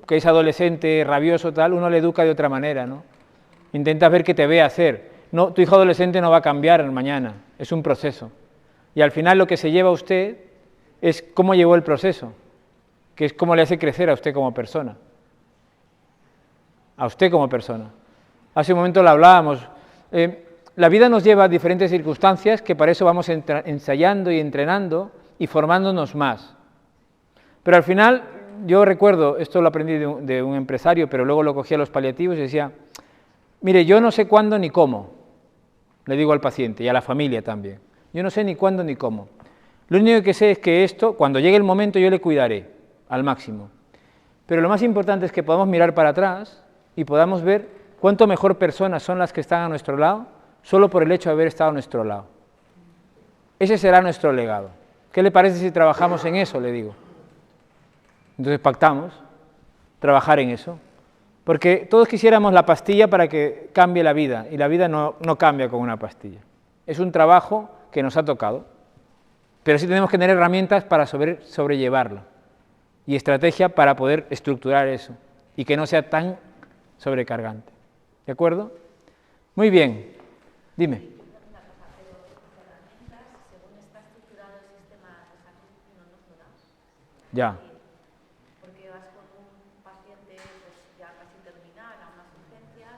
que es adolescente, rabioso, tal, uno le educa de otra manera, ¿no? Intentas ver qué te ve hacer. No, tu hijo adolescente no va a cambiar mañana, es un proceso. Y al final lo que se lleva a usted es cómo llevó el proceso, que es cómo le hace crecer a usted como persona. A usted como persona. Hace un momento lo hablábamos. La vida nos lleva a diferentes circunstancias que para eso vamos ensayando y entrenando y formándonos más. Pero al final, yo recuerdo, esto lo aprendí de un empresario, pero luego lo cogí a los paliativos y decía, mire, yo no sé cuándo ni cómo, le digo al paciente y a la familia también. Yo no sé ni cuándo ni cómo. Lo único que sé es que esto, cuando llegue el momento, yo le cuidaré al máximo. Pero lo más importante es que podamos mirar para atrás y podamos ver cuánto mejor personas son las que están a nuestro lado, solo por el hecho de haber estado a nuestro lado. Ese será nuestro legado. ¿Qué le parece si trabajamos en eso? Le digo. Entonces pactamos trabajar en eso. Porque todos quisiéramos la pastilla para que cambie la vida, y la vida no cambia con una pastilla. Es un trabajo que nos ha tocado, pero sí tenemos que tener herramientas para sobrellevarlo y estrategia para poder estructurar eso y que no sea tan sobrecargante. ¿De acuerdo? Muy bien. Dime. Una cosa, pero las herramientas, según está estructurado el sistema de salud, no nos lo dan. Ya. Porque vas con un paciente pues, ya casi terminal a unas urgencias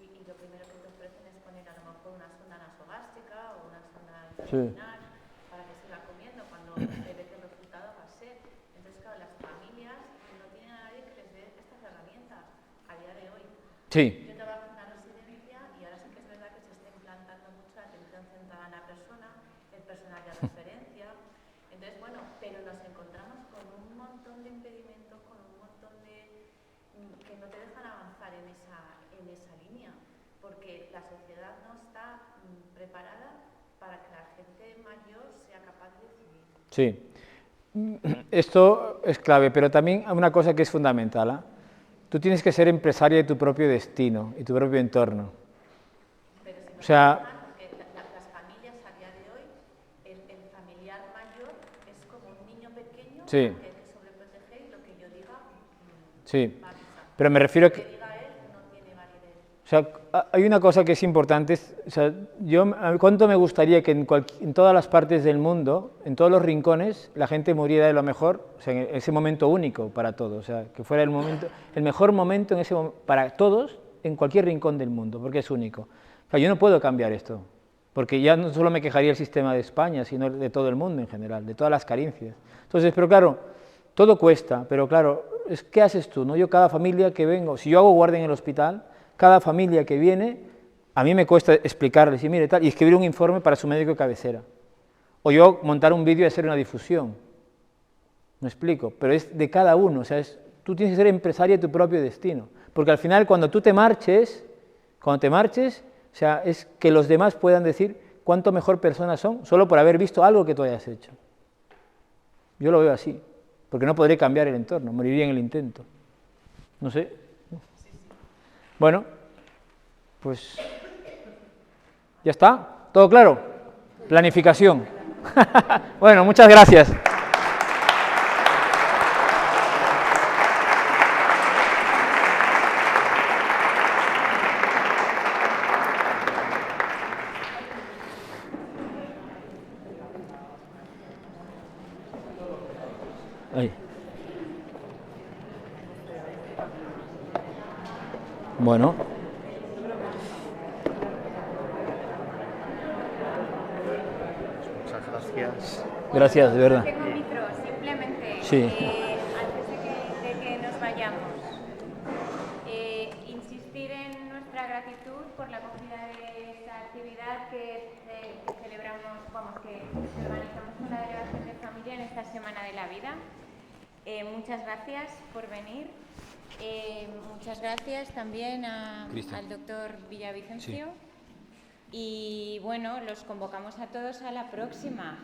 y lo primero que te ofrecen es poner a lo mejor una sonda nasogástrica o una sonda intestinal para que siga comiendo cuando se ve que el resultado va a ser. Entonces, claro, las familias no tienen a nadie que les dé estas herramientas a día de hoy. Sí. Yo trabajo en una residencia y ahora sí que es verdad que se está implantando mucho la atención centrada en la persona, el personal de referencia. Entonces, bueno, pero nos encontramos con un montón de impedimentos, con un montón de que no te dejan avanzar en esa línea, porque la sociedad no está preparada para que la gente mayor sea capaz de decidir. Sí. Esto es clave, pero también hay una cosa que es fundamental, ¿eh? Tú tienes que ser empresaria de tu propio destino y tu propio entorno. Pero si no o sea, porque las familias a día de hoy, el familiar mayor es como un niño pequeño sí. que hay que sobreproteger y lo que yo diga Sí, va a pisar. pero me refiero a Lo que... que diga él no tiene validez. O sea, hay una cosa que es importante, o sea, ¿cuánto me gustaría que en todas las partes del mundo, en todos los rincones, la gente muriera de lo mejor, o sea, en ese momento único para todos, o sea, que fuera el mejor momento para todos en cualquier rincón del mundo, porque es único. O sea, yo no puedo cambiar esto, porque ya no solo me quejaría el sistema de España, sino de todo el mundo en general, de todas las carencias. Entonces, pero claro, todo cuesta, pero claro, ¿qué haces tú? ¿No? Yo cada familia que vengo, si yo hago guardia en el hospital, cada familia que viene, a mí me cuesta explicarles, y mire tal, y escribir un informe para su médico de cabecera. O yo montar un vídeo y hacer una difusión. ¿Me explico? Pero es de cada uno, o sea, tú tienes que ser empresaria de tu propio destino. Porque al final, cuando te marches, o sea, es que los demás puedan decir cuánto mejor personas son, solo por haber visto algo que tú hayas hecho. Yo lo veo así, porque no podré cambiar el entorno, moriría en el intento. No sé. Bueno, pues ya está, ¿todo claro? Planificación. Bueno, muchas gracias. Ahí. Bueno. Muchas gracias. Gracias, de verdad. Tengo un micro, simplemente, Sí. antes de que nos vayamos, insistir en nuestra gratitud por la acogida de esta actividad que celebramos, que organizamos con la Delegación de Familia en esta Semana de la Vida. Muchas gracias por venir. Muchas gracias también al doctor Villavicencio. Sí. Y bueno, los convocamos a todos a la próxima.